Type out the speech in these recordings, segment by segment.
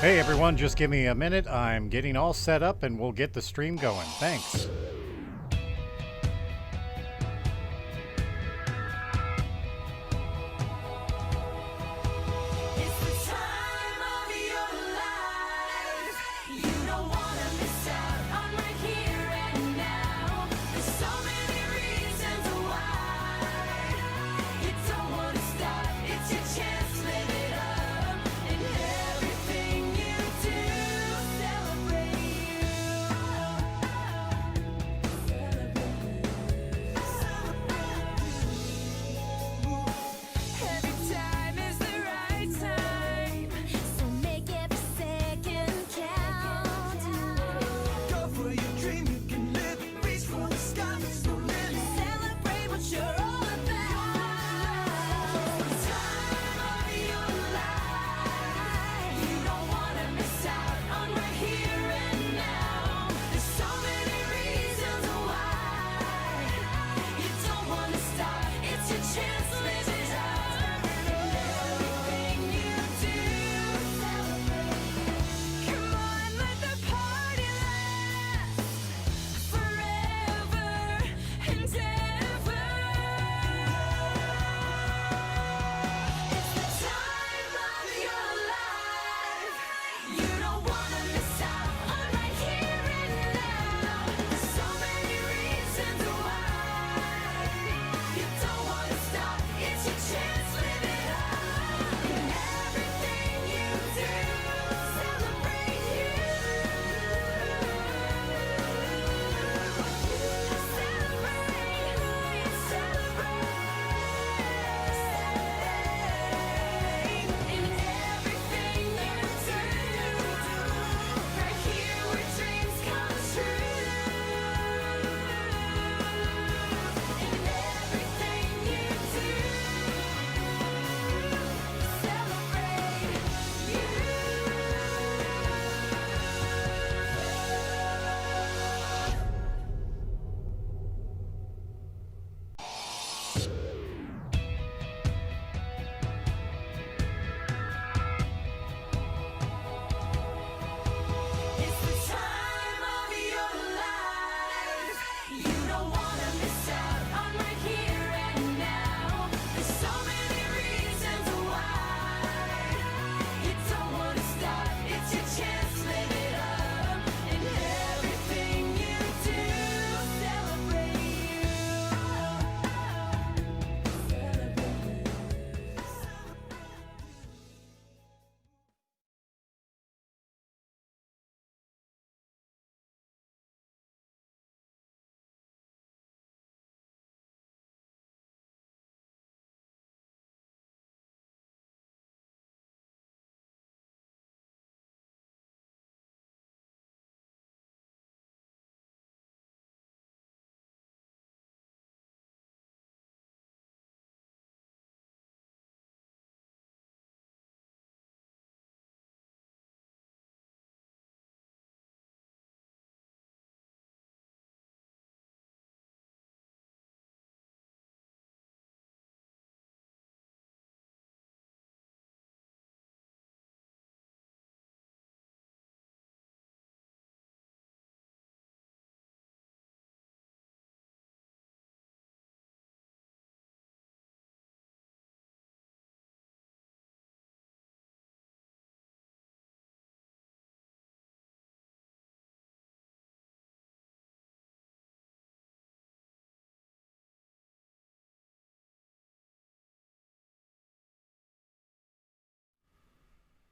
Hey everyone, just give me a minute. I'm getting all set up and we'll get the stream going. Thanks.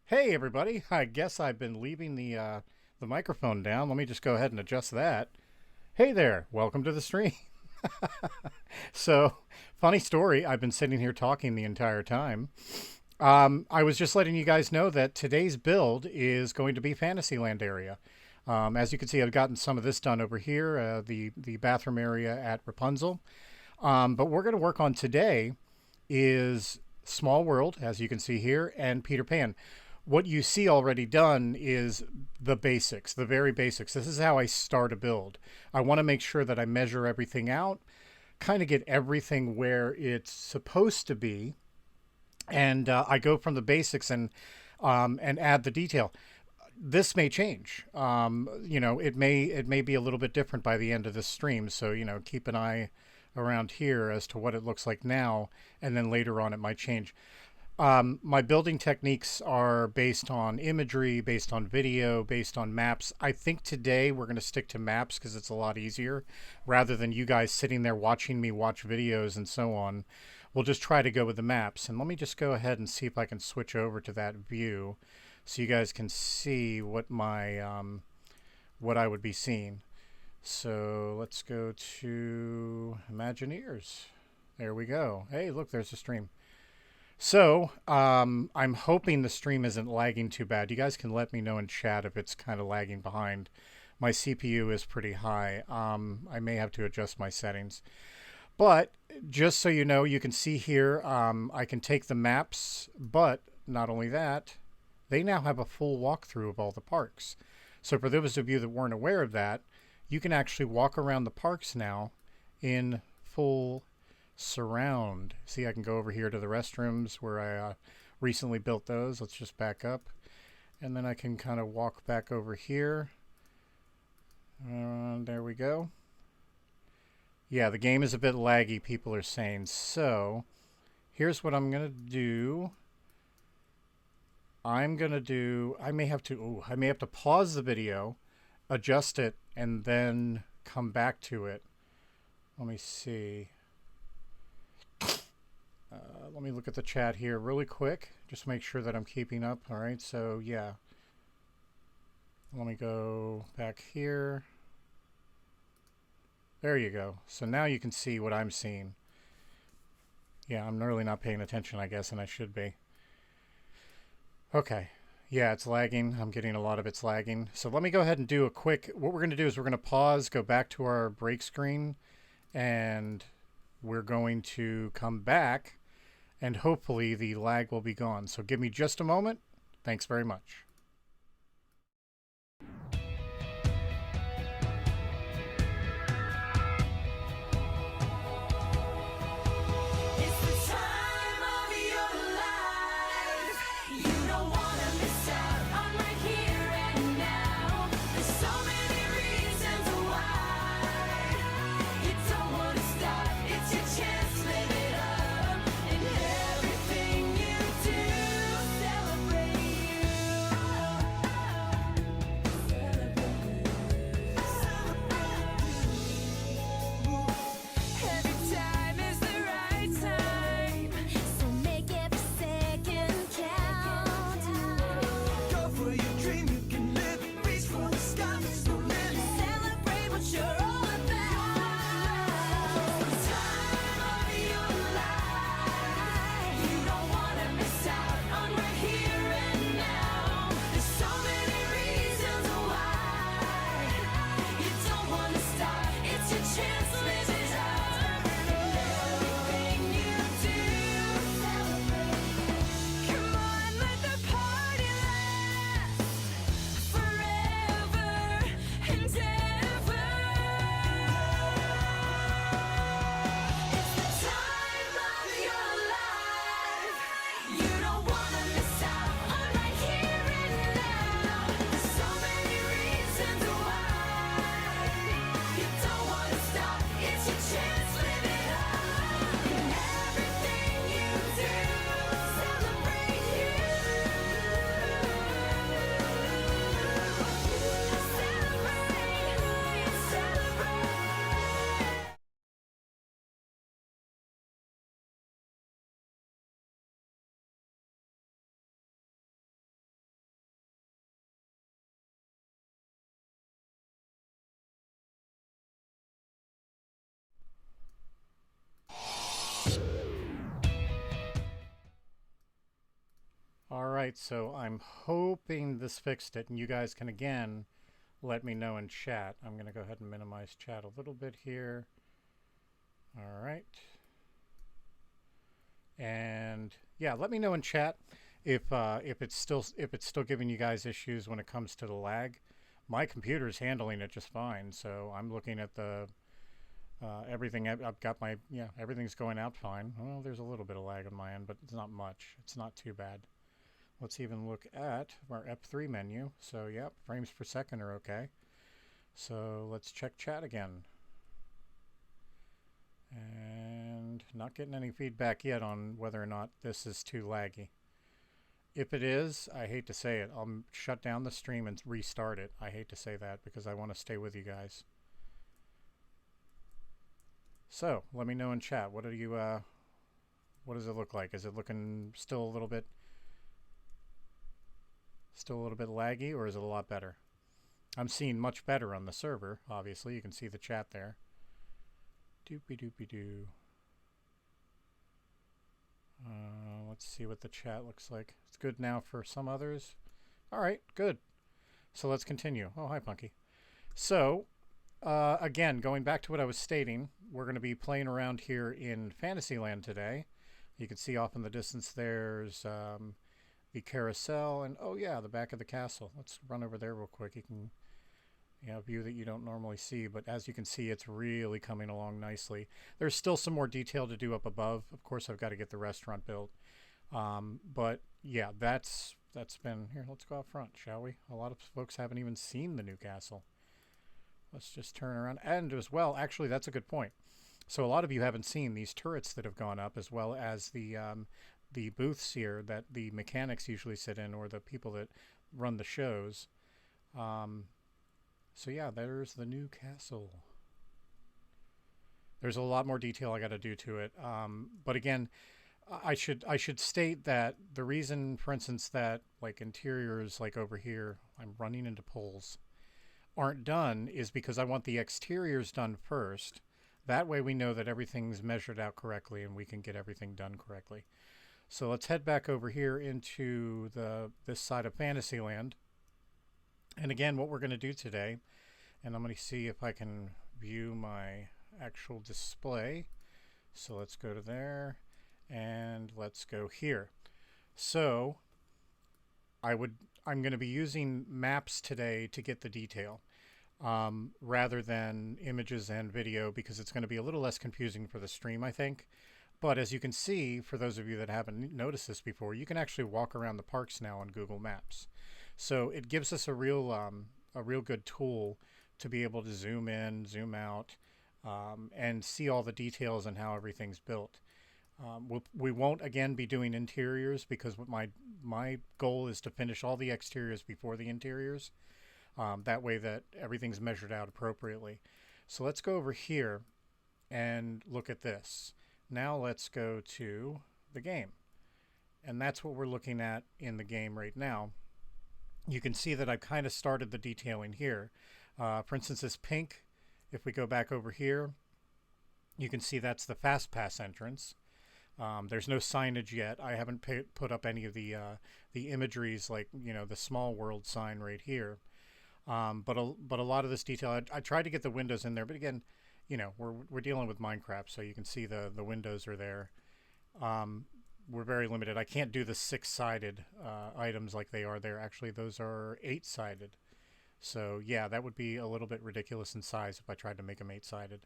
Hey everybody, I guess I've been leaving the microphone down. Let me just go ahead and adjust that. Hey there, welcome to the stream. So, funny story, I've been sitting here talking the entire time. I was just letting you guys know that today's build is going to be Fantasyland area. As you can see, I've gotten some of this done over here, the bathroom area at Rapunzel. But what we're going to work on today is Small World, as you can see here, and Peter Pan. What you see already done is the basics, the very basics. This is how I start a build. I want to make sure that I measure everything out, kind of get everything where it's supposed to be, and I go from the basics and add the detail. this may change. You know, it may be a little bit different by the end of this stream. So you know, keep an eye around here as to what it looks like now, and then later on it might change. My building techniques are based on imagery, based on video, based on maps. I think today we're going to stick to maps because it's a lot easier rather than you guys sitting there watching me watch videos and so on. We'll just try to go with the maps. And let me just go ahead and see if I can switch over to that view so you guys can see what my what I would be seeing. So let's go to Imagineers. There we go. Hey, look, there's a stream. So I'm hoping the stream isn't lagging too bad. You guys can let me know in chat if it's kind of lagging behind. My CPU is pretty high. I may have to adjust my settings. But just so you know, you can see here, I can take the maps, but not only that, they now have a full walkthrough of all the parks. So for those of you that weren't aware of that, you can actually walk around the parks now in full surround. See, I can go over here to the restrooms where I recently built those. Let's just back up. And then I can kind of walk back over here. There we go. Yeah, the game is a bit laggy, people are saying. So here's what I'm going to do. I may have to pause the video, adjust it, and then come back to it. Let me see. Let me look at the chat here really quick, just to make sure that I'm keeping up. All right, so yeah. Let me go back here. There you go. So now you can see what I'm seeing. Yeah, I'm really not paying attention, I guess, and I should be. Okay. Yeah, it's lagging. I'm getting a lot of it's lagging. So let me go ahead and do a quick... What we're going to do is we're going to pause, go back to our break screen, and we're going to come back, and hopefully the lag will be gone. So give me just a moment. Thanks very much. All right, so I'm hoping this fixed it, and you guys can again let me know in chat. I'm going to go ahead and minimize chat a little bit here. All right. And yeah, let me know in chat if it's still giving you guys issues when it comes to the lag. My computer's handling it just fine, so I'm looking at the everything. I've got my everything's going out fine. Well, there's a little bit of lag on my end, but it's not much. It's not too bad. let's even look at our F3 menu. So, yep, frames per second are okay. So let's check chat again. And not getting any feedback yet on whether or not this is too laggy. If it is, I hate to say it, I'll shut down the stream and restart it. I hate to say that because I want to stay with you guys. So let me know in chat. What do you? What does it look like? Is it looking still a little bit laggy, or is it a lot better? I'm seeing much better on the server. Obviously, you can see the chat there. Doopy doopy doo. Let's see what the chat looks like. It's good now for some others. All right, good. So let's continue. Oh, hi, Punky. So, again, going back to what I was stating, we're going to be playing around here in Fantasyland today. You can see off in the distance there's the carousel, and oh yeah, the back of the castle. Let's run over there real quick. You can, a view that you don't normally see, but as you can see, it's really coming along nicely. There's still some more detail to do up above. Of course, I've got to get the restaurant built. But yeah, that's been here. Let's go out front, shall we? A lot of folks haven't even seen the new castle. Let's just turn around. And as well, actually, that's a good point. So a lot of you haven't seen these turrets that have gone up, as well as the booths here that the mechanics usually sit in, or the people that run the shows. So yeah, there's the new castle. There's a lot more detail I got to do to it. But again, I should state that the reason, for instance, that like interiors like over here, I'm running into poles, aren't done is because I want the exteriors done first. That way we know that everything's measured out correctly and we can get everything done correctly. So let's head back over here into this side of Fantasyland. And again, what we're going to do today, and I'm going to see if I can view my actual display. So let's go to there and let's go here. So I'm going to be using maps today to get the detail rather than images and video, because it's going to be a little less confusing for the stream, I think. But as you can see, for those of you that haven't noticed this before, you can actually walk around the parks now on Google Maps. So it gives us a real good tool to be able to zoom in, zoom out, and see all the details and how everything's built. We won't again be doing interiors because my goal is to finish all the exteriors before the interiors. That way that everything's measured out appropriately. So let's go over here and look at this. Now let's go to the game. And that's what we're looking at in the game right now. You can see that I've kind of started the detailing here. For instance, this pink, if we go back over here, you can see that's the Fast Pass entrance. There's no signage yet. I haven't put up any of the imageries, like the Small World sign right here. But a lot of this detail, I tried to get the windows in there, but again, we're dealing with Minecraft, so you can see the windows are there. We're very limited. I can't do the 6-sided items like they are there. Actually, those are 8-sided. So yeah, that would be a little bit ridiculous in size if I tried to make them 8-sided.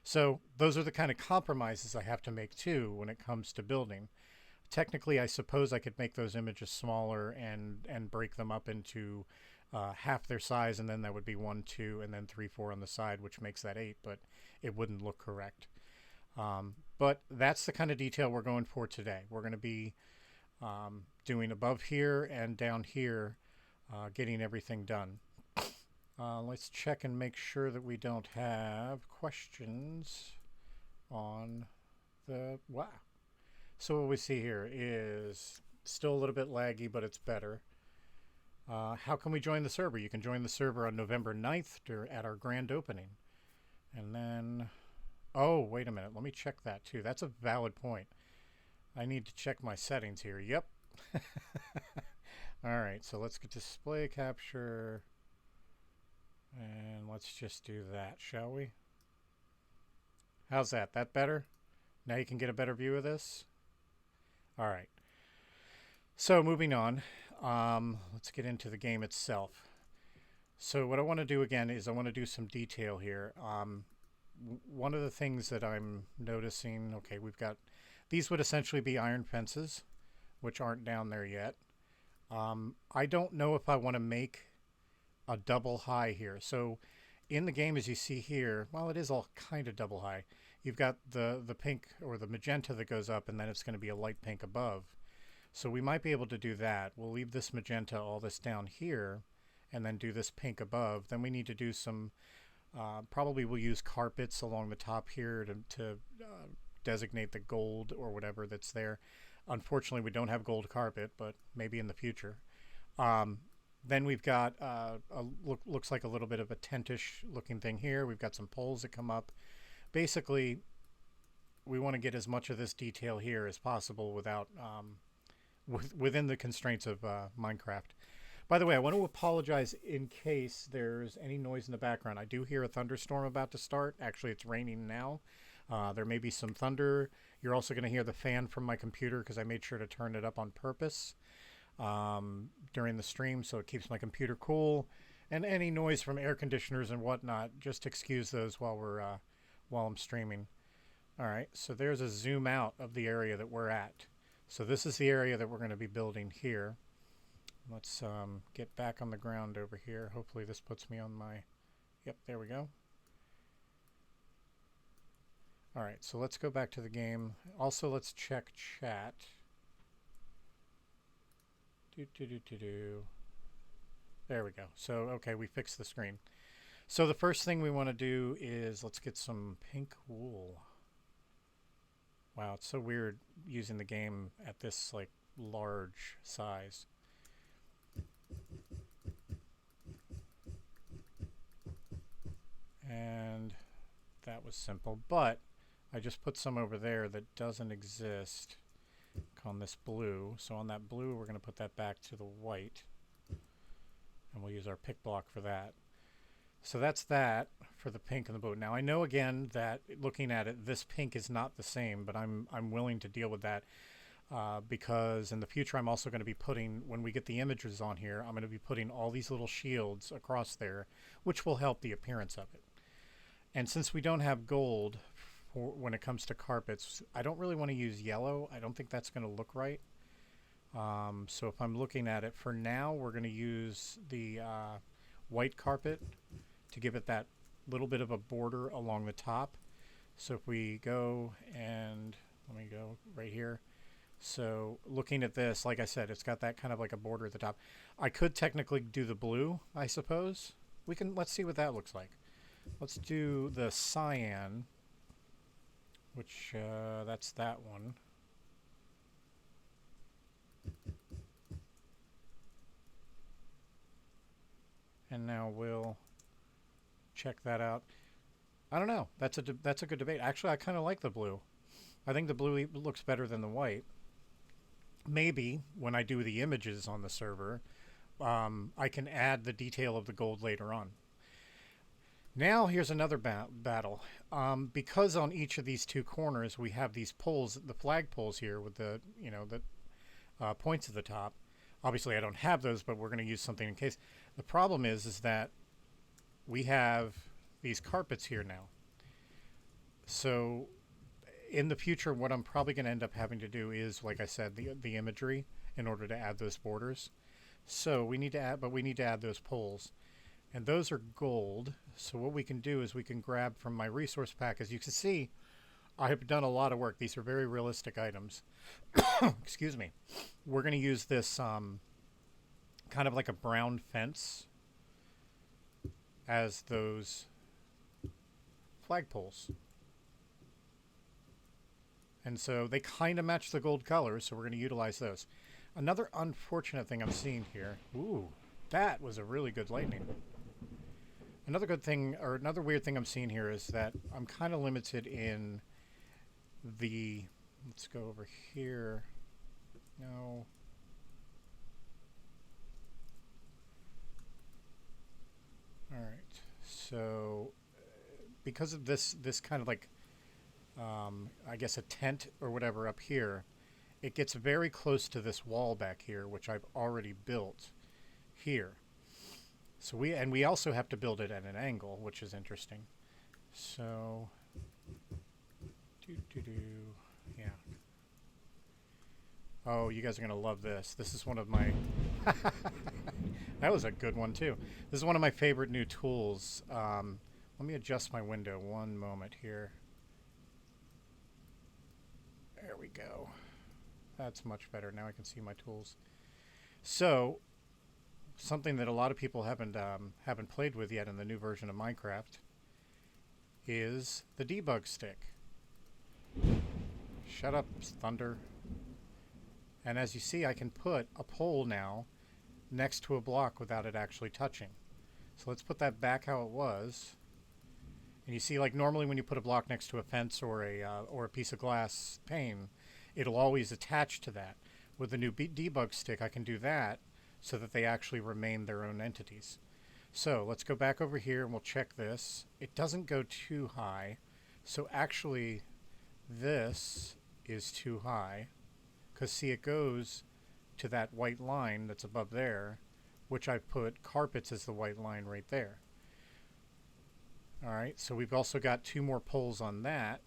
So those are the kind of compromises I have to make too when it comes to building. Technically, I suppose I could make those images smaller and break them up into half their size, and then that would be 1, 2, and then 3, 4 on the side, which makes that 8, but it wouldn't look correct. But that's the kind of detail we're going for today. We're going to be doing above here and down here, getting everything done. Let's check and make sure that we don't have questions on the... Wow. So what we see here is still a little bit laggy, but it's better. How can we join the server? You can join the server on November 9th at our grand opening. And then... Oh, wait a minute. Let me check that too. That's a valid point. I need to check my settings here. Yep. All right, so let's get display capture. And let's just do that, shall we? How's that? That better? Now you can get a better view of this? All right. So moving on, let's get into the game itself. So what I want to do again is I want to do some detail here. One of the things that I'm noticing, okay, we've got, these would essentially be iron fences, which aren't down there yet. I don't know if I want to make a double high here. So in the game, as you see here, well, it is all kind of double high. You've got the pink or the magenta that goes up, and then it's going to be a light pink above. So we might be able to do that. We'll leave this magenta, all this down here, and then do this pink above. Then we need to do some, probably we'll use carpets along the top here to designate the gold or whatever that's there. Unfortunately, we don't have gold carpet, but maybe in the future. Um, then we've got looks like a little bit of a tentish looking thing here. We've got some poles that come up. Basically, we want to get as much of this detail here as possible without within the constraints of Minecraft. By the way, I want to apologize in case there's any noise in the background. I do hear a thunderstorm about to start. Actually, it's raining now. There may be some thunder. You're also going to hear the fan from my computer because I made sure to turn it up on purpose during the stream so it keeps my computer cool. And any noise from air conditioners and whatnot, just excuse those while I'm streaming. All right, so there's a zoom out of the area that we're at. So this is the area that we're going to be building here. Let's get back on the ground over here. Hopefully this puts me on my... Yep, there we go. All right, so let's go back to the game. Also, let's check chat. There we go. So, okay, we fixed the screen. So the first thing we want to do is let's get some pink wool. Wow, it's so weird using the game at this like large size. And that was simple, but I just put some over there that doesn't exist on this blue. So on that blue, we're going to put that back to the white. And we'll use our pick block for that. So that's that for the pink and the blue. Now I know again that looking at it, this pink is not the same, but I'm willing to deal with that because in the future I'm also going to be putting, when we get the images on here, I'm going to be putting all these little shields across there, which will help the appearance of it. And since we don't have gold when it comes to carpets, I don't really want to use yellow. I don't think that's going to look right. So if I'm looking at it, for now we're going to use the white carpet to give it that little bit of a border along the top. So if we go and let me go right here. So looking at this, like I said, it's got that kind of like a border at the top. I could technically do the blue, I suppose. Let's see what that looks like. Let's do the cyan, which that's that one. And now we'll check that out. I don't know. That's a good debate. Actually, I kind of like the blue. I think the blue looks better than the white. Maybe when I do the images on the server, I can add the detail of the gold later on. Now here's another battle. Because on each of these two corners we have these poles, the flag poles here with the points at the top. Obviously I don't have those, but we're going to use something in case. The problem is that we have these carpets here now. So in the future, what I'm probably going to end up having to do is, like I said, the imagery in order to add those borders. So we need to add those poles. And those are gold. So what we can do is we can grab from my resource pack. As you can see, I have done a lot of work. These are very realistic items. Excuse me. We're going to use this kind of like a brown fence as those flagpoles. And so they kind of match the gold colors, so we're going to utilize those. Another unfortunate thing I'm seeing here. Ooh, that was a really good lightning. Another good thing, or another weird thing I'm seeing here is that I'm kind of limited in the... Let's go over here. No. All right. So because of this kind of like, I guess a tent or whatever up here, it gets very close to this wall back here, which I've already built here. So we also have to build it at an angle, which is interesting. So, yeah. Oh, you guys are going to love this. This is one of my... That was a good one, too. This is one of my favorite new tools. Let me adjust my window one moment here. There we go. That's much better. Now I can see my tools. So, something that a lot of people haven't played with yet in the new version of Minecraft is the debug stick. Shut up, thunder. And as you see, I can put a pole now next to a block without it actually touching. So let's put that back how it was. And you see, like normally when you put a block next to a fence or a piece of glass pane, it'll always attach to that. With the new debug stick, I can do that so that they actually remain their own entities. So let's go back over here and we'll check this. It doesn't go too high. So actually, this is too high. Because see, it goes to that white line that's above there, which I put carpets as the white line right there. Alright, so we've also got 2 more poles on that.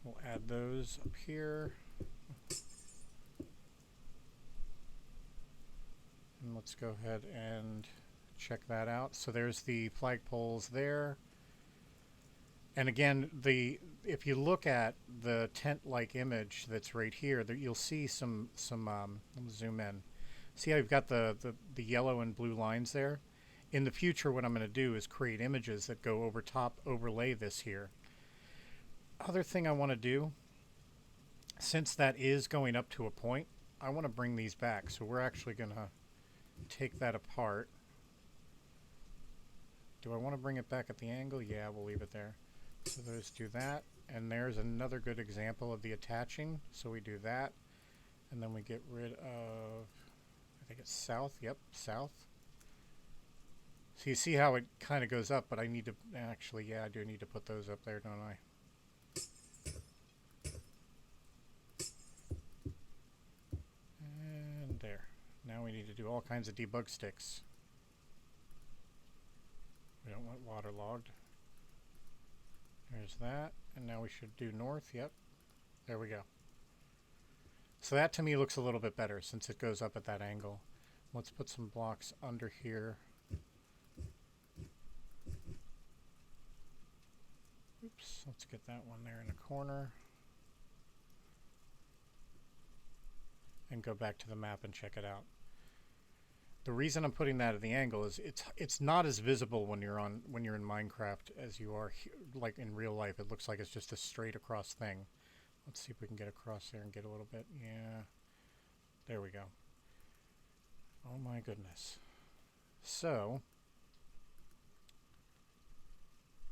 We'll add those up here. And let's go ahead and check that out. So there's the flagpoles there. And again, if you look at the tent-like image that's right here, you'll see some let me zoom in. See how you've got the yellow and blue lines there? In the future, what I'm going to do is create images that go over top, overlay this here. Other thing I want to do, since that is going up to a point, I want to bring these back. So we're actually going to take that apart. Do I want to bring it back at the angle? Yeah, we'll leave it there. So those do that. And there's another good example of the attaching. So we do that. And then we get rid of, I think it's south. Yep, south. So you see how it kind of goes up, but I need to, actually, yeah, I do need to put those up there, don't I? And there. Now we need to do all kinds of debug sticks. We don't want waterlogged. There's that. And now we should do north. Yep. There we go. So that to me looks a little bit better since it goes up at that angle. Let's put some blocks under here. Oops. Let's get that one there in the corner. And go back to the map and check it out. The reason I'm putting that at the angle is it's not as visible when you're in Minecraft as you are like in real life. It looks like it's just a straight across thing. Let's see if we can get across there and get a little bit. Yeah. There we go. Oh my goodness. So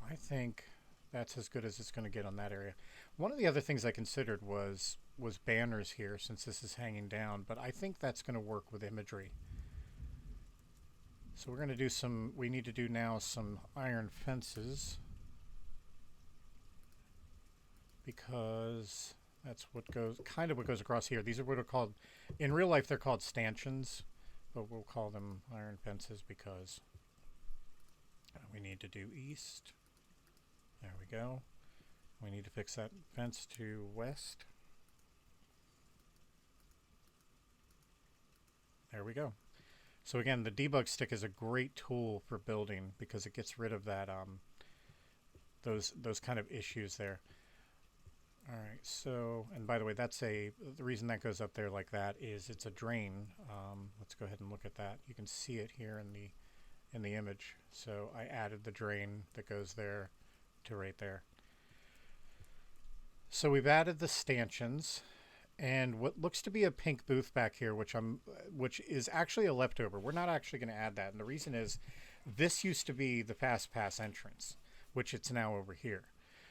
I think that's as good as it's going to get on that area. One of the other things I considered was banners here since this is hanging down, but I think that's going to work with imagery. So we're going to do we need to do now some iron fences because that's what goes across here. These are what are called, in real life they're called stanchions, but we'll call them iron fences because we need to do east. There we go. We need to fix that fence to west. There we go. So again, the debug stick is a great tool for building because it gets rid of that those kind of issues there. All right. So, and by the way, the reason that goes up there like that is it's a drain. Let's go ahead and look at that. You can see it here in the image. So I added the drain that goes there to right there. So we've added the stanchions. And what looks to be a pink booth back here, which is actually a leftover. We're not actually going to add that. And the reason is this used to be the Fast Pass entrance, which it's now over here.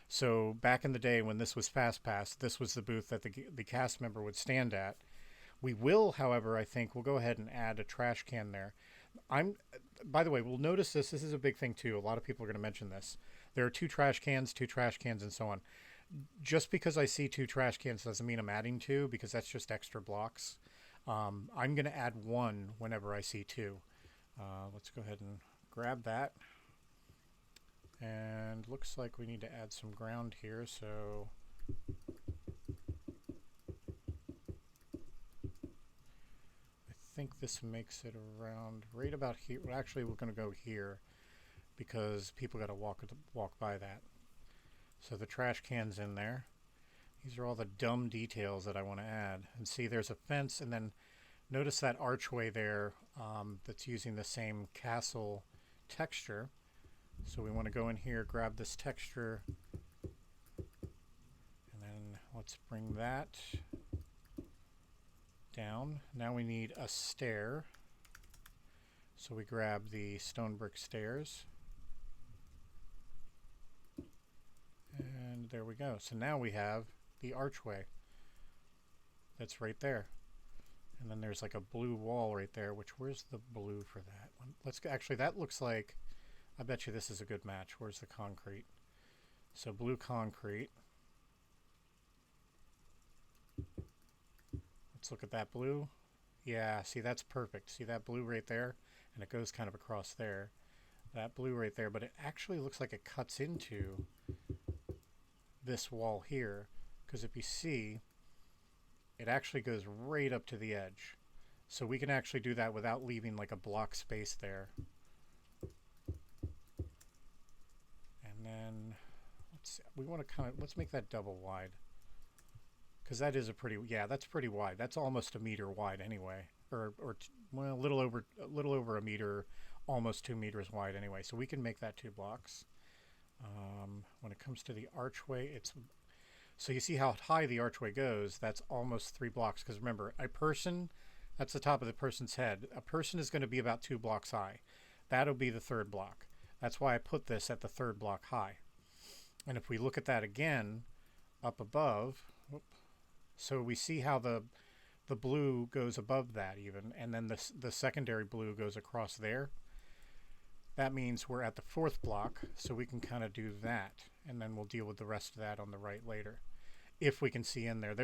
So back in the day when this was Fast Pass, this was the booth that the cast member would stand at. We will, however, I think we'll go ahead and add a trash can there. By the way, we'll notice this. This is a big thing too. A lot of people are going to mention this. There are two trash cans, and so on. Just because I see 2 trash cans doesn't mean I'm adding 2 because that's just extra blocks. I'm going to add 1 whenever I see 2. Let's go ahead and grab that. And looks like we need to add some ground here. So think this makes it around right about here. Well, actually, we're going to go here because people got to walk by that. So the trash can's in there. These are all the dumb details that I want to add. And see, there's a fence, and then notice that archway there that's using the same castle texture. So we want to go in here, grab this texture, and then let's bring that down. Now we need a stair. So we grab the stone brick stairs. And there we go. So now we have the archway that's right there. And then there's like a blue wall right there, which where's the blue for that one? Let's go, actually that looks like, I bet you this is a good match. Where's the concrete? So blue concrete. Let's look at that blue. Yeah, see that's perfect. See that blue right there? And it goes kind of across there. That blue right there, but it actually looks like it cuts into this wall here, because if you see, it actually goes right up to the edge. So we can actually do that without leaving like a block space there. And then we want to let's make that double wide, because that is a pretty, yeah, that's pretty wide. That's almost a meter wide anyway, or well, a little over a meter, almost 2 meters wide anyway. So we can make that 2 blocks. When it comes to the archway, so you see how high the archway goes. That's almost 3 blocks, because remember, a person, that's the top of the person's head. A person is going to be about 2 blocks high. That'll be the 3rd block. That's why I put this at the 3rd block high. And if we look at that again up above, so we see how the blue goes above that even, and then the secondary blue goes across there. That means we're at the 4th block, so we can kind of do that, and then we'll deal with the rest of that on the right later, if we can see in there.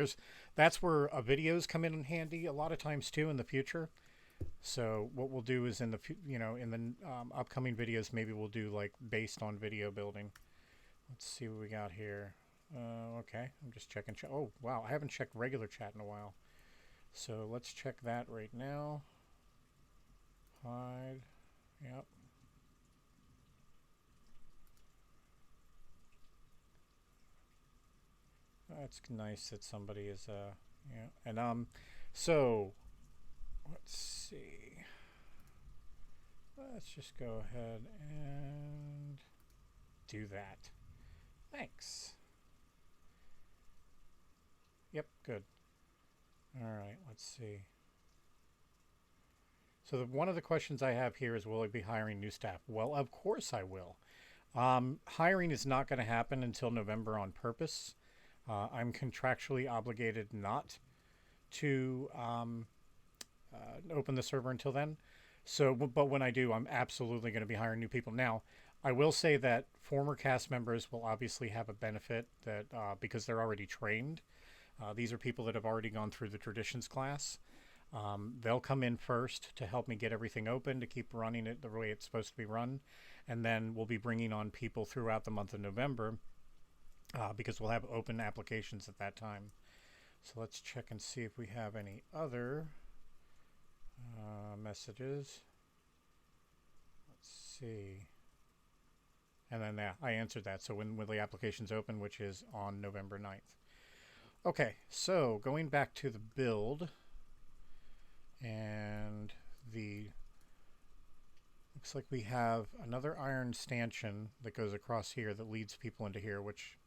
That's where videos come in handy a lot of times too in the future. So what we'll do is in the upcoming videos, maybe we'll do like based on video building. Let's see what we got here. Okay, I'm just checking. Oh wow, I haven't checked regular chat in a while, so let's check that right now. Hide. Yep. That's nice that somebody is yeah. And so let's see. Let's just go ahead and do that. Thanks. Yep, good. All right, let's see. So one of the questions I have here is, will I be hiring new staff? Well, of course I will. Hiring is not going to happen until November on purpose. I'm contractually obligated not to open the server until then. So, but when I do, I'm absolutely going to be hiring new people. Now, I will say that former cast members will obviously have a benefit that because they're already trained. These are people that have already gone through the traditions class. They'll come in first to help me get everything open, to keep running it the way it's supposed to be run. And then we'll be bringing on people throughout the month of November because we'll have open applications at that time. So let's check and see if we have any other messages. Let's see. And then yeah, I answered that. So when the application's open, which is on November 9th. Okay, so going back to the build, and looks like we have another iron stanchion that goes across here that leads people into here, which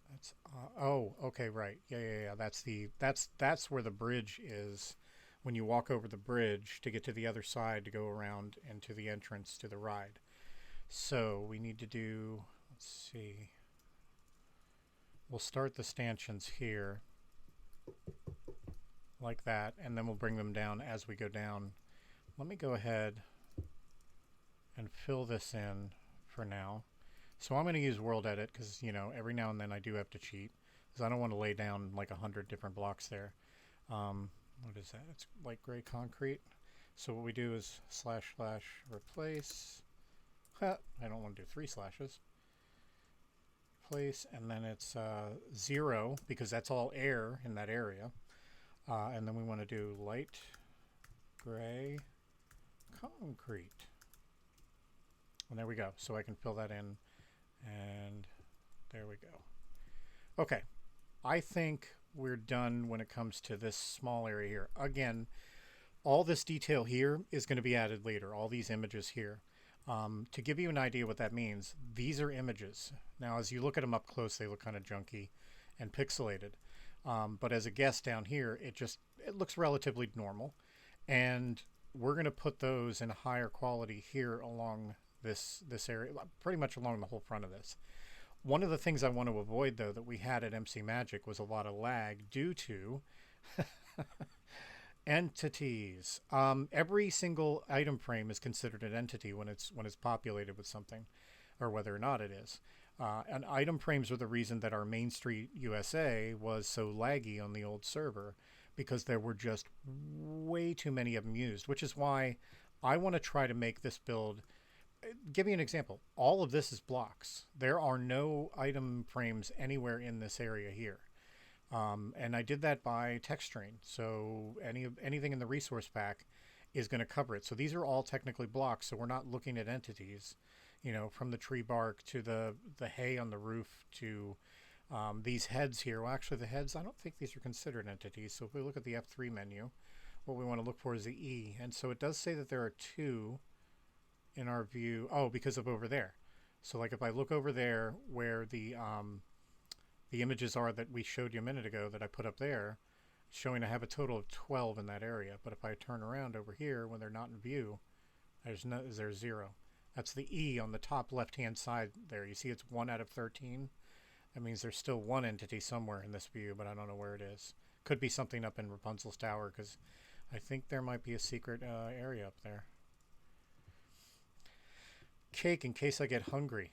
that's oh, okay, right. Yeah. That's where the bridge is. When you walk over the bridge to get to the other side to go around into the entrance to the ride. So we need to do, let's see. We'll start the stanchions here like that, and then we'll bring them down as we go down. Let me go ahead and fill this in for now. So I'm going to use World Edit because, you know, every now and then I do have to cheat because I don't want to lay down like 100 different blocks there. What is that? It's light gray concrete. So what we do is / replace. I don't want to do 3 slashes. Place, and then it's 0 because that's all air in that area. And then we want to do light gray concrete. And there we go. So I can fill that in, and there we go. Okay, I think we're done when it comes to this small area here. Again, all this detail here is going to be added later, all these images here. To give you an idea what that means, these are images. Now, as you look at them up close, they look kind of junky and pixelated. But as a guest down here, it looks relatively normal. And we're going to put those in higher quality here along this area, pretty much along the whole front of this. One of the things I want to avoid, though, that we had at MC Magic was a lot of lag due to entities. Every single item frame is considered an entity when it's populated with something, or whether or not it is. And item frames are the reason that our Main Street USA was so laggy on the old server, because there were just way too many of them used, which is why I want to try to make this build. Give you an example. All of this is blocks. There are no item frames anywhere in this area here. And I did that by texturing. So anything in the resource pack is going to cover it. So these are all technically blocks. So we're not looking at entities, you know, from the tree bark to the hay on the roof to these heads here. Well, actually the heads, I don't think these are considered entities. So if we look at the F3 menu, what we want to look for is the E. And so it does say that there are two in our view. Oh, because of over there. So like if I look over there where the images are that we showed you a minute ago that I put up there, showing I have a total of 12 in that area. But if I turn around over here when they're not in view, there's 0. That's the E on the top left-hand side there. You see it's 1 out of 13. That means there's still one entity somewhere in this view, but I don't know where it is. Could be something up in Rapunzel's tower, because I think there might be a secret area up there. Cake in case I get hungry.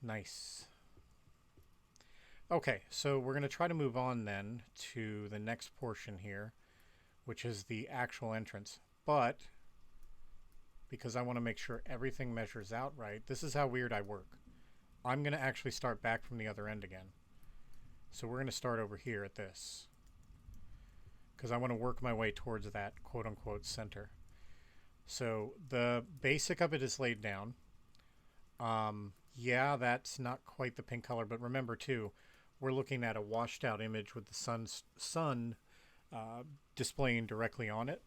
Nice. Okay, so we're going to try to move on then to the next portion here, which is the actual entrance. But because I want to make sure everything measures out right, this is how weird I work. I'm going to actually start back from the other end again. So we're going to start over here at this, because I want to work my way towards that quote-unquote center. So the basic of it is laid down. Yeah, that's not quite the pink color, but remember too, we're looking at a washed out image with the sun displaying directly on it.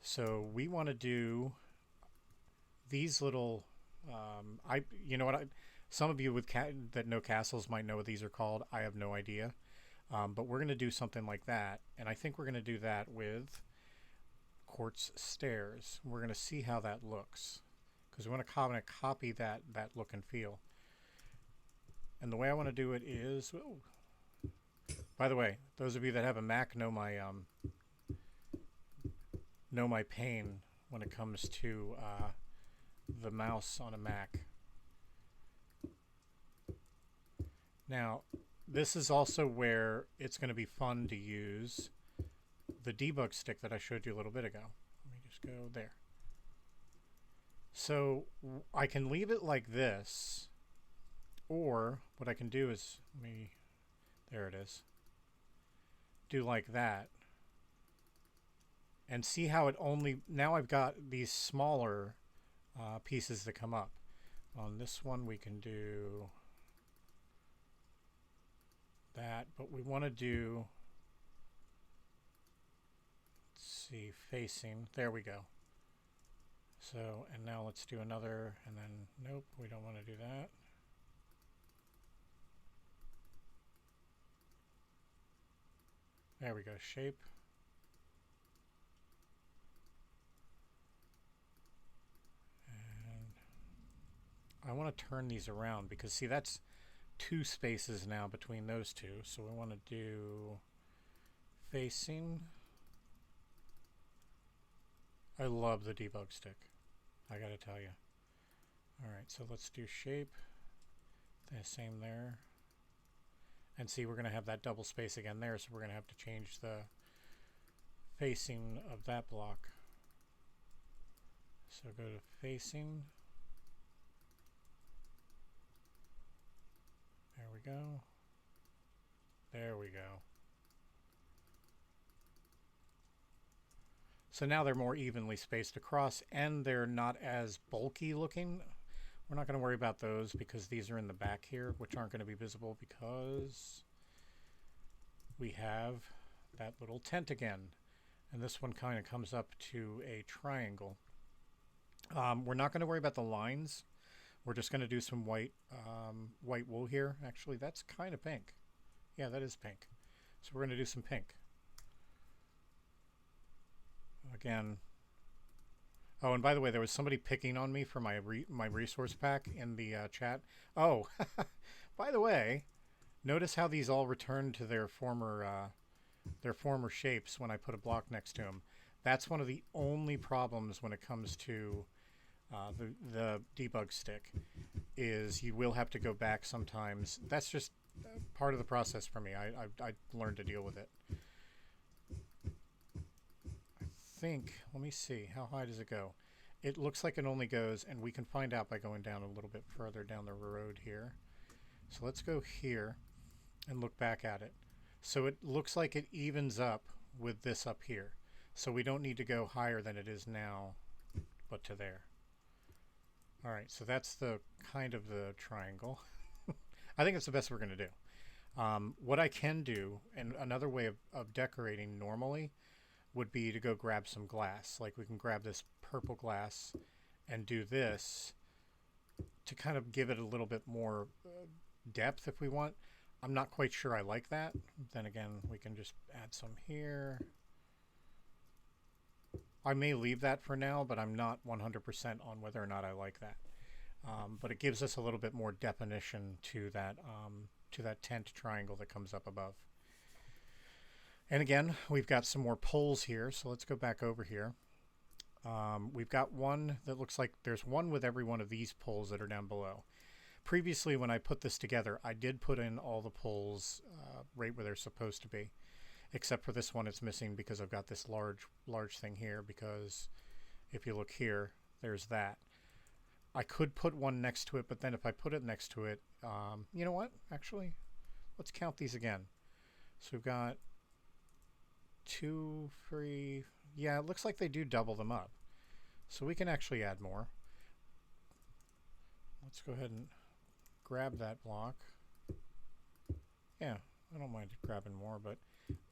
So we want to do these little, you know what, some of you that know castles might know what these are called. I have no idea. But we're going to do something like that. And I think we're going to do that with quartz stairs. We're going to see how that looks, because we want to copy that look and feel. And the way I want to do it is, oh, by the way, those of you that have a Mac know my pain when it comes to the mouse on a Mac. Now, this is also where it's going to be fun to use the debug stick that I showed you a little bit ago. Let me just go there. So I can leave it like this, or what I can do is, there it is, do like that, and see how it only, now I've got these smaller pieces that come up. On this one we can do that, but we want to do, let's see, facing, there we go. So, and now let's do another, and then, nope, we don't want to do that. There we go, shape. And I want to turn these around because, see, that's 2 spaces now between those two. So we want to do facing. I love the debug stick, I gotta tell you. Alright, so let's do shape. The same there. And see, we're going to have that double space again there, so we're going to have to change the facing of that block. So go to facing. There we go. There we go. So now they're more evenly spaced across, and they're not as bulky looking. We're not going to worry about those because these are in the back here, which aren't going to be visible because we have that little tent again. And this one kind of comes up to a triangle. We're not going to worry about the lines. We're just going to do some white wool here. Actually, that's kind of pink. Yeah, that is pink. So we're going to do some pink. Again. Oh, and by the way, there was somebody picking on me for my resource pack in the chat. Oh, by the way, notice how these all return to their former shapes when I put a block next to them. That's one of the only problems when it comes to the debug stick, is you will have to go back sometimes. That's just part of the process for me. I learned to deal with it. Let me see, how high does it go? It looks like it only goes, and we can find out by going down a little bit further down the road here. So let's go here and look back at it. So it looks like it evens up with this up here. So we don't need to go higher than it is now, but to there. All right, so that's the kind of the triangle. I think it's the best we're going to do. What I can do, and another way of decorating normally, would be to go grab some glass. Like we can grab this purple glass and do this to kind of give it a little bit more depth if we want. I'm not quite sure I like that. Then again, we can just add some here. I may leave that for now, but I'm not 100% on whether or not I like that. But it gives us a little bit more definition to that tent triangle that comes up above. And again, we've got some more poles here, so let's go back over here. We've got one that looks like there's one with every one of these poles that are down below. Previously, when I put this together, I did put in all the poles right where they're supposed to be, except for this one it's missing because I've got this large thing here, because if you look here, there's that. I could put one next to it, but then if I put it next to it, you know what? Actually, let's count these again. So we've got 2, 3, yeah, it looks like they do double them up. So we can actually add more. Let's go ahead and grab that block. Yeah, I don't mind grabbing more, but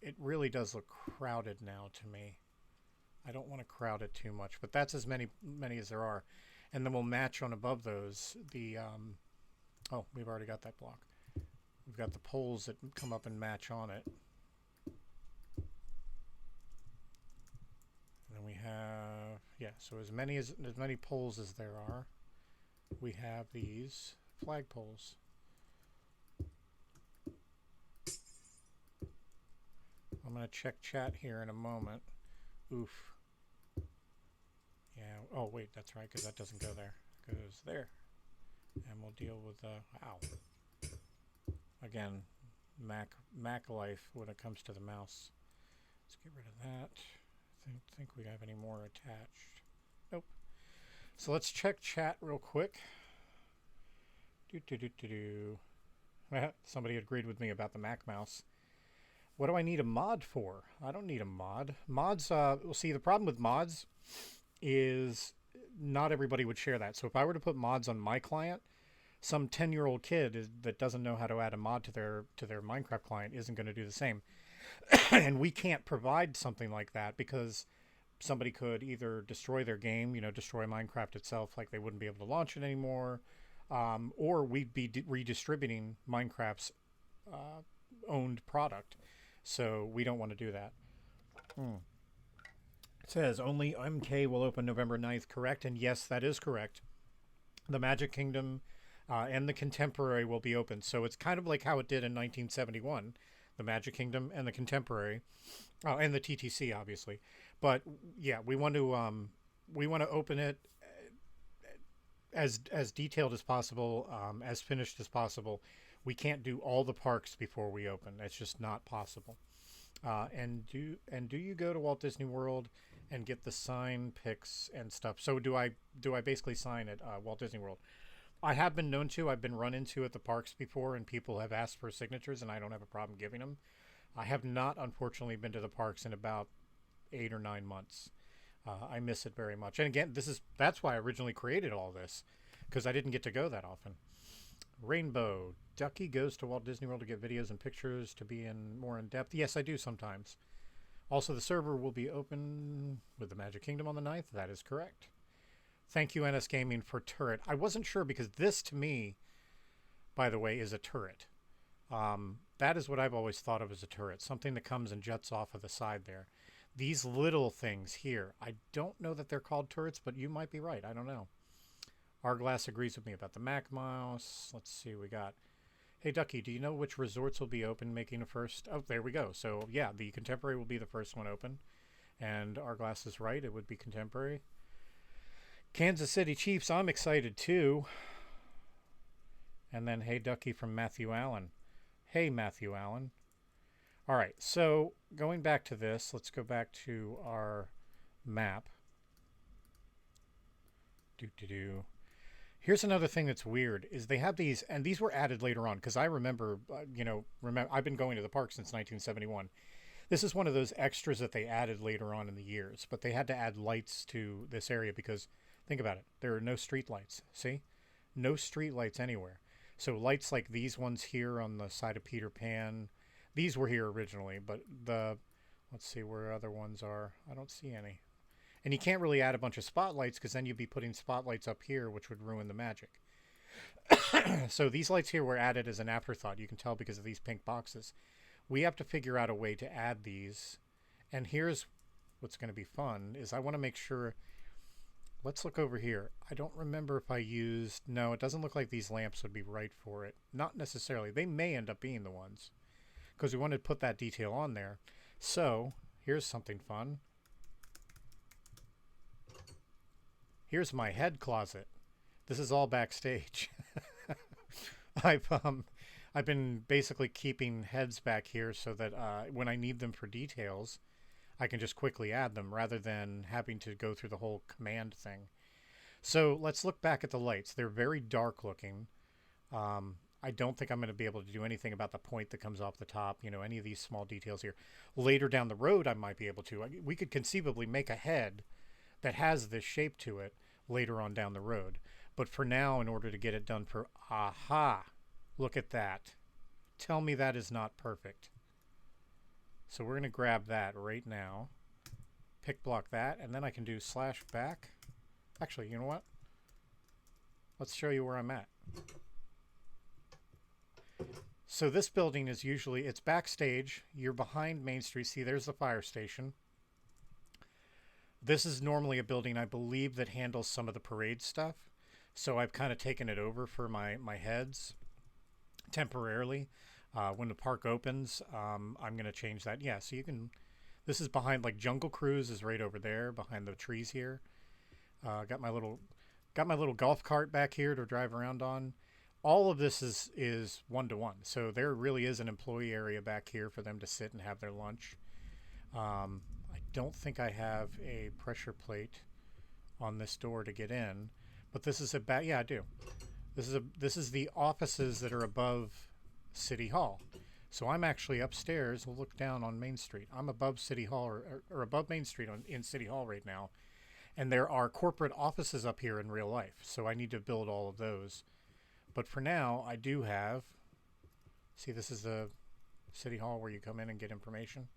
it really does look crowded now to me. I don't want to crowd it too much, but that's as many as there are. And then we'll match on above those the, oh, we've already got that block. We've got the poles that come up and match on it. And then we have, yeah, so as many poles as there are, we have these flag poles. I'm going to check chat here in a moment. Oof. Yeah, oh wait, that's right, because that doesn't go there. It goes there. And we'll deal with, ow. Again, Mac life when it comes to the mouse. Let's get rid of that. I think we have any more attached. Nope. So let's check chat real quick. Somebody agreed with me about the Mac mouse. What do I need a mod for? I don't need a mod. Mods, well, see, the problem with mods is not everybody would share that. So if I were to put mods on my client, some 10-year-old kid that doesn't know how to add a mod to their Minecraft client isn't going to do the same. And we can't provide something like that because somebody could either destroy their game, destroy Minecraft itself, like they wouldn't be able to launch it anymore, or we'd be redistributing Minecraft's owned product. So we don't want to do that. It says only MK will open November 9th, correct? And yes, that is correct. The Magic Kingdom and the Contemporary will be open. So it's kind of like how it did in 1971. The Magic Kingdom and the Contemporary, and the TTC, obviously. But yeah, we want to open it as detailed as possible, as finished as possible. We can't do all the parks before we open. It's just not possible. And do you go to Walt Disney World and get the sign pics and stuff? So do I basically sign at Walt Disney World? I have been known to. I've been run into at the parks before, and people have asked for signatures, and I don't have a problem giving them. I have not, unfortunately, been to the parks in about 8 or 9 months. I miss it very much. And again, that's why I originally created all this, because I didn't get to go that often. Rainbow Ducky goes to Walt Disney World to get videos and pictures to be in more in depth. Yes, I do sometimes. Also, the server will be open with the Magic Kingdom on the 9th. That is correct. Thank you, NS Gaming, for turret. I wasn't sure because this, to me, by the way, is a turret. That is what I've always thought of as a turret, something that comes and jets off of the side there. These little things here, I don't know that they're called turrets, but you might be right. I don't know. Arglass agrees with me about the Mac Mouse. Let's see, we got... Hey, Ducky, do you know which resorts will be open making a first? Oh, there we go. So, yeah, the Contemporary will be the first one open. And Arglass is right. It would be Contemporary. Kansas City Chiefs, I'm excited too. And then, hey, Ducky from Matthew Allen. Hey, Matthew Allen. All right, so going back to this, let's go back to our map. Here's another thing that's weird is they have these, and these were added later on because I remember, I've been going to the park since 1971. This is one of those extras that they added later on in the years, but they had to add lights to this area because, think about it, there are no street lights. See? No street lights anywhere. So lights like these ones here on the side of Peter Pan, these were here originally, but let's see where other ones are. I don't see any. And you can't really add a bunch of spotlights because then you'd be putting spotlights up here, which would ruin the magic. So these lights here were added as an afterthought. You can tell because of these pink boxes. We have to figure out a way to add these. And here's what's going to be fun is I want to make sure... Let's look over here. I don't remember if I used... No, it doesn't look like these lamps would be right for it. Not necessarily. They may end up being the ones because we wanted to put that detail on there. So here's something fun. Here's my head closet. This is all backstage. I've been basically keeping heads back here so that when I need them for details, I can just quickly add them rather than having to go through the whole command thing. So let's look back at the lights. They're very dark looking. I don't think I'm going to be able to do anything about the point that comes off the top, any of these small details here. Later down the road, I might be able to. We could conceivably make a head that has this shape to it later on down the road. But for now, in order to get it done for... Aha! Look at that. Tell me that is not perfect. So we're going to grab that right now. Pick block that, and then I can do /back. Actually, you know what? Let's show you where I'm at. So this building is usually... It's backstage. You're behind Main Street. See, there's the fire station. This is normally a building, I believe, that handles some of the parade stuff. So I've kind of taken it over for my heads temporarily. When the park opens, I'm going to change that. Yeah, so you can... This is behind, like, Jungle Cruise is right over there, behind the trees here. Got my little golf cart back here to drive around on. All of this is one-to-one. So there really is an employee area back here for them to sit and have their lunch. I don't think I have a pressure plate on this door to get in, but this is yeah, I do. This is the offices that are above City Hall. So I'm actually upstairs. We'll look down on Main Street. I'm above City Hall or above Main Street in City Hall right now. And there are corporate offices up here in real life. So I need to build all of those. But for now, I do have... See, this is the City Hall where you come in and get information.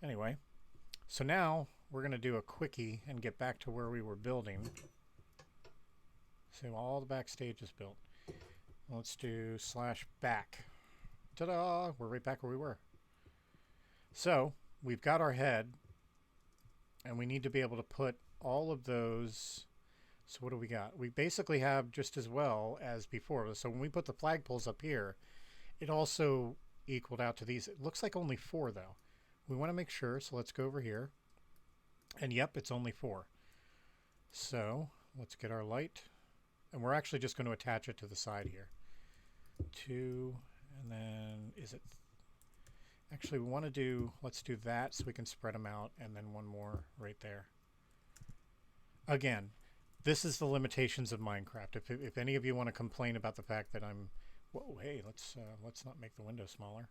Anyway, so now we're going to do a quickie and get back to where we were building. So all the backstage is built. Let's do /back. Ta-da! We're right back where we were. So we've got our head, and we need to be able to put all of those. So what do we got? We basically have just as well as before. So when we put the flagpoles up here, it also equaled out to these. It looks like only 4 though. We want to make sure, so let's go over here. And yep, it's only 4. So let's get our light. And we're actually just going to attach it to the side here. 2, and then is it... Actually, we want to do... Let's do that so we can spread them out, and then one more right there. Again, this is the limitations of Minecraft. If any of you want to complain about the fact that I'm... Whoa, hey, let's not make the window smaller.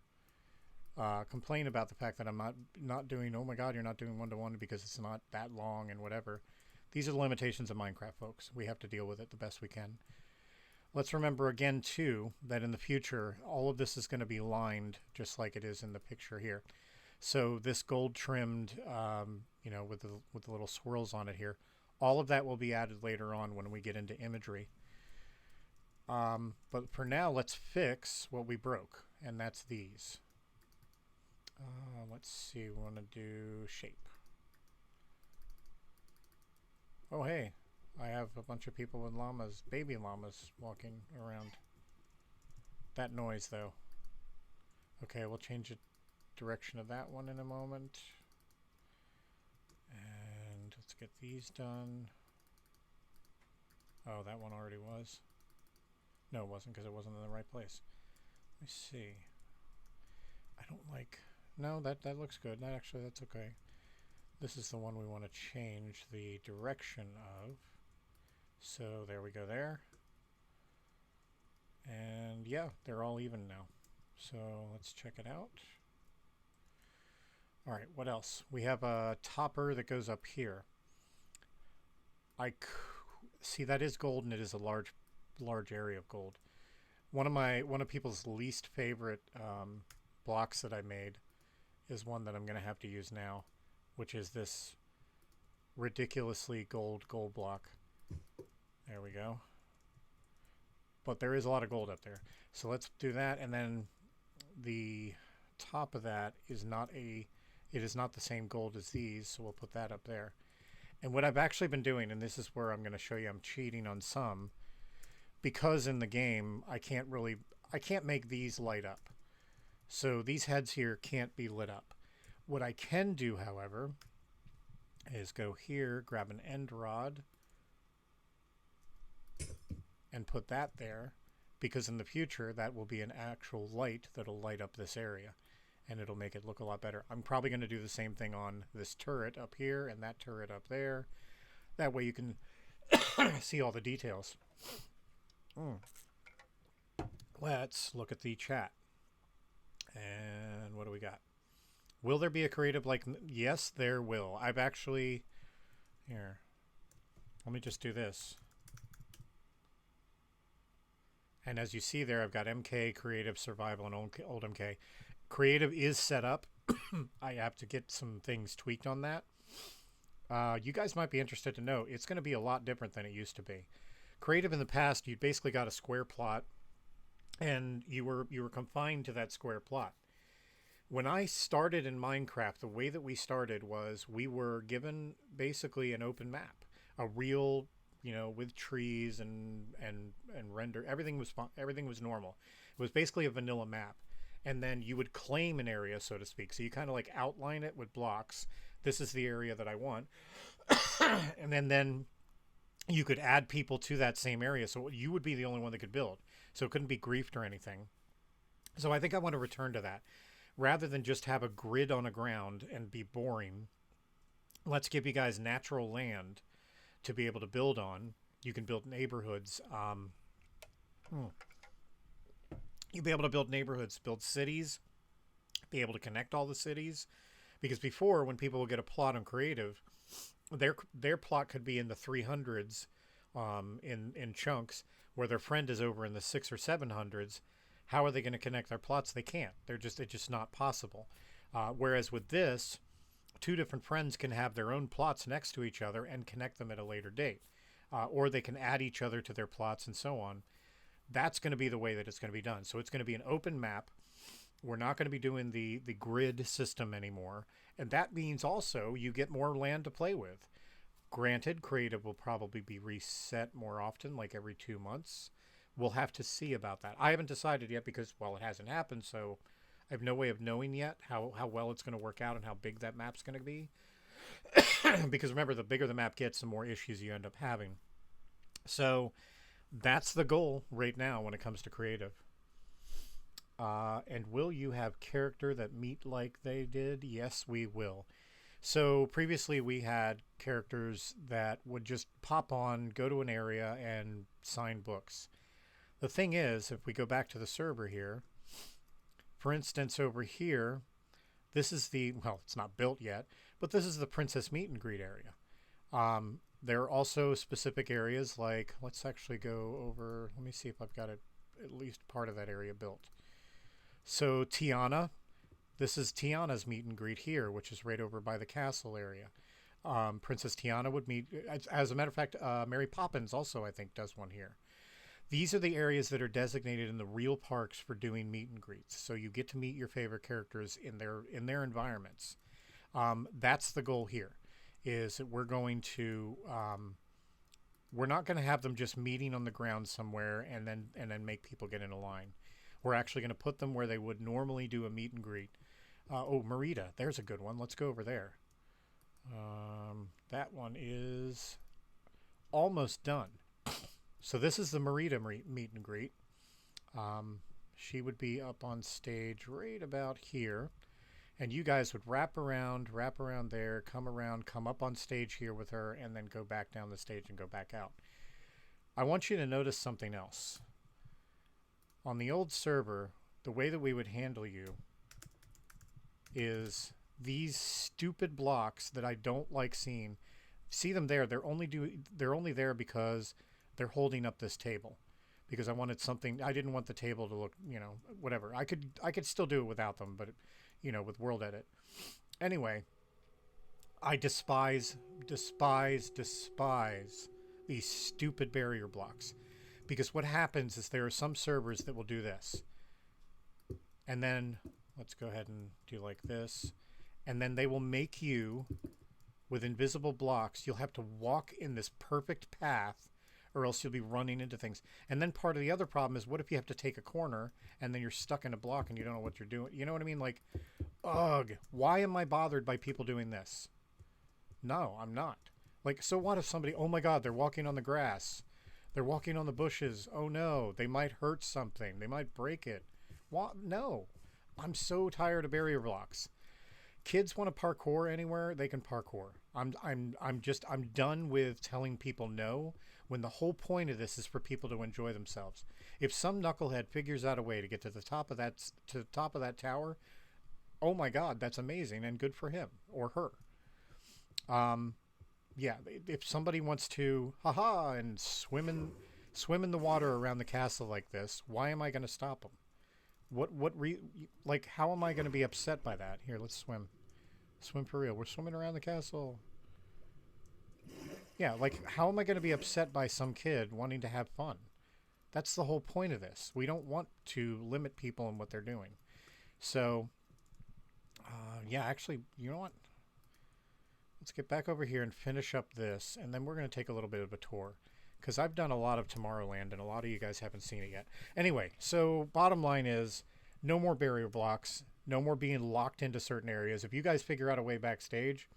complain about the fact that I'm not doing, oh my god, you're not doing one-to-one because it's not that long and whatever. These are the limitations of Minecraft, folks. We have to deal with it the best we can. Let's remember again, too, that in the future, all of this is going to be lined just like it is in the picture here. So this gold trimmed, you know, with the little swirls on it here, all of that will be added later on when we get into imagery. But for now, let's fix what we broke, and that's these. Let's see, we want to do shape. Oh, hey, I have a bunch of people with llamas, baby llamas, walking around. That noise, though. Okay, we'll change the direction of that one in a moment. And let's get these done. Oh, that one already was. No, it wasn't, because it wasn't in the right place. Let me see. I don't like... No, that looks good. That's okay. This is the one we want to change the direction of. So there we go there. And yeah, they're all even now. So let's check it out. All right, what else? We have a topper that goes up here. See, that is gold, and it is a large area of gold. One of people's least favorite blocks that I made is one that I'm going to have to use now, which is this ridiculously gold block. There we go. But there is a lot of gold up there. So let's do that, and then the top of that is not it is not the same gold as these, so we'll put that up there. And what I've actually been doing, and this is where I'm going to show you I'm cheating on some, because in the game I can't make these light up. So these heads here can't be lit up. What I can do, however, is go here, grab an end rod, and put that there, because in the future that will be an actual light that'll light up this area, and it'll make it look a lot better. I'm probably going to do the same thing on this turret up here and that turret up there. That way you can see all the details. Let's look at the chat. And what do we got? Will there be a creative like... Yes, there will. I've actually... Here. Let me just do this. And as you see there, I've got MK, Creative, Survival, and Old MK. Creative is set up. I have to get some things tweaked on that. You guys might be interested to know, it's going to be a lot different than it used to be. Creative in the past, you basically got a square plot, and you were confined to that square plot. When I started in Minecraft, the way that we started was we were given basically an open map, a real, you know, with trees and render. Everything was normal. It was basically a vanilla map, and then you would claim an area, so to speak. So you kind of like outline it with blocks. This is the area that I want, and then you could add people to that same area, so you would be the only one that could build. So it couldn't be griefed or anything. So I think I want to return to that. Rather than just have a grid on a ground and be boring, let's give you guys natural land to be able to build on. You can build neighborhoods. You'll be able to build neighborhoods, build cities, be able to connect all the cities. Because before, when people would get a plot on Creative, their plot could be in the 300s in chunks, where their friend is over in the 600s or 700s. How are they going to connect their plots? They can't. It's just not possible. Whereas with this, two different friends can have their own plots next to each other and connect them at a later date. Or they can add each other to their plots and so on. That's going to be the way that it's going to be done. So it's going to be an open map. We're not going to be doing the grid system anymore. And that means also you get more land to play with. Granted, Creative will probably be reset more often, like every 2 months. We'll have to see about that. I haven't decided yet because, well, it hasn't happened, so I have no way of knowing yet how well it's going to work out and how big that map's going to be. Because remember, the bigger the map gets, the more issues you end up having. So that's the goal right now when it comes to Creative. And will you have character that meet like they did? Yes, we will. So previously we had characters that would just pop on, go to an area, and sign books. The thing is, if we go back to the server here, For instance, over here, this is the, well, it's not built yet, but this is the Princess Meet and Greet area. There are also specific areas like, let's actually go over, let me see if I've got at least part of that area built. So Tiana, this is Tiana's meet and greet here, which is right over by the castle area. Princess Tiana would meet, as a matter of fact, Mary Poppins also, I think, does one here. These are the areas that are designated in the real parks for doing meet and greets. So you get to meet your favorite characters in their environments. That's the goal here, is that we're going to we're not going to have them just meeting on the ground somewhere and then make people get in a line. We're actually going to put them where they would normally do a meet and greet. Oh, Merida, there's a good one. Let's go over there. That one is almost done. So this is the Merida meet and greet. She would be up on stage right about here. And you guys would wrap around there, come around, come up on stage here with her, and then go back down the stage and go back out. I want you to notice something else. On the old server, the way that we would handle you is these stupid blocks that I don't like seeing. See them there? They're only there because they're holding up this table. Because I wanted something. I didn't want the table to look, whatever. I could still do it without them, but with World Edit. Anyway, I despise these stupid barrier blocks. Because what happens is there are some servers that will do this. And then, let's go ahead and do like this. And then they will make you, with invisible blocks, you'll have to walk in this perfect path, or else you'll be running into things. And then part of the other problem is, what if you have to take a corner and then you're stuck in a block and you don't know what you're doing? You know what I mean? Like, ugh, why am I bothered by people doing this? No, I'm not. Like, so what if somebody, oh my God, they're walking on the grass. They're walking on the bushes. Oh no, they might hurt something. They might break it. What? No, I'm so tired of barrier blocks. Kids want to parkour anywhere, they can parkour. I'm done with telling people no, when the whole point of this is for people to enjoy themselves. If some knucklehead figures out a way to get to the top of that tower, oh my God, that's amazing and good for him or her. Yeah, if somebody wants to and swim in the water around the castle like this, why am I going to stop them? How am I going to be upset by that? Here, let's swim. Swim for real. We're swimming around the castle. Yeah, like, how am I going to be upset by some kid wanting to have fun? That's the whole point of this. We don't want to limit people in what they're doing. So, yeah, actually, you know what? Let's get back over here and finish up this, and then we're going to take a little bit of a tour. Because I've done a lot of Tomorrowland, and a lot of you guys haven't seen it yet. Anyway, so bottom line is, no more barrier blocks, no more being locked into certain areas. If you guys figure out a way backstage,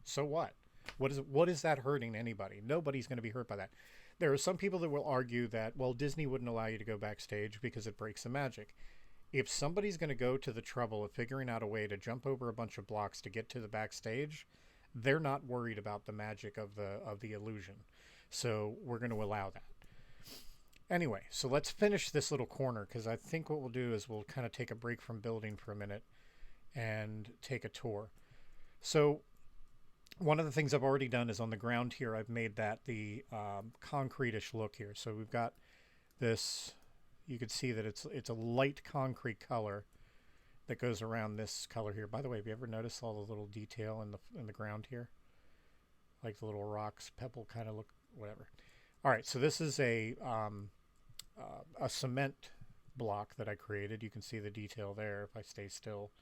so what? What is that hurting anybody? Nobody's going to be hurt by that. There are some people that will argue that, well, Disney wouldn't allow you to go backstage because it breaks the magic. If somebody's going to go to the trouble of figuring out a way to jump over a bunch of blocks to get to the backstage, they're not worried about the magic of the illusion. So we're going to allow that. Anyway, so let's finish this little corner, because I think what we'll do is we'll kind of take a break from building for a minute and take a tour. So one of the things I've already done is on the ground here, I've made that the concrete-ish look here. So we've got this, you can see that it's a light concrete color that goes around this color here. By the way, have you ever noticed all the little detail in the ground here? Like the little rocks, pebble kind of look, whatever. All right, so this is a cement block that I created. You can see the detail there if I stay still.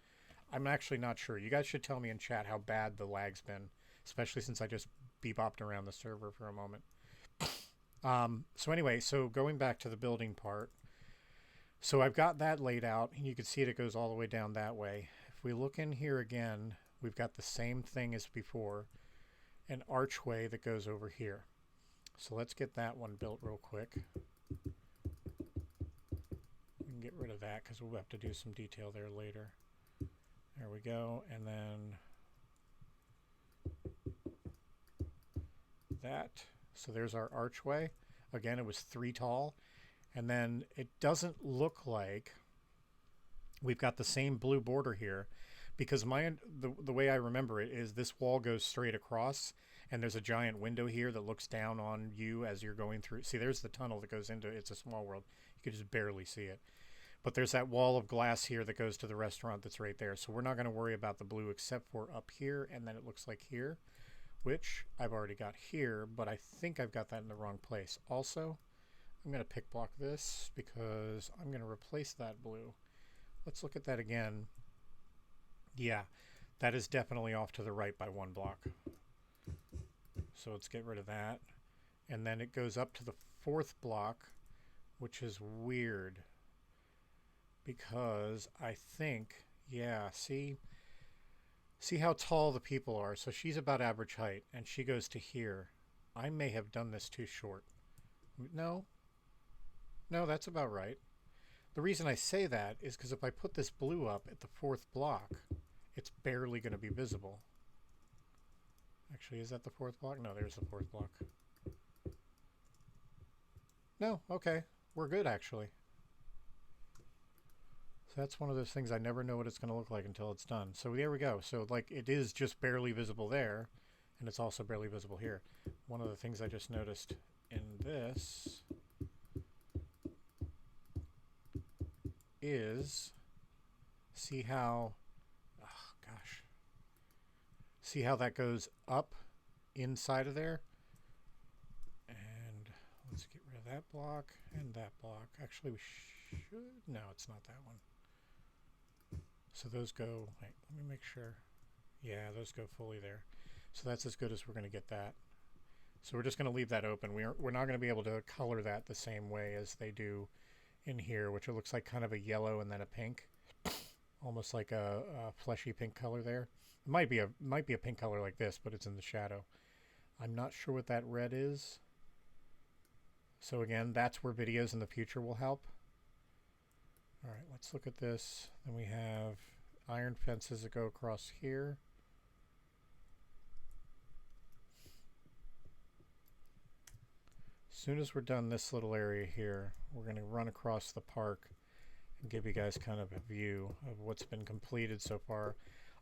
I'm actually not sure. You guys should tell me in chat how bad the lag's been, especially since I just bebopped around the server for a moment. So anyway, so going back to the building part. So I've got that laid out, and you can see it goes all the way down that way. If we look in here again, we've got the same thing as before, an archway that goes over here. So let's get that one built real quick. We can get rid of that because we'll have to do some detail there later. There we go. And then that. So there's our archway. Again, it was 3 tall. And then it doesn't look like We've got the same blue border here because the way I remember it is this wall goes straight across and there's a giant window here that looks down on you as you're going through. See, there's the tunnel that goes into It's a Small World. You could just barely see it. But there's that wall of glass here that goes to the restaurant that's right there. So we're not going to worry about the blue except for up here, and then it looks like here, which I've already got here, but I think I've got that in the wrong place. Also, I'm going to pick block this because I'm going to replace that blue. Let's look at that again. Yeah, that is definitely off to the right by 1 block. So let's get rid of that. And then it goes up to the 4th block, which is weird. Because I think, yeah, see how tall the people are. So she's about average height, and she goes to here. I may have done this too short. No, that's about right. The reason I say that is because if I put this blue up at the 4th block, it's barely going to be visible. Actually, is that the 4th block? No, there's the 4th block. No, okay. We're good, actually. So that's one of those things I never know what it's going to look like until it's done. So there we go. So like it is just barely visible there, and it's also barely visible here. One of the things I just noticed in this is see how, oh gosh, see how that goes up inside of there? And let's get rid of that block and that block. Actually, we should, no, it's not that one. So those go, wait, let me make sure. Yeah, those go fully there. So that's as good as we're going to get that. So we're just going to leave that open. We're not going to be able to color that the same way as they do in here, which it looks like kind of a yellow and then a pink, almost like a fleshy pink color there. It might be a pink color like this, but it's in the shadow. I'm not sure what that red is. So again, that's where videos in the future will help. All right, let's look at this. Then we have iron fences that go across here. As soon as we're done this little area here, we're going to run across the park and give you guys kind of a view of what's been completed so far.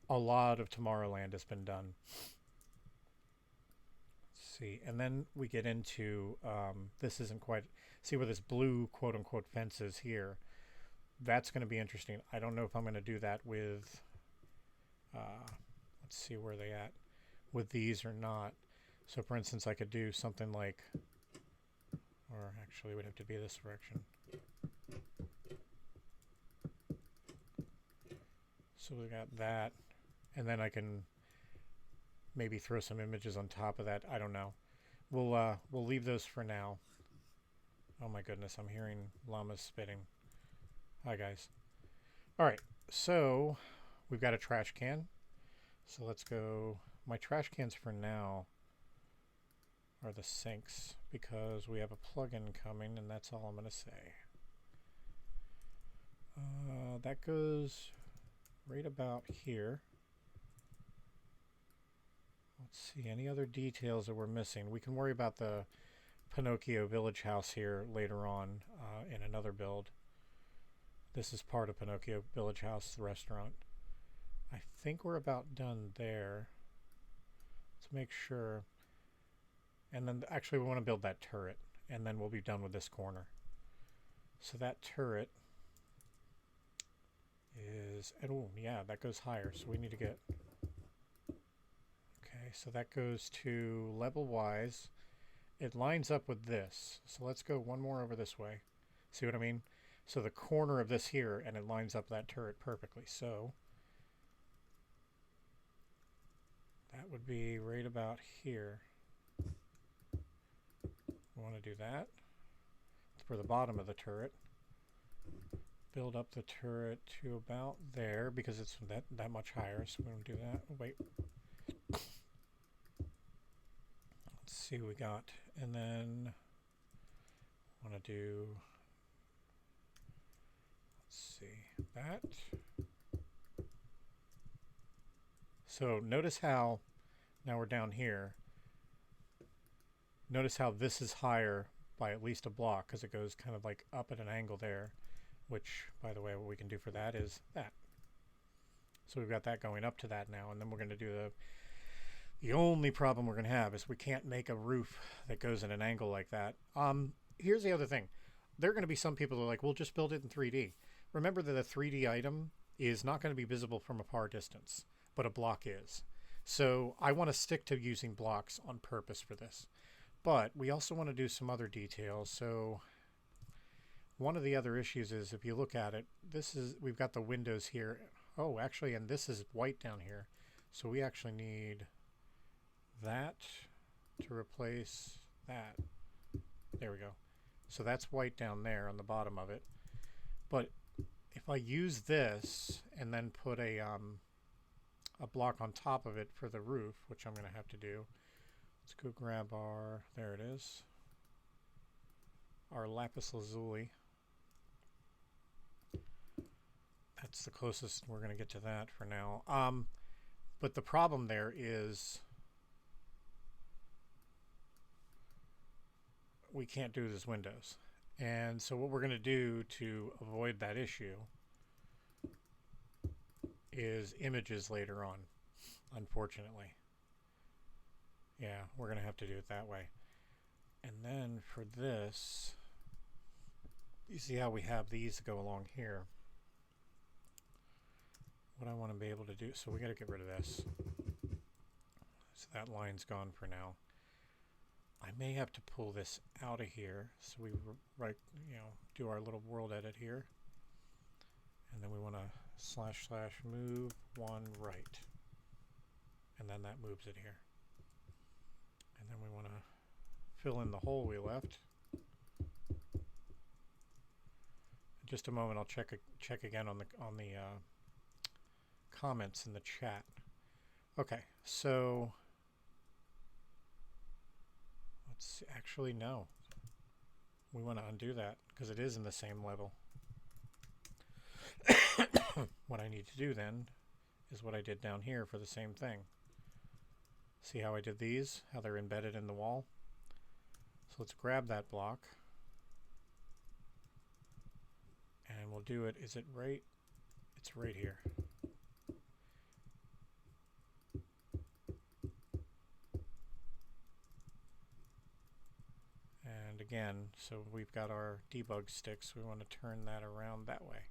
A lot of Tomorrowland has been done. Let's see, and then we get into, this isn't quite, see where this blue quote-unquote fence is here. That's going to be interesting. I don't know if I'm going to do that with, let's see where they at, with these or not. So for instance, I could do something like, or actually it would have to be this direction. So we got that, and then I can maybe throw some images on top of that. I don't know. We'll leave those for now. Oh my goodness, I'm hearing llamas spitting. Hi guys. All right, so we've got a trash can. So let's go. My trash cans for now are the sinks because we have a plug-in coming, and that's all I'm going to say. That goes right about here. Let's see, any other details that we're missing? We can worry about the Pinocchio Village House here later on in another build. This is part of Pinocchio Village House, the restaurant. I think we're about done there. Let's make sure. And then actually we want to build that turret, and then we'll be done with this corner. So that turret is, oh yeah, that goes higher, so we need to get, okay, so that goes to level wise. It lines up with this, so let's go one more over this way. See what I mean? So the corner of this here, and it lines up that turret perfectly. So that would be right about here. We want to do that for the bottom of the turret. Build up the turret to about there because it's that much higher. So we're going to do that. Oh, wait. Let's see what we got. And then I want to do, let's see, that. So notice how, now we're down here. Notice how this is higher by at least a block because it goes kind of like up at an angle there. which, by the way, what we can do for that is that. So we've got that going up to that now, and then we're going to do the only problem we're going to have is we can't make a roof that goes in an angle like that. Here's the other thing. There are going to be some people that are like, we'll just build it in 3D. Remember that a 3D item is not going to be visible from a far distance, but a block is. So I want to stick to using blocks on purpose for this. But we also want to do some other details. So one of the other issues is if you look at it, we've got the windows here. Oh, actually, and this is white down here. So we actually need that to replace that. There we go. So that's white down there on the bottom of it. But if I use this and then put a block on top of it for the roof, which I'm going to have to do. Let's go grab there it is, our lapis lazuli. That's the closest we're going to get to that for now. But the problem there is we can't do those windows. And so what we're going to do to avoid that issue is images later on, unfortunately. Yeah, we're going to have to do it that way. And then for this, you see how we have these go along here. What I want to be able to do, so we got to get rid of this. So that line's gone for now. I may have to pull this out of here, so we do our little world edit here, and then we want to / move one right, and then that moves it here. And then we want to fill in the hole we left. In just a moment, I'll check again on the comments in the chat. Okay, so let's actually no. We want to undo that because it is in the same level. What I need to do then is what I did down here for the same thing. See how I did these? How they're embedded in the wall? So let's grab that block. And we'll do it. Is it right? It's right here. And again, so we've got our debug sticks. We want to turn that around that way.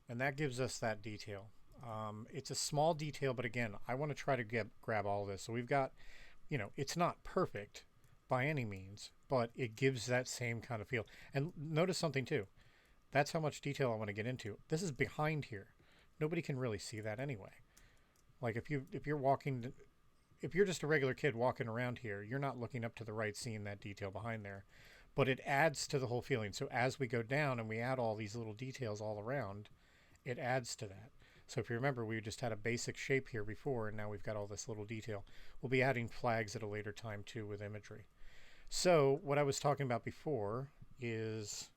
And that gives us that detail. It's a small detail, but again, I want to try to grab all this. So we've got, it's not perfect by any means, but it gives that same kind of feel. And notice something too. That's how much detail I want to get into. This is behind here. Nobody can really see that anyway. Like if you're walking, if you're just a regular kid walking around here, you're not looking up to the right, seeing that detail behind there. But it adds to the whole feeling. So as we go down and we add all these little details all around, it adds to that. So if you remember, we just had a basic shape here before, and now we've got all this little detail. We'll be adding flags at a later time too with imagery. So what I was talking about before is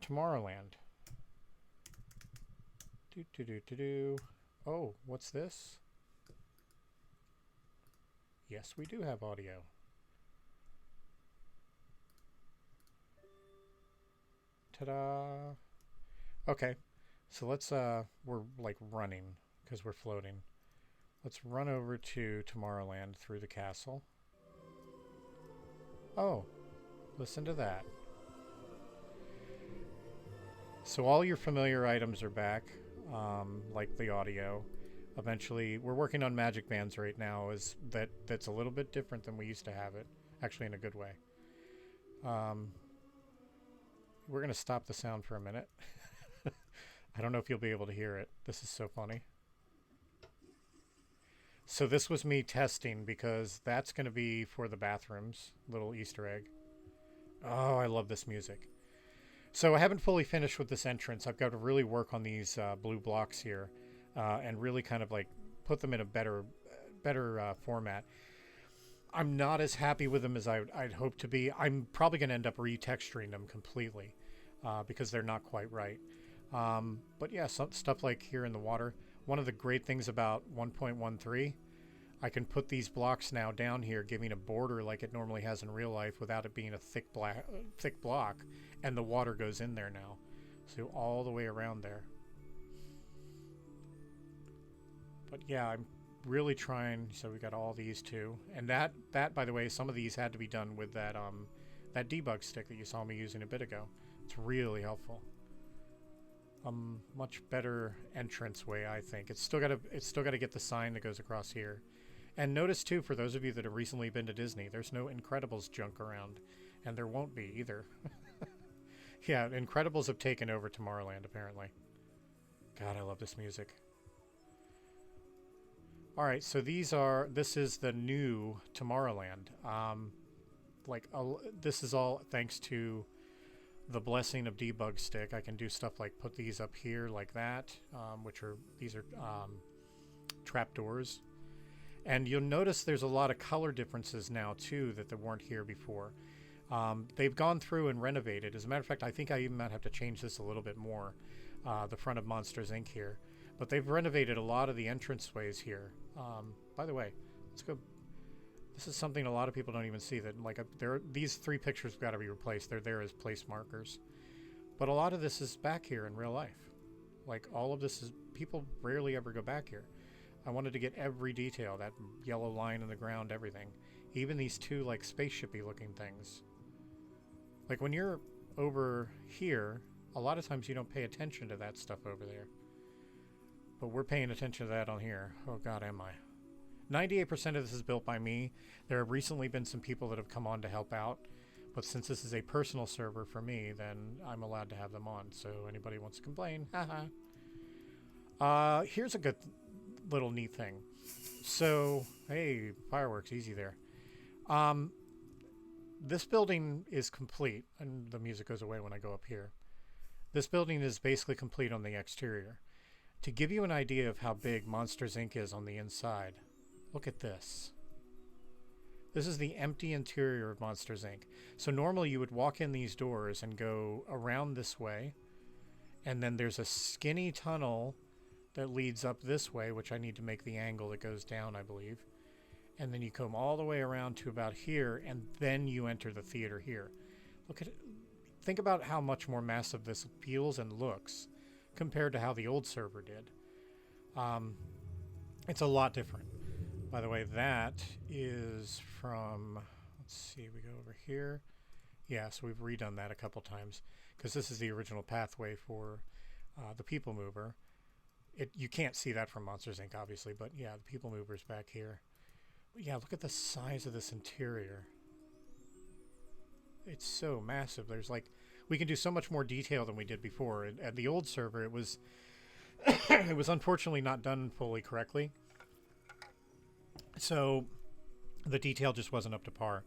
Tomorrowland. Oh, what's this? Yes, we do have audio. Ta-da! Okay, so let's, we're like running because we're floating. Let's run over to Tomorrowland through the castle. Oh, listen to that. So all your familiar items are back, like the audio. Eventually, we're working on magic bands right now. That's a little bit different than we used to have it, actually in a good way. We're going to stop the sound for a minute. I don't know if you'll be able to hear it. This is so funny. So this was me testing because that's going to be for the bathrooms, little Easter egg. Oh, I love this music. So I haven't fully finished with this entrance. I've got to really work on these blue blocks here and really kind of like put them in a better format. I'm not as happy with them as I'd hoped to be. I'm probably going to end up retexturing them completely because they're not quite right. But yeah, some stuff like here in the water. One of the great things about 1.13, I can put these blocks now down here, giving a border like it normally has in real life without it being a thick block. and the water goes in there now. So all the way around there. But yeah, I'm really trying. So we got all these too, and that by the way, some of these had to be done with that that debug stick that you saw me using a bit ago. It's really helpful. Much better entrance way, I think. It's still got to get the sign that goes across here. And notice too, for those of you that have recently been to Disney, there's no Incredibles junk around, and there won't be either. Yeah, Incredibles have taken over Tomorrowland apparently. God, I love this music. All right, so this is the new Tomorrowland. This is all thanks to the blessing of debug stick. I can do stuff like put these up here like that, these are trapdoors. And you'll notice there's a lot of color differences now too that weren't here before. They've gone through and renovated. As a matter of fact, I think I even might have to change this a little bit more, the front of Monsters Inc. here. But they've renovated a lot of the entranceways here. By the way, let's go. This is something a lot of people don't even see, that these 3 pictures have got to be replaced. They're there as place markers. But a lot of this is back here in real life. Like all of this is, people rarely ever go back here. I wanted to get every detail, that yellow line in the ground, everything. Even these 2 like spaceshipy looking things. Like when you're over here, a lot of times you don't pay attention to that stuff over there. But we're paying attention to that on here. Oh God, am I? 98% of this is built by me. There have recently been some people that have come on to help out, but since this is a personal server for me, then I'm allowed to have them on. So anybody wants to complain, haha. Here's a good little neat thing. So, hey, fireworks, easy there. This building is complete, and the music goes away when I go up here. This building is basically complete on the exterior. To give you an idea of how big Monsters Inc. is on the inside, look at this. This is the empty interior of Monsters Inc. So normally you would walk in these doors and go around this way, and then there's a skinny tunnel that leads up this way, which I need to make the angle that goes down, I believe. And then you come all the way around to about here, and then you enter the theater here. Look at it. Think about how much more massive this feels and looks compared to how the old server did. It's a lot different. By the way, that is from, let's see, we go over here. Yeah, so we've redone that a couple times because this is the original pathway for the People Mover. You can't see that from Monsters Inc., obviously, but yeah, the People Mover's back here. But yeah, look at the size of this interior. It's so massive. There's we can do so much more detail than we did before. At the old server, it was it was unfortunately not done fully correctly. So the detail just wasn't up to par.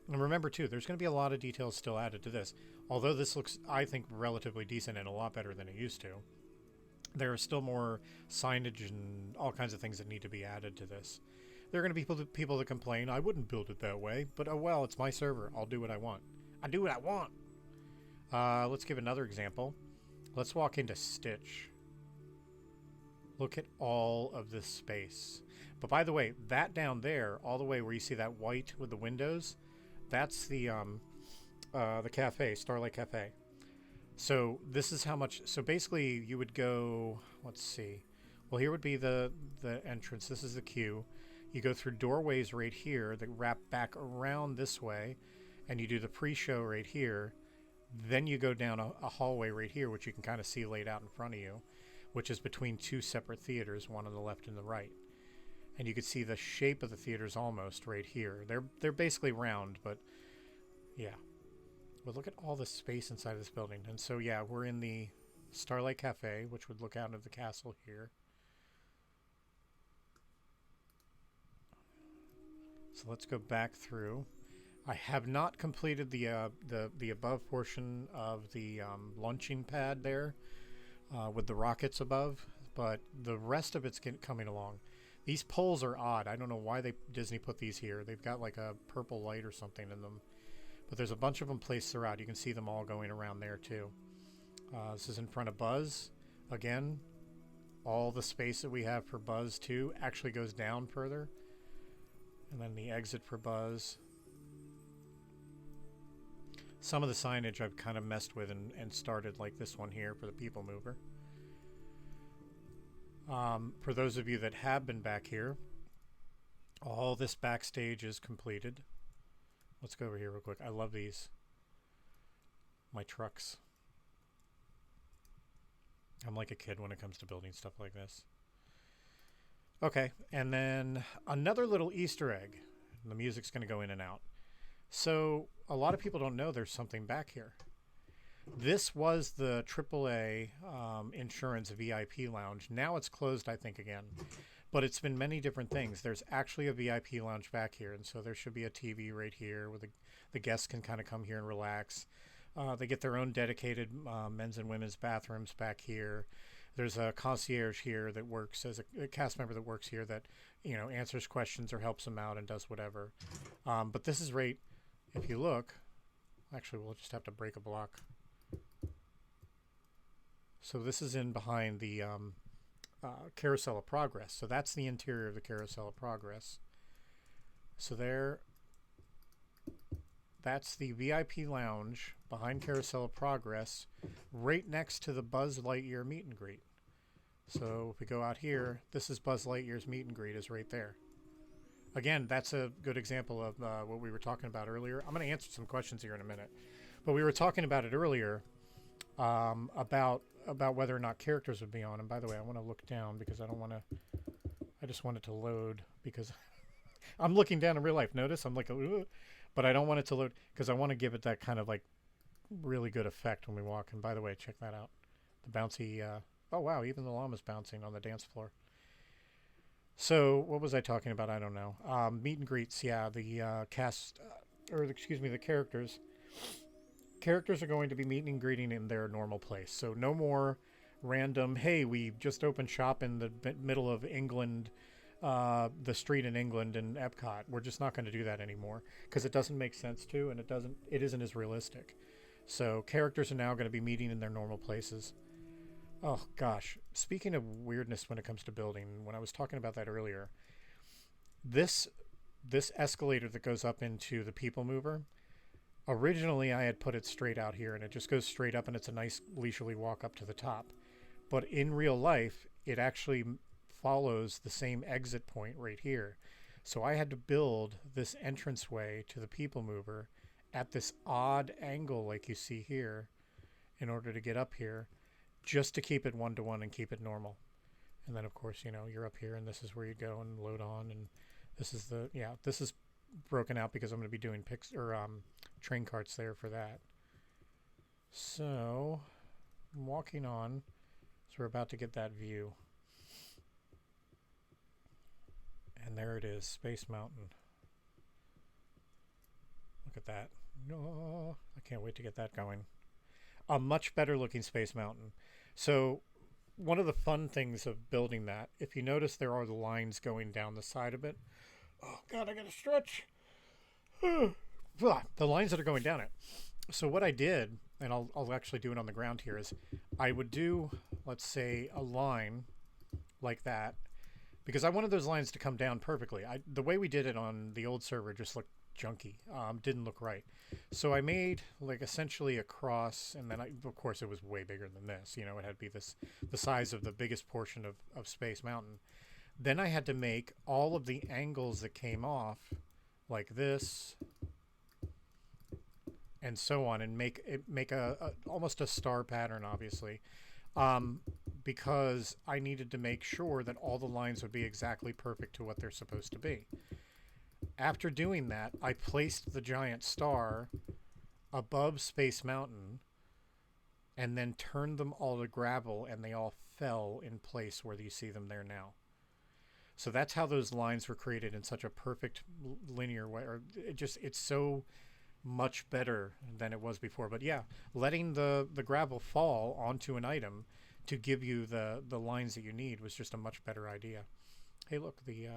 And remember too, there's going to be a lot of details still added to this. Although this looks, I think, relatively decent and a lot better than it used to, there are still more signage and all kinds of things that need to be added to this. There are going to be people that complain, I wouldn't build it that way, but oh well, it's my server. I'll do what I want. I do what I want. Let's give another example. Let's walk into Stitch. Look at all of this space. But by the way, that down there, all the way where you see that white with the windows, that's the cafe, Starlight Cafe. So this is how much. So basically, you would go. Let's see. Well, here would be the entrance. This is the queue. You go through doorways right here that wrap back around this way, and you do the pre-show right here. Then you go down a hallway right here, which you can kind of see laid out in front of you, which is between 2 separate theaters, one on the left and the right. And you can see the shape of the theaters almost right here. They're basically round, but yeah. But look at all the space inside of this building. And so yeah, we're in the Starlight Cafe, which would look out of the castle here. So let's go back through. I have not completed the above portion of the launching pad there with the rockets above, but the rest of it's coming along. These poles are odd. I don't know why Disney put these here. They've got like a purple light or something in them, but there's a bunch of them placed throughout. You can see them all going around there too. This is in front of Buzz. Again, all the space that we have for Buzz too actually goes down further. And then the exit for Buzz. Some of the signage I've kind of messed with and started, like this one here for the people mover. For those of you that have been back here, all this backstage is completed. Let's go over here real quick. I love these. My trucks. I'm like a kid when it comes to building stuff like this. Okay, and then another little Easter egg. The music's going to go in and out. So a lot of people don't know there's something back here. This was the AAA insurance VIP lounge. Now it's closed, I think, again. But it's been many different things. There's actually a VIP lounge back here, and so there should be a TV right here where the guests can kind of come here and relax. They get their own dedicated men's and women's bathrooms back here. There's a concierge here that works as a cast member that works here that, you know, answers questions or helps them out and does whatever. But this is right, if you look, actually we'll just have to break a block. So this is in behind the Carousel of Progress. So that's the interior of the Carousel of Progress. So that's the VIP lounge behind Carousel of Progress, right next to the Buzz Lightyear meet and greet. So if we go out here, this is Buzz Lightyear's meet and greet is right there. Again, that's a good example of what we were talking about earlier. I'm going to answer some questions here in a minute. But we were talking about it earlier, about whether or not characters would be on. And by the way, I want to look down because I don't want to... I just want it to load because I'm looking down in real life. Notice I'm like... But I don't want it to load because I want to give it that kind of like really good effect when we walk. And by the way, check that out. The bouncy... oh, wow. Even the llama's bouncing on the dance floor. So what was I talking about? I don't know. Meet and greets. Yeah, the cast... the characters. Characters are going to be meeting and greeting in their normal place. So no more random, hey, we just opened shop in the middle of England, the street in England in Epcot. We're just not going to do that anymore because it doesn't make sense to, and it isn't as realistic. So characters are now going to be meeting in their normal places. Oh gosh, speaking of weirdness when it comes to building, when I was talking about that earlier, this escalator that goes up into the people mover, originally I had put it straight out here and it just goes straight up and it's a nice leisurely walk up to the top. But in real life, it actually follows the same exit point right here. So I had to build this entranceway to the people mover at this odd angle like you see here in order to get up here, just to keep it one-to-one and keep it normal. And then of course, you know, you're up here and this is where you go and load on, and this is this is broken out because I'm going to be doing train carts there for that. So I'm walking on, so we're about to get that view. And there it is, Space Mountain. Look at that. No, I can't wait to get that going. A much better looking Space Mountain. So one of the fun things of building that, if you notice, there are the lines going down the side of it. Oh God, I gotta stretch. The lines that are going down it. So what I did, and I'll actually do it on the ground here, is I would do, let's say, a line like that, because I wanted those lines to come down perfectly. The way we did it on the old server just looked junky, didn't look right. So I made like essentially a cross, and then of course it was way bigger than this. You know, it had to be the size of the biggest portion of Space Mountain. Then I had to make all of the angles that came off like this and so on, and make almost a star pattern, obviously, because I needed to make sure that all the lines would be exactly perfect to what they're supposed to be. After doing that, I placed the giant star above Space Mountain and then turned them all to gravel, and they all fell in place where you see them there now. So that's how those lines were created in such a perfect linear way. Or it's so much better than it was before. But yeah, letting the gravel fall onto an item to give you the lines that you need was just a much better idea. Hey, look, the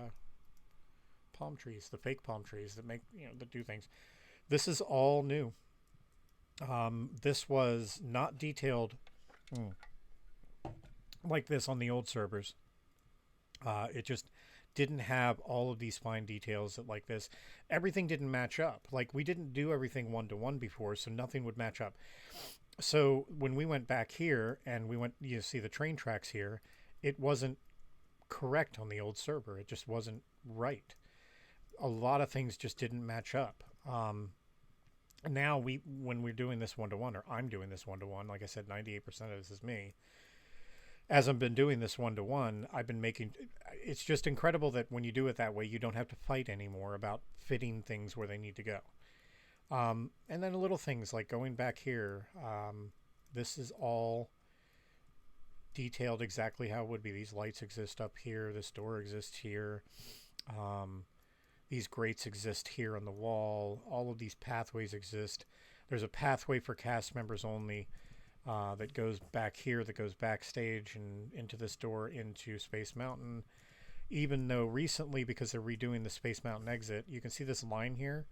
palm trees, the fake palm trees that that do things. This is all new. This was not detailed like this on the old servers. It just didn't have all of these fine details that like this. Everything didn't match up. Like we didn't do everything one to one before, so nothing would match up. So when we went back here and we went, you see the train tracks here, it wasn't correct on the old server. It just wasn't right. A lot of things just didn't match up. Now when we're doing this one to one, or I'm doing this one to one, like I said, 98% of this is me. As I've been doing this one to one, I've been making. It's just incredible that when you do it that way, you don't have to fight anymore about fitting things where they need to go. And then little things like going back here. This is all detailed exactly how it would be. These lights exist up here. This door exists here. These grates exist here on the wall. All of these pathways exist. There's a pathway for cast members only that goes back here, that goes backstage and into this door into Space Mountain. Even though recently, because they're redoing the Space Mountain exit, you can see this line here.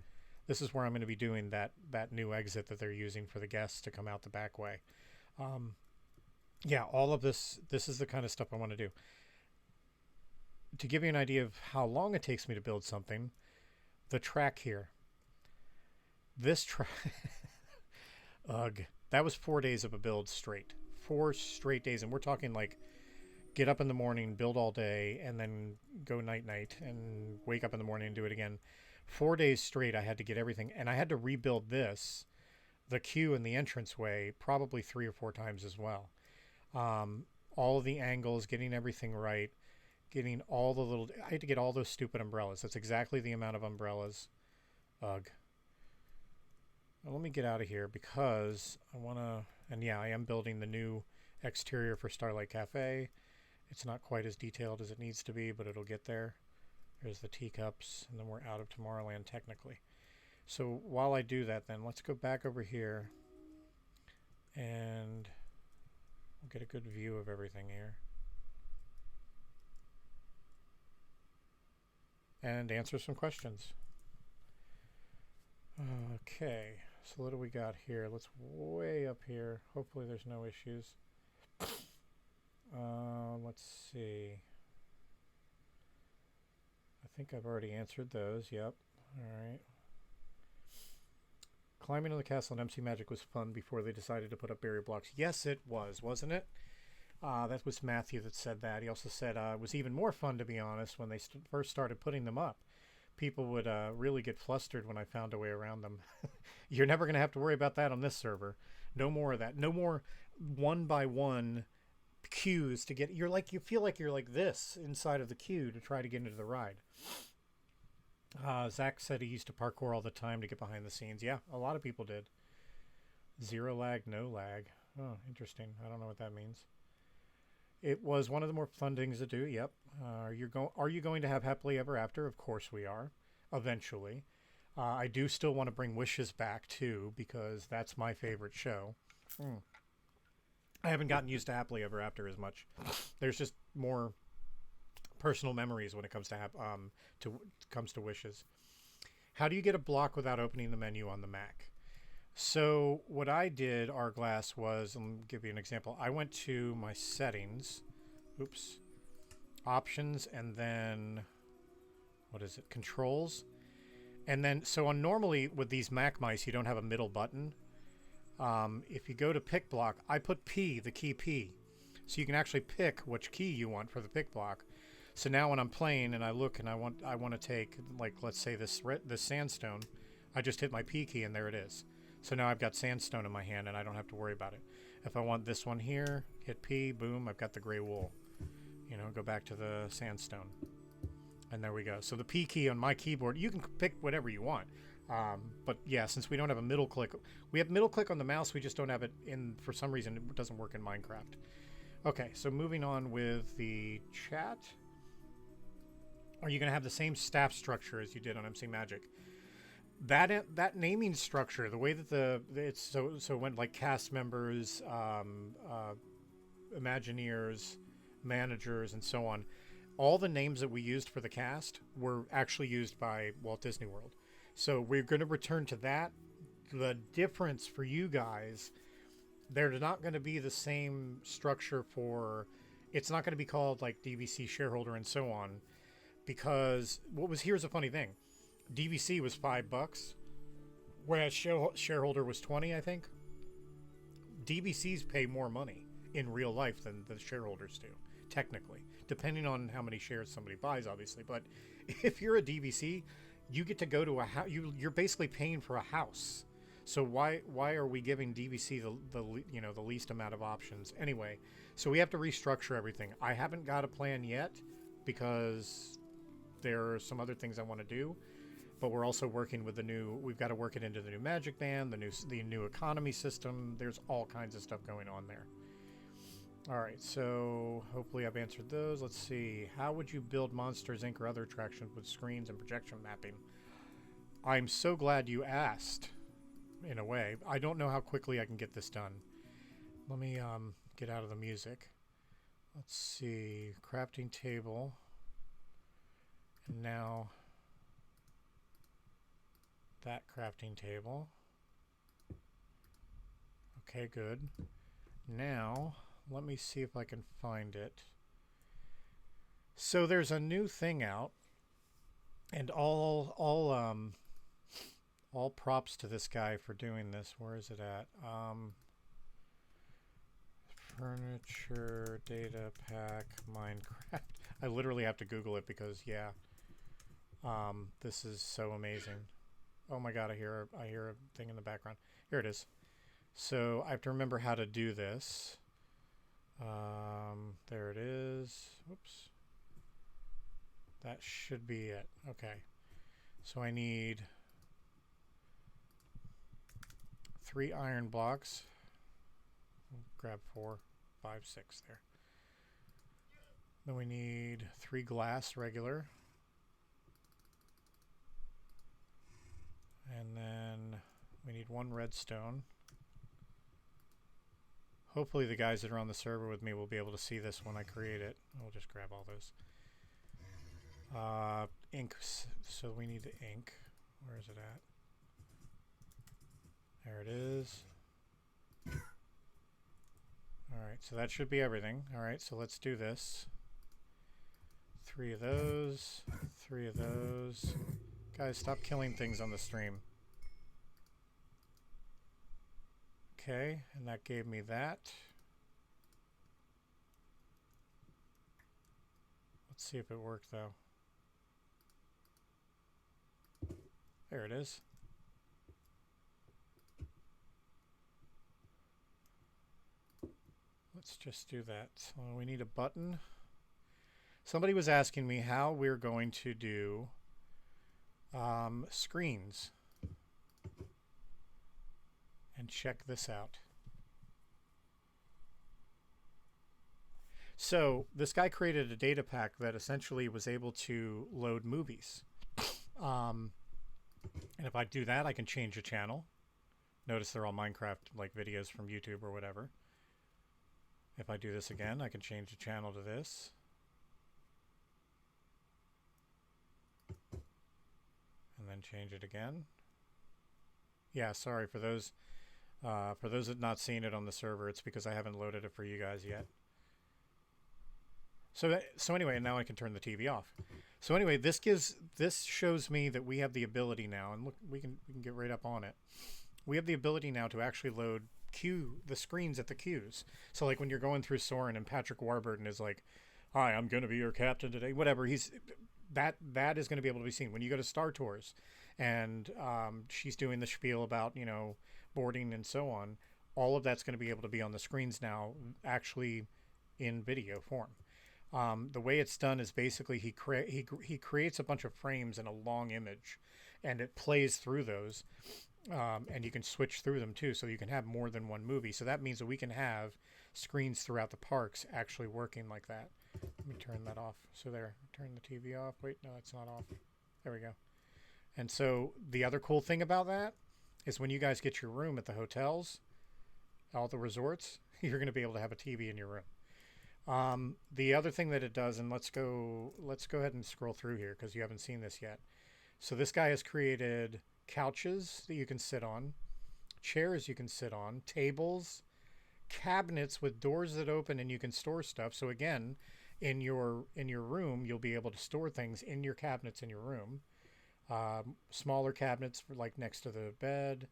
This is where I'm going to be doing that new exit that they're using for the guests to come out the back way. Yeah, all of this is the kind of stuff I want to do. To give you an idea of how long it takes me to build something, the track here. This track, ugh, that was 4 days of a build straight. 4 straight days, and we're talking like get up in the morning, build all day, and then go night, and wake up in the morning and do it again. 4 days straight, I had to get everything, and I had to rebuild this, the queue and the entranceway, probably 3 or 4 times as well. All of the angles, getting everything right, getting all the little. I had to get all those stupid umbrellas. That's exactly the amount of umbrellas. Ugh. Well, let me get out of here because I want to. And yeah, I am building the new exterior for Starlight Cafe. It's not quite as detailed as it needs to be, but it'll get there. There's the teacups, and then we're out of Tomorrowland technically. So while I do that, then let's go back over here and we'll get a good view of everything here. And answer some questions. Okay, so what do we got here? Let's way up here. Hopefully there's no issues. Let's see. I think I've already answered those. Yep. All right. Climbing on the castle in MC Magic was fun before they decided to put up barrier blocks. Yes, it was, wasn't it? That was Matthew that said that. He also said it was even more fun, to be honest, when they first started putting them up. People would really get flustered when I found a way around them. You're never going to have to worry about that on this server. No more of that. No more one by one queues to get. You feel like you're like this inside of the queue to try to get into the ride. Zach said he used to parkour all the time to get behind the scenes. Yeah, a lot of people did. 0 lag, no lag. Oh, interesting. I don't know what that means. It was one of the more fun things to do. Yep. Are you going to have Happily Ever After? Of course we are. Eventually. I do still want to bring Wishes back too because that's my favorite show. I haven't gotten used to Happily Ever After as much. There's just more personal memories when it comes to Wishes. How do you get a block without opening the menu on the Mac? So what I did, Glass, was, let me give you an example. I went to my settings, options, and then, what is it, controls. And then, so on normally with these Mac mice, you don't have a middle button. If you go to pick block, I put P, the key P. So you can actually pick which key you want for the pick block. So now when I'm playing and I look and I want to take, like, let's say this sandstone, I just hit my P key and there it is. So now I've got sandstone in my hand and I don't have to worry about it. If I want this one here, hit P, boom, I've got the gray wool. Go back to the sandstone. And there we go. So the P key on my keyboard, you can pick whatever you want. But yeah, since we don't have a middle click, we have middle click on the mouse, we just don't have it in, for some reason, it doesn't work in Minecraft. Okay, so moving on with the chat. Are you going to have the same staff structure as you did on MC Magic? That naming structure, the way that it's so went like cast members, Imagineers, managers, and so on. All the names that we used for the cast were actually used by Walt Disney World. So we're going to return to that. The difference for you guys, there's not going to be the same structure for. It's not going to be called like DVC shareholder and so on. because here's a funny thing. DVC was $5, whereas shareholder was 20, I think. DVCs pay more money in real life than the shareholders do, technically, depending on how many shares somebody buys, obviously. But if you're a DVC, you get to go to a house. You're basically paying for a house. So why are we giving DVC the least amount of options anyway? So we have to restructure everything. I haven't got a plan yet because there are some other things I want to do, but we're also working with we've got to work it into the new Magic Band, the new economy system. There's all kinds of stuff going on there. All right, so hopefully I've answered those. Let's see. How would you build Monsters Inc. or other attractions with screens and projection mapping? I'm so glad you asked, in a way. I don't know how quickly I can get this done. Let me get out of the music. Let's see. Crafting table. And now that crafting table. Okay, good. Now, let me see if I can find it. So there's a new thing out, and all props to this guy for doing this. Where is it at? Furniture data pack Minecraft. I literally have to Google it because this is so amazing. Oh my god, I hear a thing in the background. Here it is. So I have to remember how to do this. There it is. Whoops. That should be it. Okay. So I need 3 iron blocks. Grab 4, 5, 6 there. Then we need 3 glass regular. And then we need 1 redstone. Hopefully the guys that are on the server with me will be able to see this when I create it. I'll just grab all those. Ink. So we need the ink. Where is it at? There it is. Alright, so that should be everything. Alright, so let's do this. 3 of those. 3 of those. Guys, stop killing things on the stream. Okay, and that gave me that. Let's see if it worked, though. There it is. Let's just do that. So we need a button. Somebody was asking me how we're going to do screens. And check this out. So this guy created a data pack that essentially was able to load movies. And if I do that, I can change the channel. Notice they're all Minecraft like videos from YouTube or whatever. If I do this again, I can change the channel to this. And then change it again. Yeah, sorry for those that have not seen it on the server. It's because I haven't loaded it for you guys yet. So anyway, now I can turn the TV off. So anyway, this shows me that we have the ability now, and look, we can get right up on it. We have the ability now to actually load the screens at the queues. So like when you're going through Soren and Patrick Warburton is like, "Hi, I'm going to be your captain today." Whatever, that is going to be able to be seen when you go to Star Tours, and she's doing the spiel about boarding and so on. All of that's going to be able to be on the screens now, actually in video form. The way it's done is basically he creates a bunch of frames in a long image, and it plays through those, and you can switch through them too, so you can have more than one movie. So that means that we can have screens throughout the parks actually working like that. Let me turn that off. So there, turn the TV off. Wait, no, it's not off. There we go. And so the other cool thing about that is when you guys get your room at the hotels, all the resorts, you're going to be able to have a TV in your room. The other thing that it does, and let's go ahead and scroll through here because you haven't seen this yet. So this guy has created couches that you can sit on, chairs you can sit on, tables, cabinets with doors that open and you can store stuff. So again, in your room, you'll be able to store things in your cabinets in your room. Smaller cabinets for like next to the bed,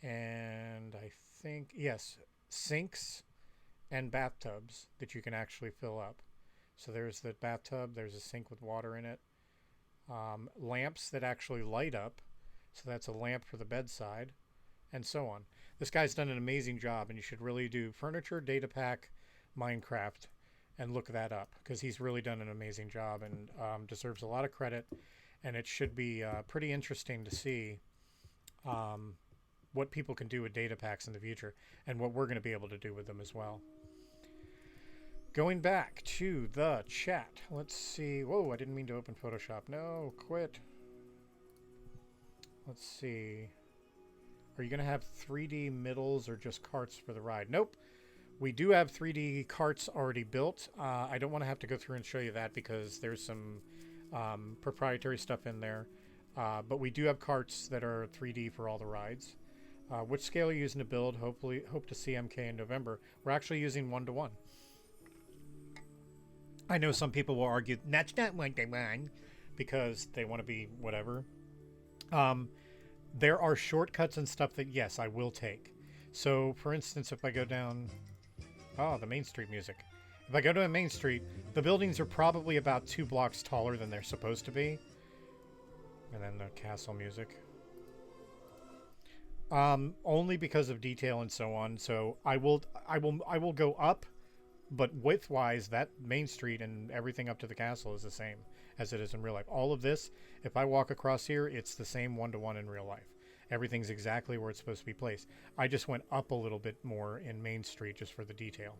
and I think yes, sinks and bathtubs that you can actually fill up. So there's the bathtub. There's a sink with water in it. Lamps that actually light up. So that's a lamp for the bedside, and so on. This guy's done an amazing job, and you should really do furniture, data pack, Minecraft, and look that up because he's really done an amazing job and deserves a lot of credit. And it should be pretty interesting to see what people can do with data packs in the future and what we're going to be able to do with them as well. Going back to the chat, let's see. Whoa, I didn't mean to open Photoshop. No, quit. Let's see. Are you going to have 3D middles or just carts for the ride? Nope. We do have 3D carts already built. I don't want to have to go through and show you that because there's some proprietary stuff in there. But we do have carts that are 3D for all the rides. Which scale are you using to build? Hopefully, hope to see MK in November. We're actually using 1:1. I know some people will argue that's not 1:1 because they want to be whatever. There are shortcuts and stuff that, yes, I will take. So, for instance, if I go down... Oh, the Main Street music. If I go to a Main Street, the buildings are probably about 2 blocks taller than they're supposed to be. And then the castle music. Only because of detail and so on. So I will go up, but width-wise, that Main Street and everything up to the castle is the same as it is in real life. All of this, if I walk across here, it's the same 1:1 in real life. Everything's exactly where it's supposed to be placed. I just went up a little bit more in Main Street just for the detail.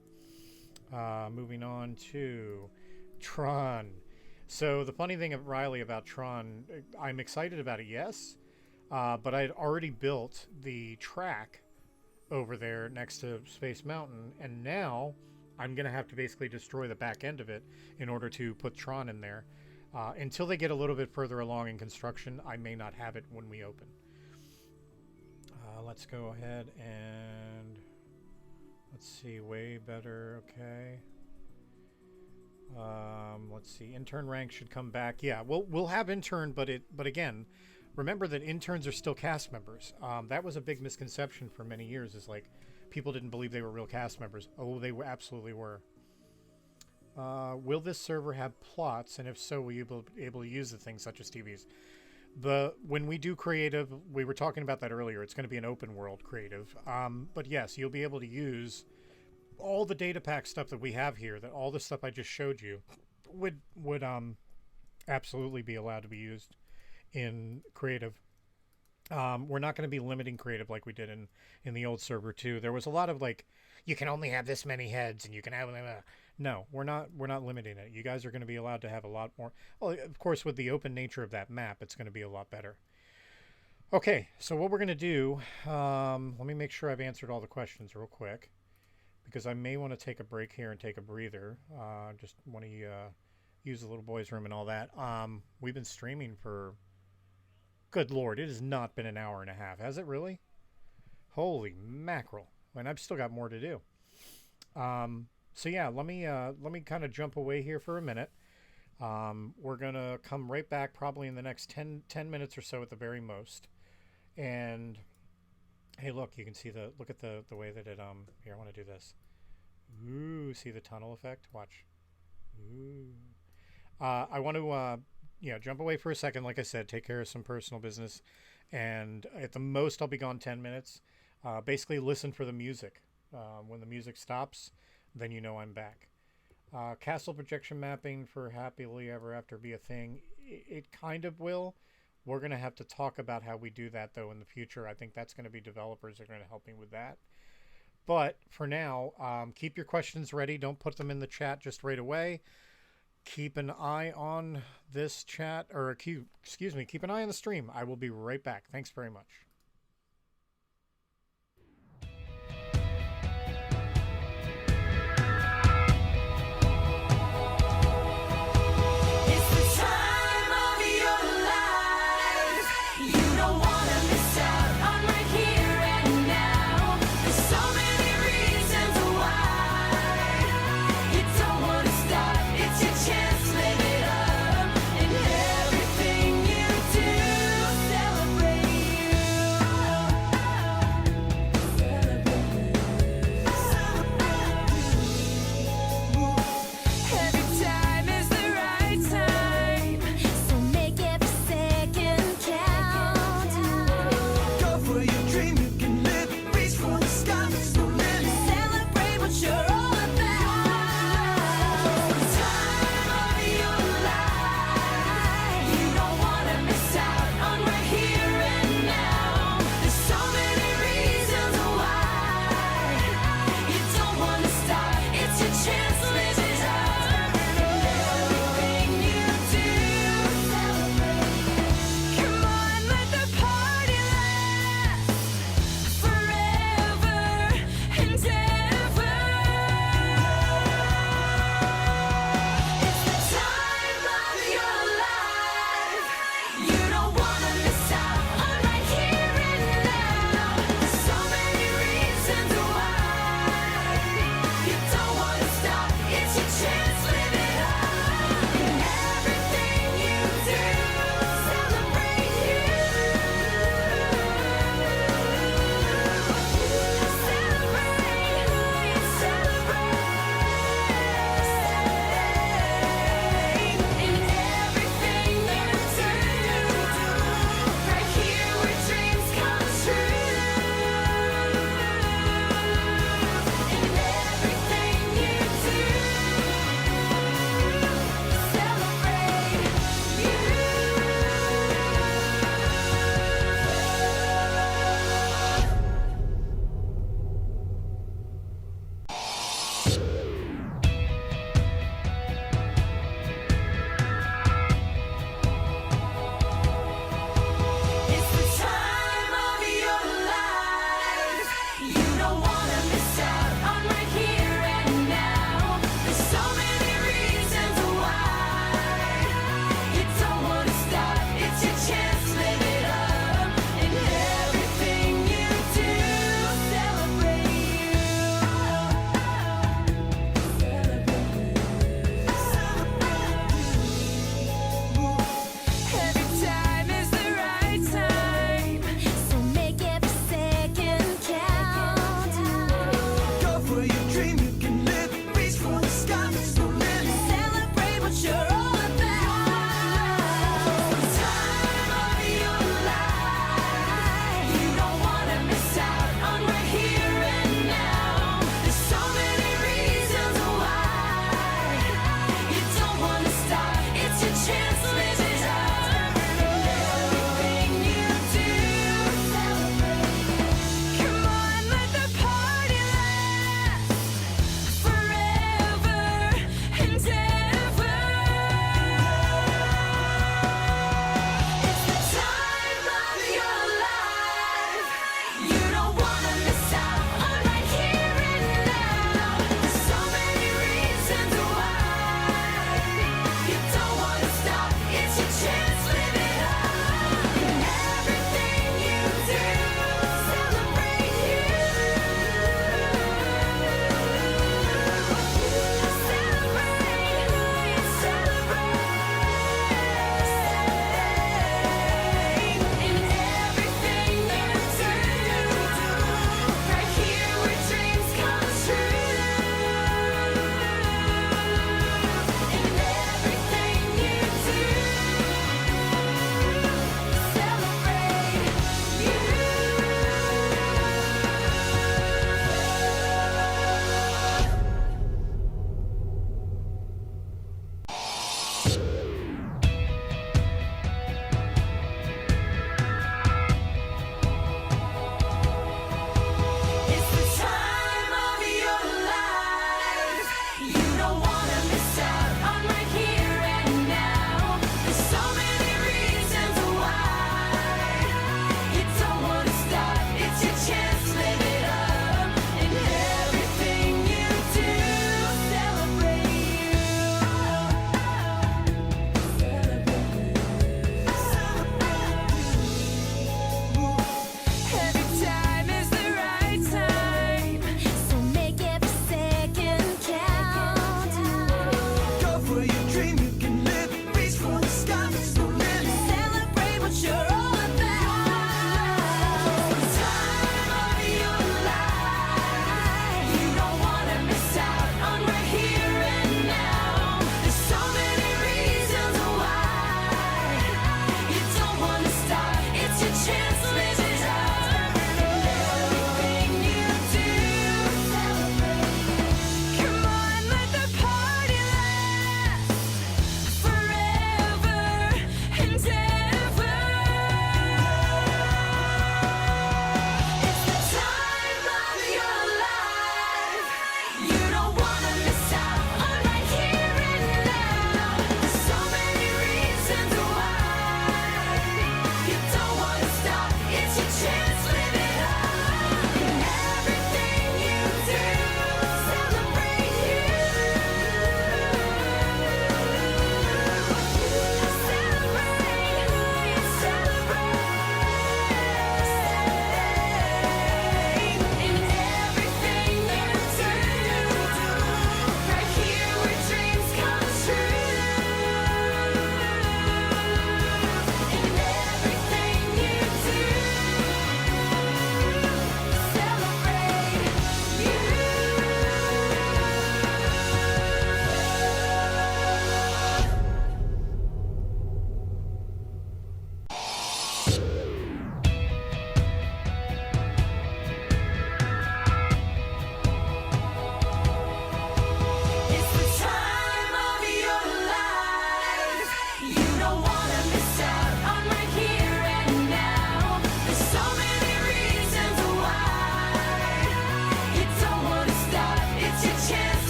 Moving on to Tron. So the funny thing of Riley about Tron, I'm excited about it, yes, but I had already built the track over there next to Space Mountain, and now I'm going to have to basically destroy the back end of it in order to put Tron in there. Until they get a little bit further along in construction, I may not have it when we open. Let's go ahead and let's see, way better. Okay. Let's see, intern rank should come back. Yeah, we'll have intern, but again, remember that interns are still cast members. That was a big misconception for many years. Is like people didn't believe they were real cast members. Oh, they absolutely were. Will this server have plots, and if so, will you be able to use the things such as TVs? When we do creative, we were talking about that earlier. It's going to be an open world creative, but yes, you'll be able to use all the data pack stuff that we have here. That all the stuff I just showed you would absolutely be allowed to be used in creative. We're not going to be limiting creative like we did in the old server too. There was a lot of like, you can only have this many heads, and you can have. No, we're not limiting it. You guys are going to be allowed to have a lot more. Well, of course, with the open nature of that map, it's going to be a lot better. Okay, so what we're going to do, let me make sure I've answered all the questions real quick, because I may want to take a break here and take a breather. Just want to use the little boys' room and all that. We've been streaming for, good Lord, it has not been an hour and a half. Has it really? Holy mackerel. And I've still got more to do. So yeah, let me kind of jump away here for a minute. We're going to come right back probably in the next 10 minutes or so at the very most. And hey, look, you can see look at the way that it, here, I want to do this. Ooh, see the tunnel effect? Watch. Ooh. I want to, jump away for a second. Like I said, take care of some personal business. And at the most, I'll be gone 10 minutes. Basically listen for the music. When the music stops, then you know I'm back. Castle projection mapping for Happily Ever After be a thing. It kind of will. We're going to have to talk about how we do that, though, in the future. I think that's going to be developers that are going to help me with that. But for now, keep your questions ready. Don't put them in the chat just right away. Keep an eye on this chat, or excuse me, keep an eye on the stream. I will be right back. Thanks very much. It's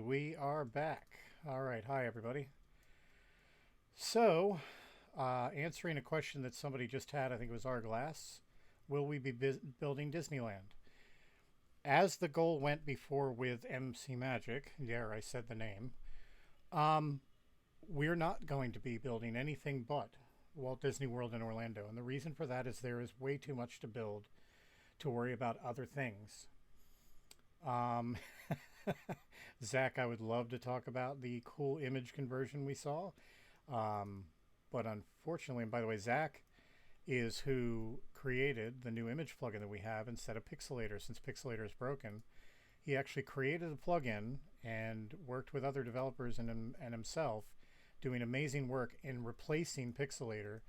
We are back. All right. Hi, everybody. So, answering a question that somebody just had, I think it was Glass. Will we be building Disneyland? As the goal went before with MC Magic, there I said the name, um, we're not going to be building anything but Walt Disney World in Orlando. And the reason for that is there is way too much to build to worry about other things. Um, Zach, I would love to talk about the cool image conversion we saw. Um, but unfortunately, and by the way, Zach is who created the new image plugin that we have instead of Pixelator. Since Pixelator is broken, he actually created a plugin and worked with other developers and himself doing amazing work in replacing Pixelator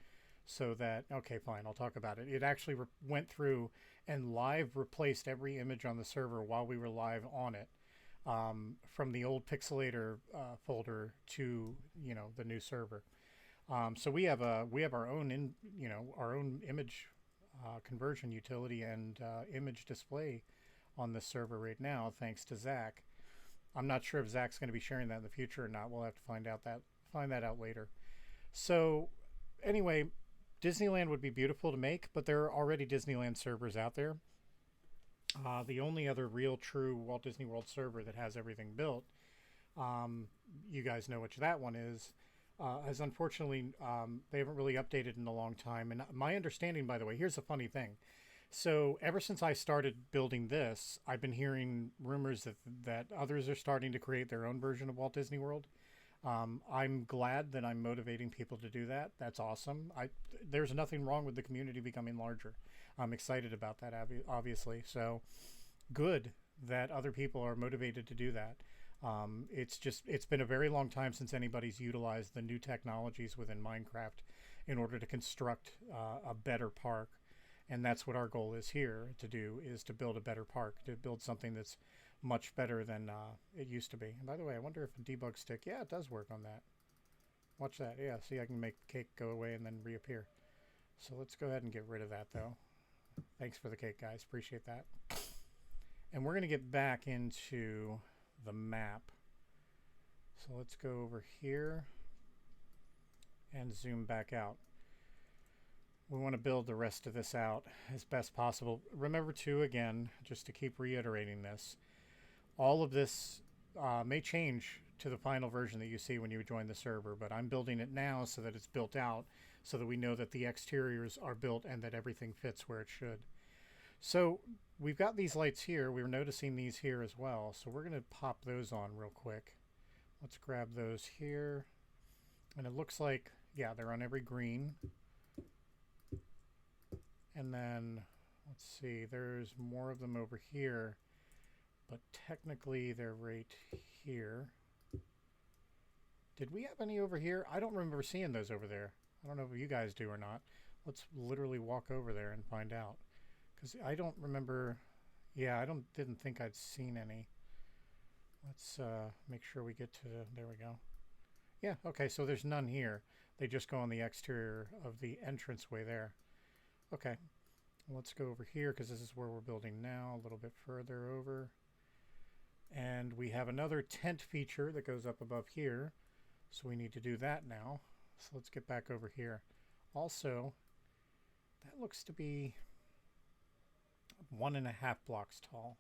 so that, okay, fine, I'll talk about it. It actually went through and live replaced every image on the server while we were live on it, from the old Pixelator folder to, the new server. So we have our own our own image conversion utility and image display on this server right now, thanks to Zach. I'm not sure if Zach's going to be sharing that in the future or not. We'll have to find that out later. So anyway, Disneyland would be beautiful to make, but there are already Disneyland servers out there. The only other real true Walt Disney World server that has everything built, you guys know which that one is, as unfortunately they haven't really updated in a long time. And my understanding, by the way, here's a funny thing. So ever since I started building this, I've been hearing rumors that others are starting to create their own version of Walt Disney World. I'm glad that I'm motivating people to do that. That's awesome. There's nothing wrong with the community becoming larger. I'm excited about that, obviously. So good that other people are motivated to do that. It's been a very long time since anybody's utilized the new technologies within Minecraft in order to construct a better park. And that's what our goal is here to do, is to build a better park, to build something that's much better than it used to be. And by the way, I wonder if a debug stick, yeah, it does work on that. Watch that. Yeah, see, I can make the cake go away and then reappear. So let's go ahead and get rid of that, though. Thanks for the cake, guys. Appreciate that. And we're going to get back into the map. So let's go over here and zoom back out. We want to build the rest of this out as best possible. Remember, too, again, just to keep reiterating this, all of this may change to the final version that you see when you join the server, but I'm building it now so that it's built out, so that we know that the exteriors are built and that everything fits where it should. So we've got these lights here. We were noticing these here as well, so we're going to pop those on real quick. Let's grab those here. And it looks like, yeah, they're on every green. And then, let's see, there's more of them over here, but technically they're right here. Did we have any over here? I don't remember seeing those over there. I don't know if you guys do or not. Let's literally walk over there and find out. Because I don't remember, yeah, didn't think I'd seen any. Let's make sure we get to, there we go. Yeah, okay, so there's none here. They just go on the exterior of the entranceway there. Okay, let's go over here because this is where we're building now, a little bit further over. And we have another tent feature that goes up above here, so we need to do that now. So let's get back over here. Also, that looks to be 1.5 blocks tall.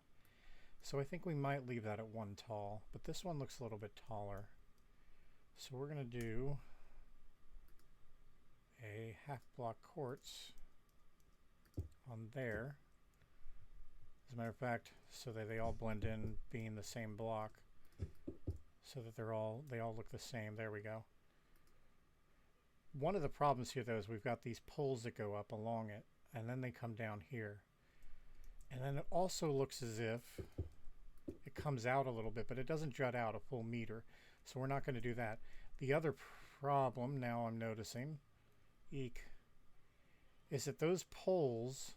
So I think we might leave that at 1 tall, but this one looks a little bit taller. So we're going to do a 1/2 block quartz on there, as a matter of fact, so that they all blend in, being the same block, so that they all look the same. There we go. One of the problems here, though, is we've got these poles that go up along it, and then they come down here, and then it also looks as if it comes out a little bit, but it doesn't jut out a full meter, so we're not going to do that. The other problem now I'm noticing, is that those poles,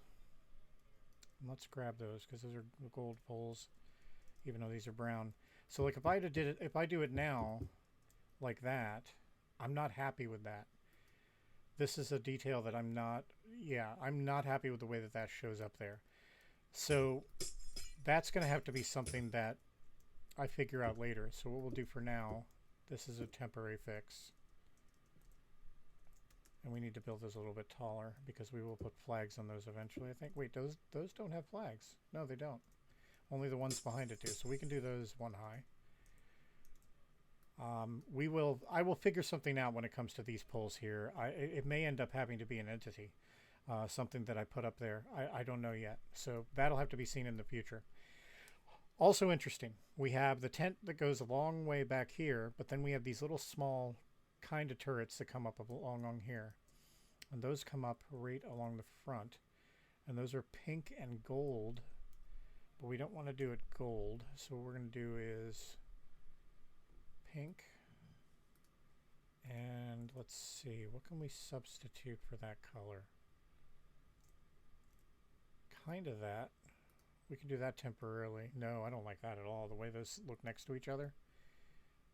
let's grab those because those are gold poles, even though these are brown. So like if I do it now like that, I'm not happy with that. This is a detail that I'm not happy with the way that shows up there. So that's going to have to be something that I figure out later. So what we'll do for now, this is a temporary fix. And we need to build this a little bit taller because we will put flags on those eventually, I think. Wait, those don't have flags. No, they don't. Only the ones behind it do. So we can do those one high. I will figure something out when it comes to these poles here. It may end up having to be an entity, something that I put up there. I don't know yet. So that'll have to be seen in the future. Also interesting, we have the tent that goes a long way back here, but then we have these little small kind of turrets that come up along here. And those come up right along the front. And those are pink and gold. But we don't want to do it gold. So what we're going to do is pink. And let's see, what can we substitute for that color? Kind of that. We can do that temporarily. No, I don't like that at all, the way those look next to each other.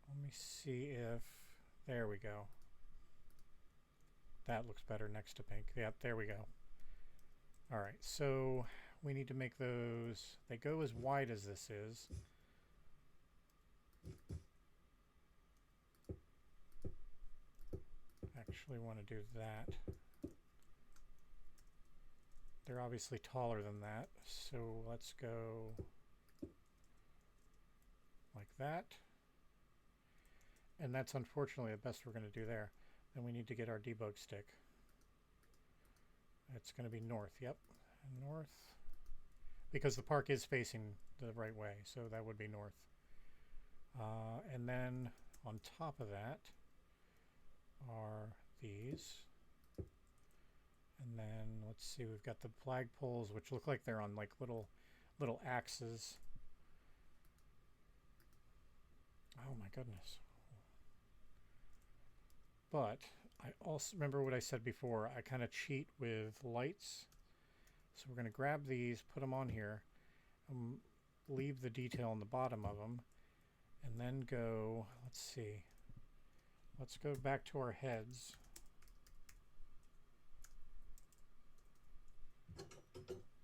Let me see if... There we go. That looks better next to pink. Yep, there we go. All right, so we need to make those... They go as wide as this is. Actually want to do that. They're obviously taller than that, so let's go like that. And that's unfortunately the best we're going to do there. Then we need to get our debug stick. It's going to be north, yep. North. Because the park is facing the right way, so that would be north. And then on top of that are these. And then let's see, we've got the flag poles, which look like they're on like little axes. Oh my goodness. But I also remember what I said before, I kind of cheat with lights. So we're going to grab these, put them on here, leave the detail on the bottom of them, and then go, let's see, let's go back to our heads.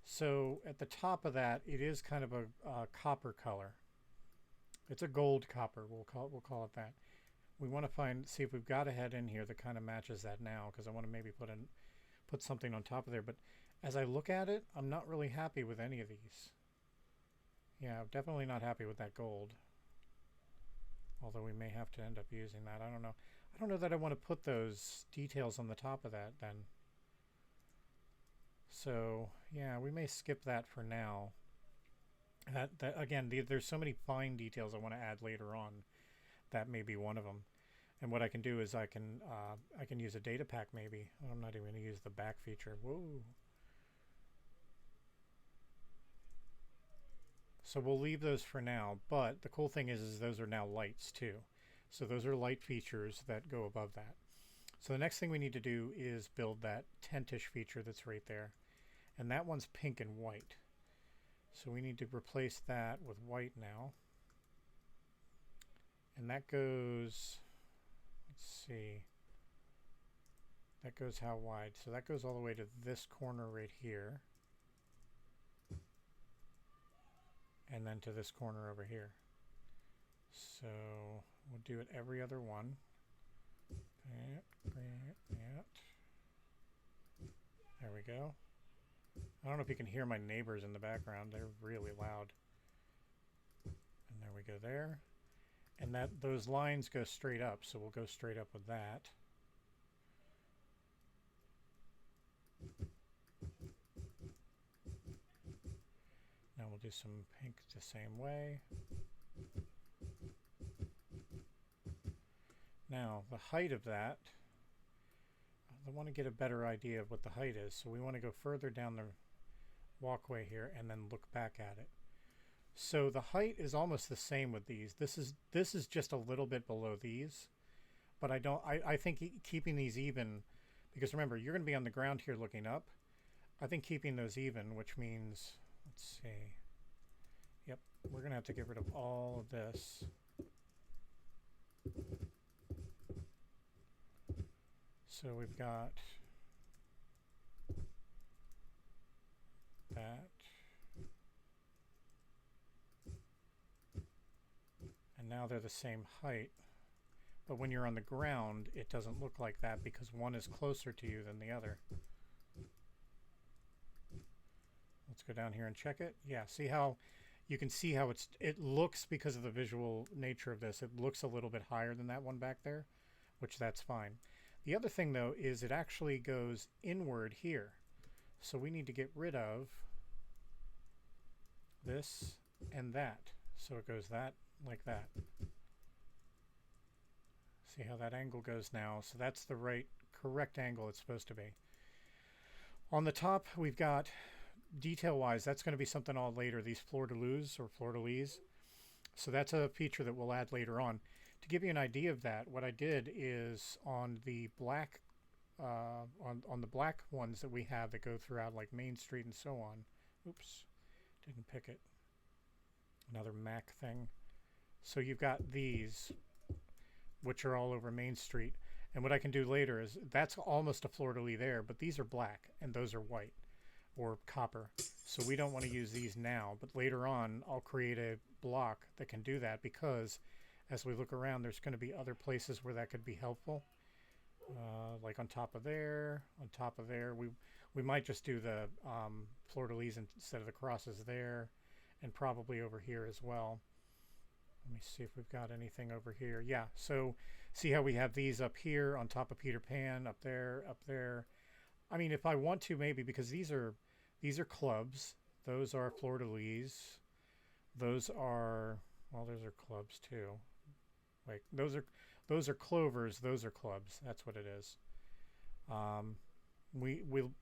So at the top of that, it is kind of a copper color. It's a gold copper, we'll call it that. We want to see if we've got a head in here that kind of matches that now, because I want to maybe put something on top of there. But as I look at it, I'm not really happy with any of these. Yeah, definitely not happy with that gold. Although we may have to end up using that. I don't know. I don't know that I want to put those details on the top of that then. So, yeah, we may skip that for now. Again, there's so many fine details I want to add later on. That may be one of them. And what I can do is I can use a data pack maybe. I'm not even going to use the back feature. Whoa. So we'll leave those for now, but the cool thing is those are now lights too. So those are light features that go above that. So the next thing we need to do is build that tentish feature that's right there. And that one's pink and white. So we need to replace that with white now. And that goes, let's see, that goes how wide? So that goes all the way to this corner right here. And then to this corner over here. So we'll do it every other one. There we go. I don't know if you can hear my neighbors in the background. They're really loud. And there we go there. And those lines go straight up, so we'll go straight up with that. Now we'll do some pink the same way. Now, the height of that, I want to get a better idea of what the height is, so we want to go further down the walkway here and then look back at it. So the height is almost the same with these. This is just a little bit below these, but I think keeping these even, because remember, you're going to be on the ground here looking up. I think keeping those even, which means, let's see. Yep, we're going to have to get rid of all of this. So we've got that. now they're the same height. But when you're on the ground, it doesn't look like that because one is closer to you than the other. Let's go down here and check it. Yeah, see how you can see how it looks, because of the visual nature of this, it looks a little bit higher than that one back there, which that's fine. The other thing though is it actually goes inward here. So we need to get rid of this and that. So it goes that like that. See how that angle goes now? So that's the correct angle it's supposed to be. On the top, we've got, detail-wise, that's going to be something all later, these fleur-de-lis or fleur-de-lis. So that's a feature that we'll add later on. To give you an idea of that, what I did is on the black, on the black ones that we have that go throughout, like Main Street and so on. Oops, didn't pick it. Another Mac thing. So you've got these, which are all over Main Street. And what I can do later is, that's almost a fleur-de-lis there, but these are black and those are white or copper. So we don't want to use these now, but later on I'll create a block that can do that, because as we look around, there's going to be other places where that could be helpful. Like on top of there, we might just do the fleur-de-lis instead of the crosses there, and probably over here as well. Let me see if we've got anything over here. Yeah, so see how we have these up here on top of Peter Pan, up there, up there. I mean, if I want to, maybe, because these are clubs. Those are fleur-de-lis. Those are, well, those are clubs too. Like those are clovers. Those are clubs. That's what it is.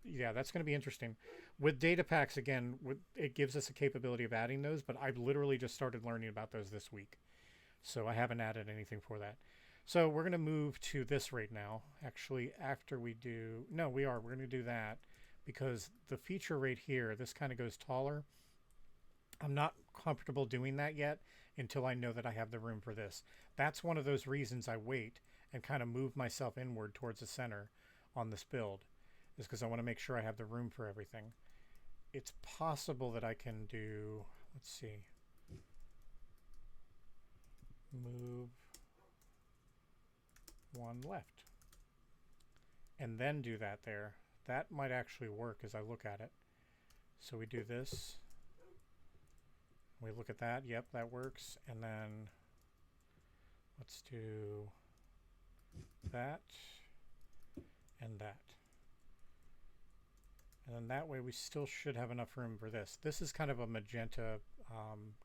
Yeah, that's going to be interesting. With data packs, again, it gives us a capability of adding those, but I've literally just started learning about those this week. So I haven't added anything for that. So we're going to move to this right now. Actually, after we do, no, we're going to do that, because the feature right here, this kind of goes taller. I'm not comfortable doing that yet until I know that I have the room for this. That's one of those reasons I wait and kind of move myself inward towards the center on this build, is because I want to make sure I have the room for everything. It's possible that I can do, let's see, move one left and then do that there. That might actually work as I look at it. So we do this, we look at that, yep, that works. And then let's do that and that. And then that way we still should have enough room for this. This is kind of a magenta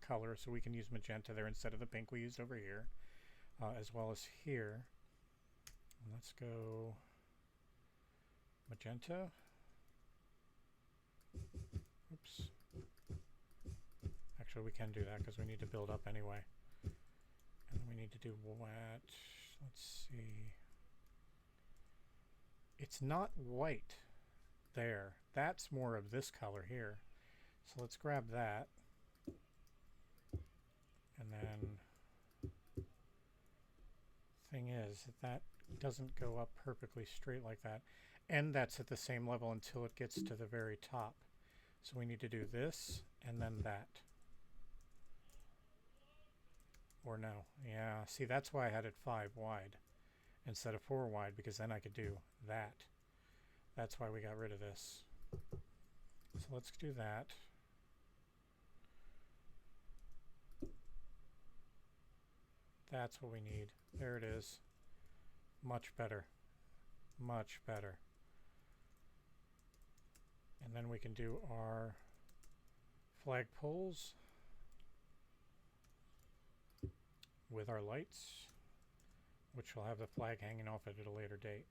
color, so we can use magenta there instead of the pink we used over here, as well as here. And let's go magenta. Oops. Actually, we can do that because we need to build up anyway. And then we need to do what? Let's see. It's not white there. That's more of this color here. So let's grab that. And then thing is that doesn't go up perfectly straight like that. And that's at the same level until it gets to the very top. So we need to do this and then that. Or no. Yeah, see, that's why I had it 5 wide instead of 4 wide, because then I could do that. That's why we got rid of this. So let's do that. That's what we need. There it is. Much better. Much better. And then we can do our flag poles with our lights, which will have the flag hanging off it at a later date.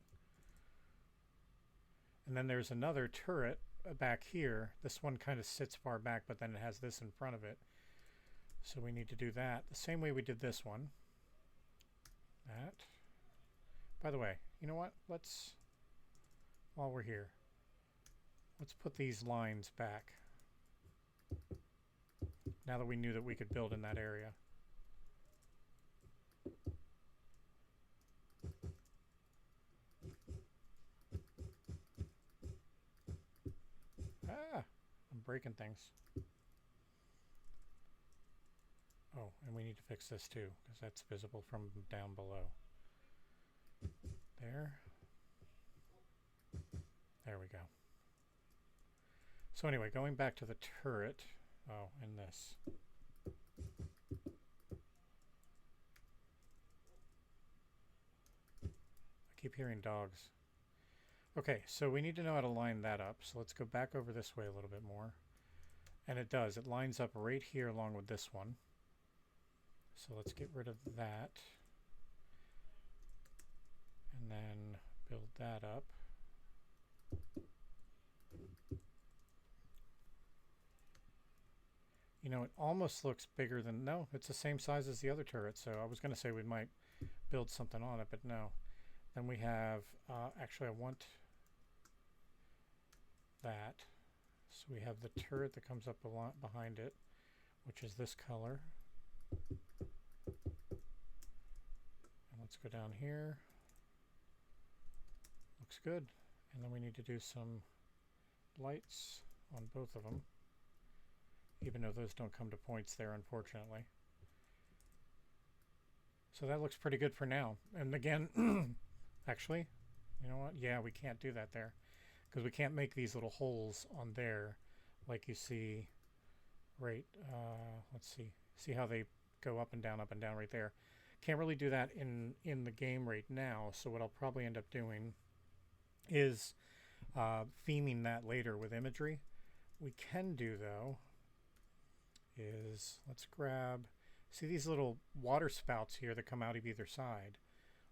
And then there's another turret back here. This one kind of sits far back, but then it has this in front of it. So we need to do that the same way we did this one. That. By the way, you know what? Let's, while we're here, let's put these lines back. Now that we knew that we could build in that area. Ah, I'm breaking things. Oh, and we need to fix this too, because that's visible from down below. There. There we go. So anyway, going back to the turret. Oh, and this. I keep hearing dogs. Okay, so we need to know how to line that up. So let's go back over this way a little bit more. And it does. It lines up right here along with this one. So let's get rid of that. And then build that up. You know, it almost looks bigger than... No, it's the same size as the other turret. So I was going to say we might build something on it, but no. Then we have... actually, I want that. So we have the turret that comes up a lot behind it, which is this color. And let's go down here. Looks good. And then we need to do some lights on both of them, even though those don't come to points there, unfortunately. So that looks pretty good for now. And again, actually, you know what? Yeah, we can't do that there, because we can't make these little holes on there like you see right, let's see. See how they go up and down right there. Can't really do that in the game right now, so what I'll probably end up doing is theming that later with imagery. We can do, though, is let's grab, see these little water spouts here that come out of either side.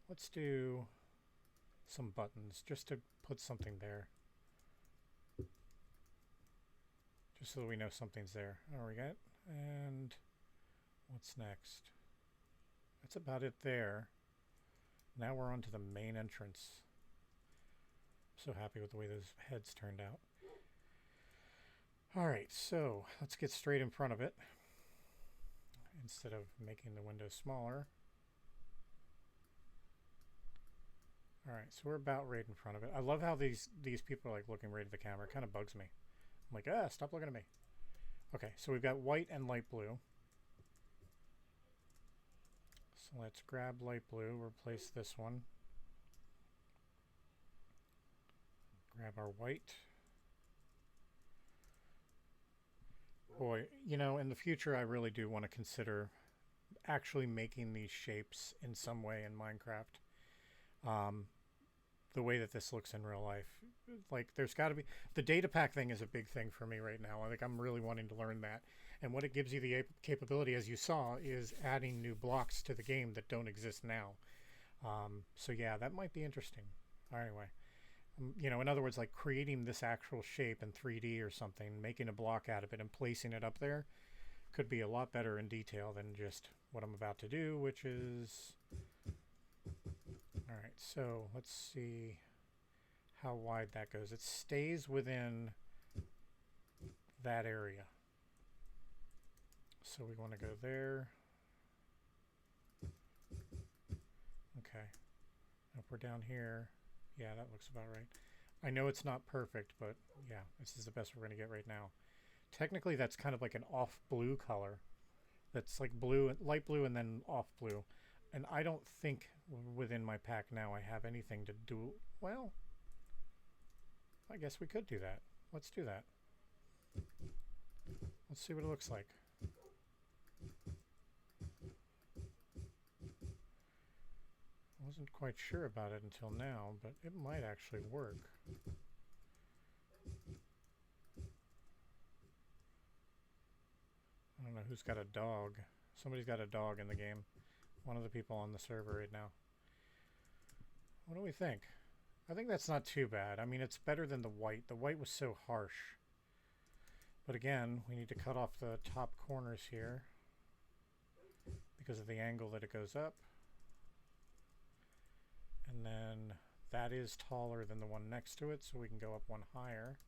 Let's do some buttons just to put something there, just so that we know something's there. There we go. And what's next? That's about it there. Now we're on to the main entrance. So happy with the way those heads turned out. Alright, so let's get straight in front of it instead of making the window smaller. Alright, so we're about right in front of it. I love how these people are like looking right at the camera. It kind of bugs me. I'm like, ah, stop looking at me. Okay, so we've got white and light blue. So let's grab light blue, replace this one. Grab our white. Boy, you know, in the future I really do want to consider actually making these shapes in some way in Minecraft. The way that this looks in real life. Like, there's got to be... The data pack thing is a big thing for me right now. I think I'm really wanting to learn that. And what it gives you the capability, as you saw, is adding new blocks to the game that don't exist now. So yeah, that might be interesting. Anyway. You know, in other words, like creating this actual shape in 3D or something, making a block out of it and placing it up there could be a lot better in detail than just what I'm about to do, which is... Alright, so let's see how wide that goes. It stays within that area. So we want to go there. Okay. If we're down here, yeah, that looks about right. I know it's not perfect, but yeah, this is the best we're going to get right now. Technically, that's kind of like an off blue color. That's like blue, light blue, and then off blue. And I don't think within my pack now I have anything to do... Well, I guess we could do that. Let's do that. Let's see what it looks like. I wasn't quite sure about it until now, but it might actually work. I don't know who's got a dog. Somebody's got a dog in the game. One of the people on the server right now. What do we think? I think that's not too bad. I mean, it's better than the white. The white was so harsh. But again, we need to cut off the top corners here because of the angle that it goes up. And then that is taller than the one next to it, so we can go up one higher.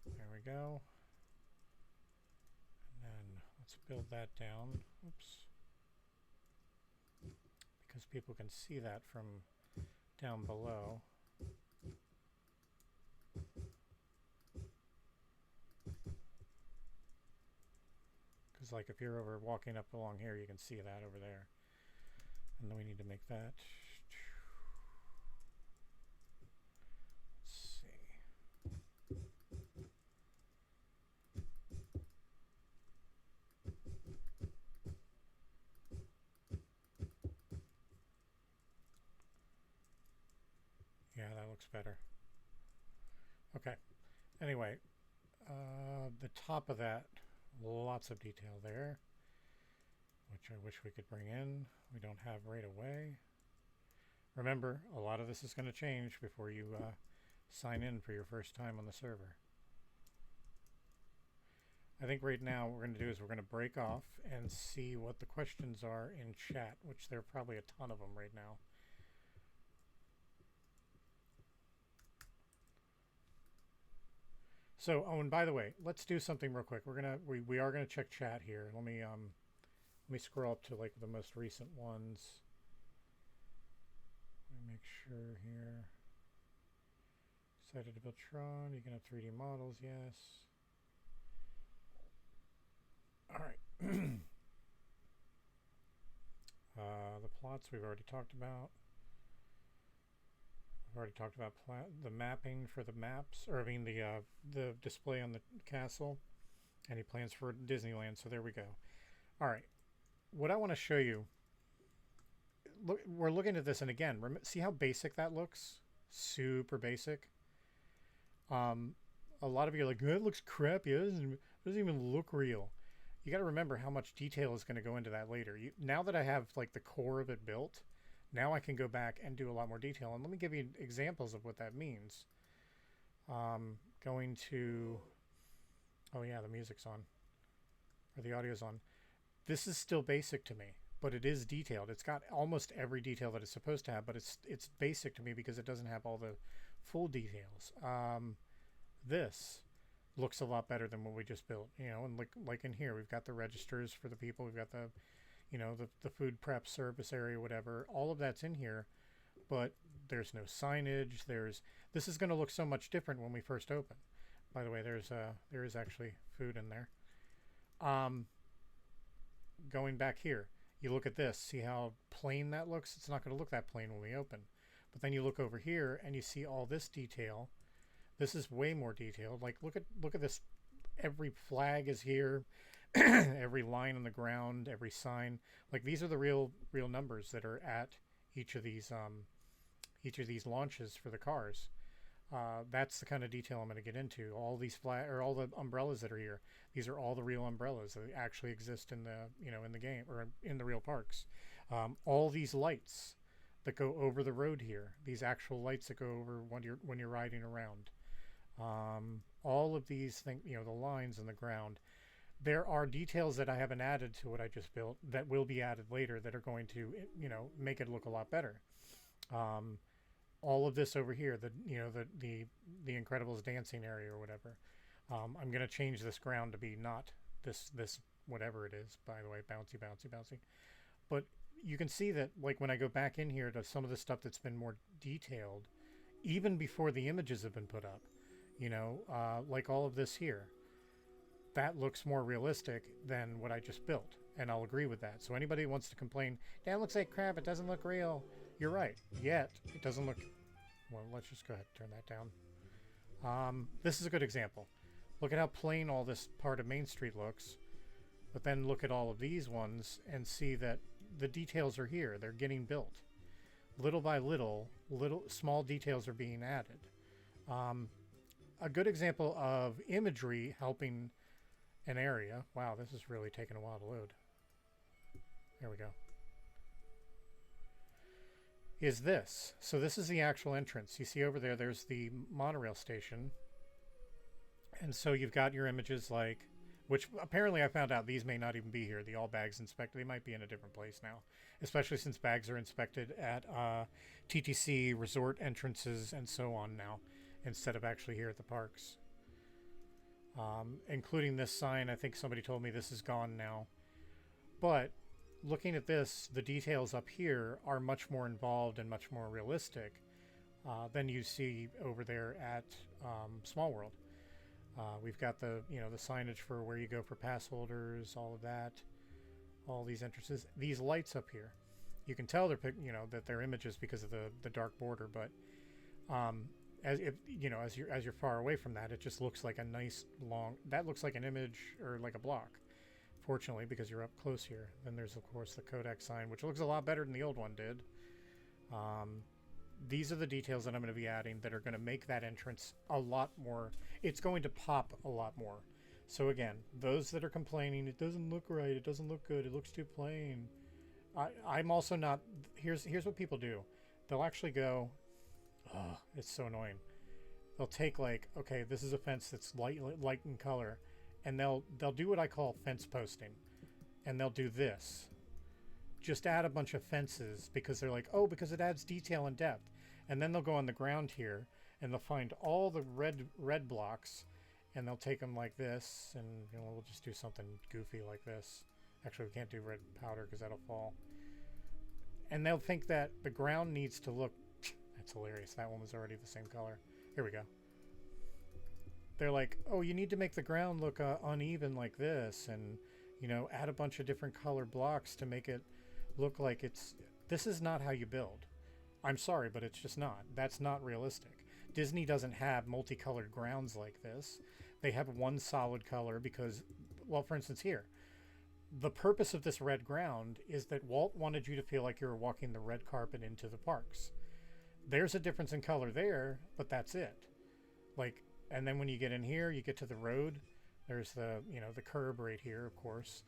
There we go. And then let's build that down. Oops. Because people can see that from down below. because like if you're over walking up along here, you can see that over there. And then we need to make that. Let's see. Yeah, that looks better. Okay. Anyway, the top of that, lots of detail there, which I wish we could bring in. We don't have right away. Remember, a lot of this is going to change before you sign in for your first time on the server. I think right now what we're going to do is we're going to break off and see what the questions are in chat, which there are probably a ton of them right now. So, oh, and by the way, let's do something real quick. We are gonna check chat here. Let me scroll up to like the most recent ones. Let me make sure here. Excited to build Tron. You can have 3D models, yes. All right. The plots we've already talked about. I've already talked about the mapping for the maps, or I mean the display on the castle. Any plans for Disneyland? So there we go. All right. What I want to show you. Look, we're looking at this, and again, see how basic that looks? Super basic. A lot of you are like, that looks crappy. It doesn't even look real. You got to remember how much detail is going to go into that later. Now that I have like the core of it built, now I can go back and do a lot more detail. And let me give you examples of what that means. Going to, oh yeah, the music's on, or the audio's on. This is still basic to me, but it is detailed. It's got almost every detail that it's supposed to have, but it's basic to me because it doesn't have all the full details. This looks a lot better than what we just built, you know, and like in here, we've got the registers for the people. We've got the, you know, the food prep service area, whatever. All of that's in here, but there's no signage. This is going to look so much different when we first open. By the way, there is actually food in there. Going back here, you look at this, see how plain that looks? It's not going to look that plain when we open. But then you look over here and you see all this detail. This is way more detailed. Like look at this. Every flag is here. Every line on the ground, every sign. Like these are the real numbers that are at each of these launches for the cars. That's the kind of detail I'm going to get into. All these all the umbrellas that are here. These are all the real umbrellas that actually exist in the in the game or in the real parks. All these lights that go over the road here. These actual lights that go over when you're riding around. All of these things, the lines in the ground. There are details that I haven't added to what I just built that will be added later that are going to make it look a lot better. All of this over here, the Incredibles dancing area or whatever. I'm going to change this ground to be not this whatever it is, by the way, bouncy. But you can see that like when I go back in here to some of the stuff that's been more detailed, even before the images have been put up, like all of this here, that looks more realistic than what I just built. And I'll agree with that. So anybody who wants to complain, that looks like crap, it doesn't look real. You're right. Yet, it doesn't look... Well, let's just go ahead and turn that down. This is a good example. Look at how plain all this part of Main Street looks. But then look at all of these ones and see that the details are here. They're getting built. Little by little, small details are being added. A good example of imagery helping an area... Wow, this is really taking a while to load. There we go. Is this. So this is the actual entrance. You see over there, there's the monorail station. And so you've got your images like, which apparently I found out these may not even be here. The all bags inspected. They might be in a different place now, especially since bags are inspected at TTC resort entrances and so on now, instead of actually here at the parks. Including this sign. I think somebody told me this is gone now. But looking at this, the details up here are much more involved and much more realistic than you see over there at Small World. We've got the the signage for where you go for pass holders, all of that, all these entrances. These lights up here, you can tell they're that they're images because of the dark border, but as if as you're far away from that, it just looks like a nice long. That looks like an image or like a block. Fortunately, because you're up close here. Then there's of course the Kodak sign, which looks a lot better than the old one did. Um, these are the details that I'm going to be adding that are going to make that entrance a lot more. It's going to pop a lot more. So again, those that are complaining, it doesn't look right, it doesn't look good, it looks too plain. I'm also not. Here's what people do. They'll actually go, oh, it's so annoying. They'll take like, okay, this is a fence that's light in color, and they'll do what I call fence posting, and they'll do this. Just add a bunch of fences because they're like, oh, because it adds detail and depth. And then they'll go on the ground here and they'll find all the red blocks and they'll take them like this, and we'll just do something goofy like this. Actually, we can't do red powder because that'll fall. And they'll think that the ground needs to look. That's hilarious. That one was already the same color. Here we go. They're like, oh, you need to make the ground look uneven like this, and add a bunch of different color blocks to make it look like it's. This is not how you build. I'm sorry, but it's just not. That's not realistic. Disney doesn't have multicolored grounds like this. They have one solid color because, well, for instance here, the purpose of this red ground is that Walt wanted you to feel like you were walking the red carpet into the parks. There's a difference in color there, but that's it. Like, and then when you get in here, you get to the road. There's the, the curb right here, of course.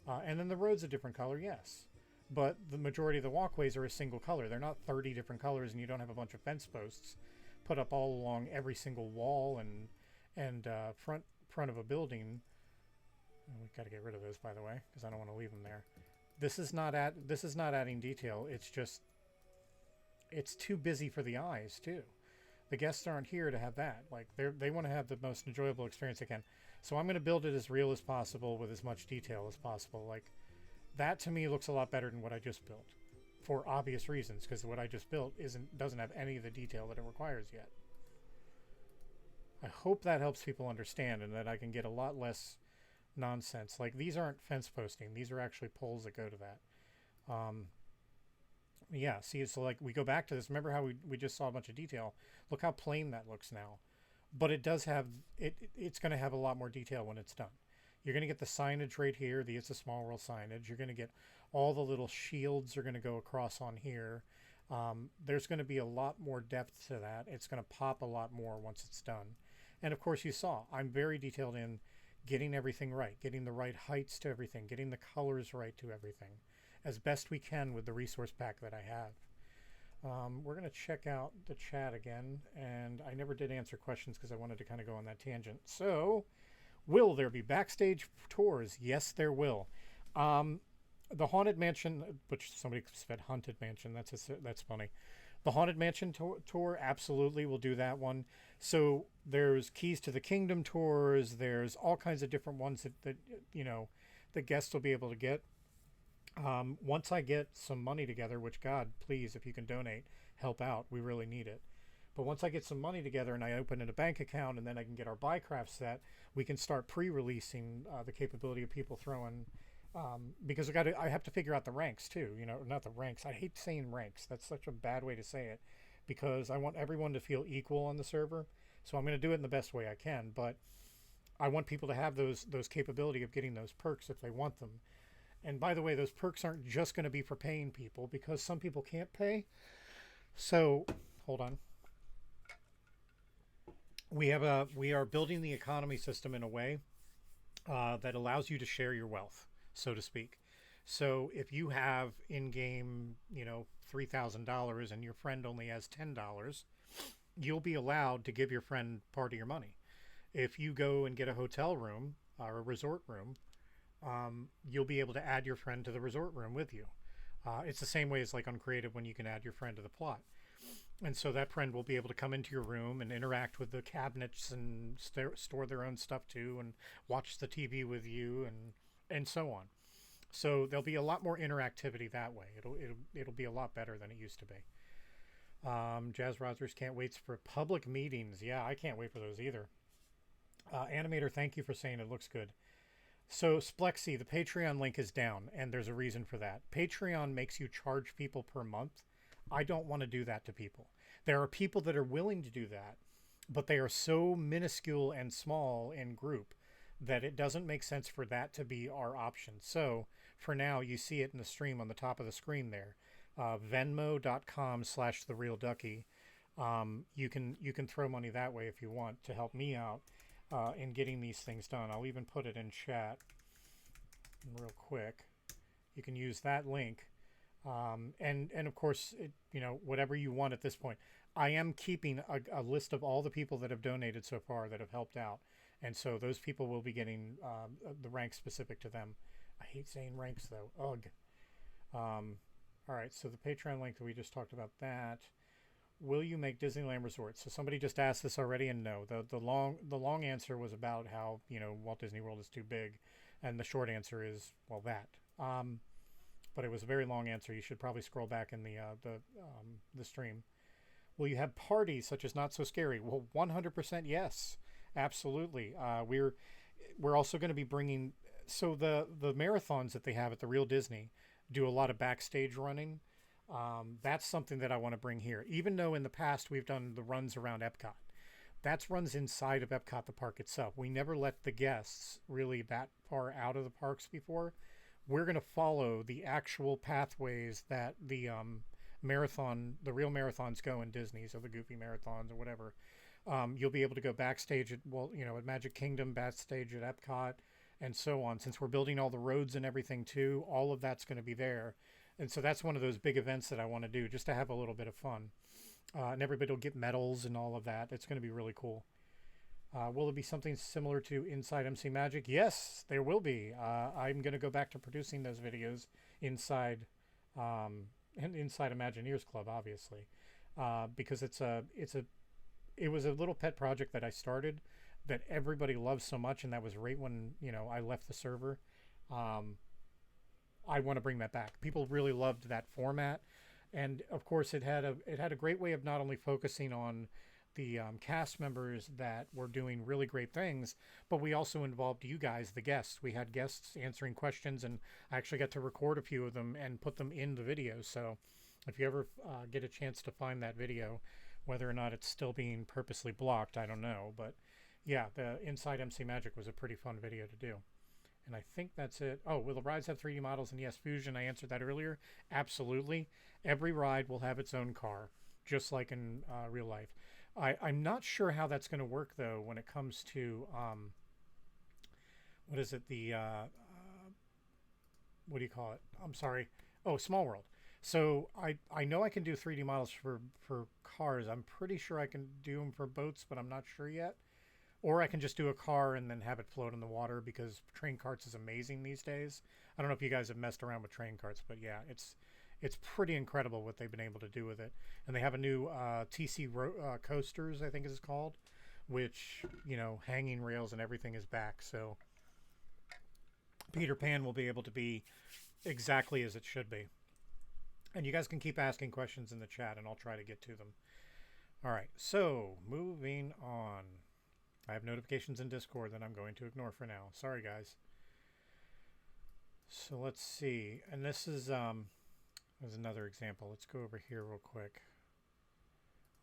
And then the road's a different color, yes. But the majority of the walkways are a single color. They're not 30 different colors, and you don't have a bunch of fence posts put up all along every single wall and front of a building. And we've got to get rid of those, by the way, because I don't want to leave them there. This is not adding detail. It's just, it's too busy for the eyes too. The guests aren't here to have that. Like they want to have the most enjoyable experience they can. So I'm going to build it as real as possible with as much detail as possible. Like that to me looks a lot better than what I just built, for obvious reasons, because what I just built doesn't have any of the detail that it requires yet. I hope that helps people understand and that I can get a lot less nonsense. Like these aren't fence posting; these are actually poles that go to that. Yeah, see, so like we go back to this. Remember how we just saw a bunch of detail? Look how plain that looks now. But it does have it's going to have a lot more detail when it's done. You're going to get the signage right here, the It's a Small World signage. You're going to get all the little shields are going to go across on here. There's going to be a lot more depth to that. It's going to pop a lot more once it's done. And of course you saw, I'm very detailed in getting everything right, getting the right heights to everything, getting the colors right to everything, as best we can with the resource pack that I have. We're going to check out the chat again, and I never did answer questions because I wanted to kind of go on that tangent. So, will there be backstage tours? Yes, there will. The Haunted Mansion, which somebody said Haunted Mansion, that's funny. The Haunted Mansion tour, absolutely, we'll do that one. So there's Keys to the Kingdom tours. There's all kinds of different ones that the guests will be able to get. Once I get some money together, which God, please, if you can donate, help out. We really need it. But once I get some money together and I open in a bank account and then I can get our BuyCraft set, we can start pre-releasing the capability of people throwing, because I have to figure out the ranks too. Not the ranks. I hate saying ranks. That's such a bad way to say it, because I want everyone to feel equal on the server. So I'm going to do it in the best way I can. But I want people to have those capability of getting those perks if they want them. And by the way, those perks aren't just going to be for paying people, because some people can't pay. So, hold on. We are building the economy system in a way that allows you to share your wealth, so to speak. So if you have in-game, $3,000 and your friend only has $10, you'll be allowed to give your friend part of your money. If you go and get a hotel room or a resort room, you'll be able to add your friend to the resort room with you. It's the same way as like on Creative when you can add your friend to the plot. And so that friend will be able to come into your room and interact with the cabinets and store their own stuff too, and watch the TV with you and so on. So there'll be a lot more interactivity that way. It'll be a lot better than it used to be. Jazz Rogers can't wait for public meetings. Yeah, I can't wait for those either. Animator, thank you for saying it looks good. So, Splexy, the Patreon link is down, and there's a reason for that. Patreon makes you charge people per month. I don't want to do that to people. There are people that are willing to do that, but they are so minuscule and small in group that it doesn't make sense for that to be our option. So, for now, you see it in the stream on the top of the screen there. Venmo.com/therealduckie. You can throw money that way if you want to help me out in getting these things done. I'll even put it in chat real quick. You can use that link, and of course, whatever you want at this point. I am keeping a list of all the people that have donated so far that have helped out, and so those people will be getting the rank specific to them. I hate saying ranks though. Ugh. All right, so the Patreon link that we just talked about that. Will you make Disneyland Resort? So somebody just asked this already, and no. The long answer was about how Walt Disney World is too big, and the short answer is well that. But it was a very long answer. You should probably scroll back in the stream. Will you have parties such as Not So Scary? Well, 100% yes, absolutely. We're also going to be bringing the marathons that they have at the Real Disney do a lot of backstage running. That's something that I want to bring here. Even though in the past we've done the runs around Epcot, that's runs inside of Epcot, the park itself. We never let the guests really that far out of the parks before. We're going to follow the actual pathways that the real marathons go in Disney's, or the Goofy marathons or whatever. You'll be able to go backstage at at Magic Kingdom, backstage at Epcot, and so on. Since we're building all the roads and everything too, all of that's going to be there. And so that's one of those big events that I want to do just to have a little bit of fun. And everybody will get medals and all of that. It's going to be really cool. Will it be something similar to Inside MC Magic? Yes, there will be. I'm going to go back to producing those videos inside Imagineers Club, obviously, because it was a little pet project that I started that everybody loves so much, and that was right when I left the server. I want to bring that back. People really loved that format, and of course, it had a great way of not only focusing on the cast members that were doing really great things, but we also involved you guys, the guests. We had guests answering questions, and I actually got to record a few of them and put them in the video. So, if you ever get a chance to find that video, whether or not it's still being purposely blocked, I don't know, but yeah, the Inside MC Magic was a pretty fun video to do. And I think that's it. Oh, will the rides have 3D models? And yes, Fusion, I answered that earlier. Absolutely. Every ride will have its own car, just like in real life. I'm not sure how that's going to work, though, when it comes to, what is it? What do you call it? I'm sorry. Oh, Small World. So I know I can do 3D models for cars. I'm pretty sure I can do them for boats, but I'm not sure yet. Or I can just do a car and then have it float in the water, because train carts is amazing these days. I don't know if you guys have messed around with train carts, but yeah, it's pretty incredible what they've been able to do with it. And they have a new TC coasters, I think it's called, which, hanging rails and everything is back. So Peter Pan will be able to be exactly as it should be. And you guys can keep asking questions in the chat, and I'll try to get to them. All right, so moving on. I have notifications in Discord that I'm going to ignore for now. Sorry, guys. So let's see. And this is there's another example. Let's go over here real quick.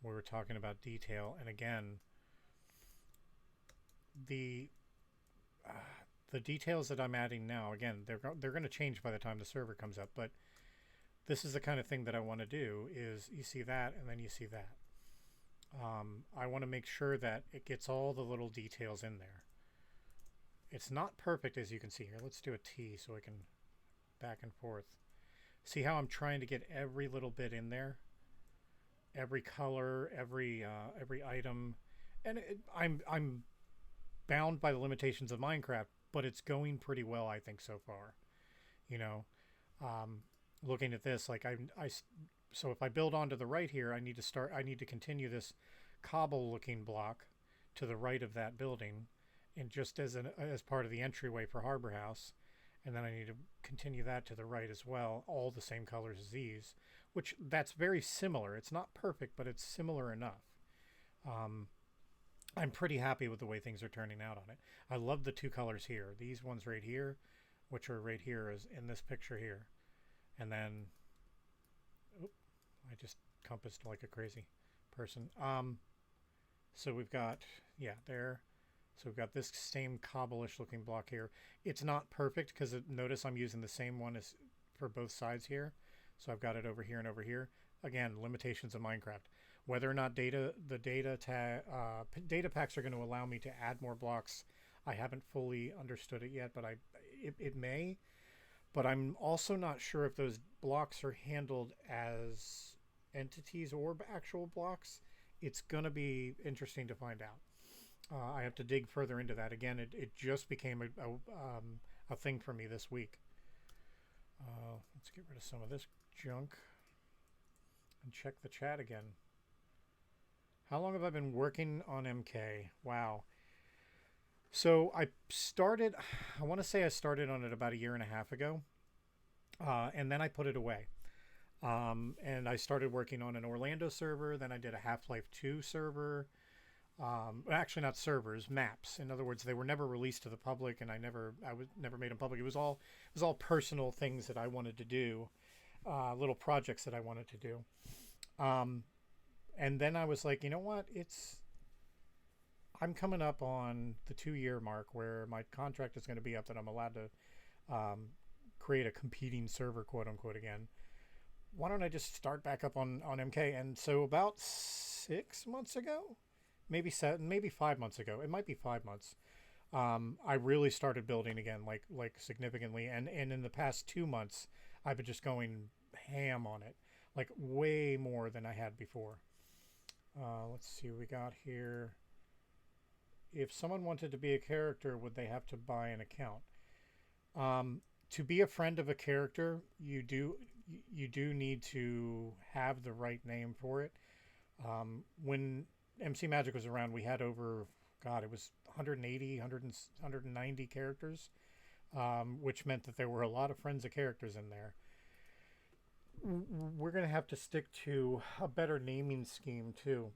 We were talking about detail, and again, the details that I'm adding now, again, they're going to change by the time the server comes up, but this is the kind of thing that I want to do. Is you see that, and then you see that. I want to make sure that it gets all the little details in there. It's not perfect, as you can see here. Let's do a T so I can back and forth. See how I'm trying to get every little bit in there? Every color, every item. And I'm bound by the limitations of Minecraft, but it's going pretty well, I think, so far. Looking at this, like so if I build onto the right here, I need to continue this cobble looking block to the right of that building, and just as part of the entryway for Harbor House, and then I need to continue that to the right as well, all the same colors as these, which that's very similar. It's not perfect, but it's similar enough. I'm pretty happy with the way things are turning out on it. I love the two colors here. These ones right here, which are right here is in this picture here. And then, oop, I just compassed like a crazy person. So we've got, yeah, there. So we've got this same cobble-ish looking block here. It's not perfect because notice I'm using the same one as for both sides here. So I've got it over here and over here. Again, limitations of Minecraft. Whether or not data packs are going to allow me to add more blocks, I haven't fully understood it yet, but it may. But I'm also not sure if those blocks are handled as entities or actual blocks. It's going to be interesting to find out. I have to dig further into that. Again, it just became a thing for me this week. Let's get rid of some of this junk and check the chat again. How long have I been working on MK? Wow. So I want to say I started on it about a year and a half ago. And then I put it away. And I started working on an Orlando server. Then I did a Half-Life 2 server. Actually, not servers, maps. In other words, they were never released to the public, and I was never made them public. It was all personal things that I wanted to do, little projects that I wanted to do. And then I was like, you know what? I'm coming up on the 2-year mark where my contract is going to be up that I'm allowed to create a competing server, quote unquote, again. Why don't I just start back up on MK? And so about 6 months ago, maybe 5 months ago, it might be 5 months, I really started building again, like significantly. And in the past 2 months, I've been just going ham on it, like way more than I had before. Let's see what we got here. If someone wanted to be a character, would they have to buy an account? To be a friend of a character, you do need to have the right name for it. When MC Magic was around, we had over, God, it was 180, 190 characters, which meant that there were a lot of friends of characters in there. We're going to have to stick to a better naming scheme, too.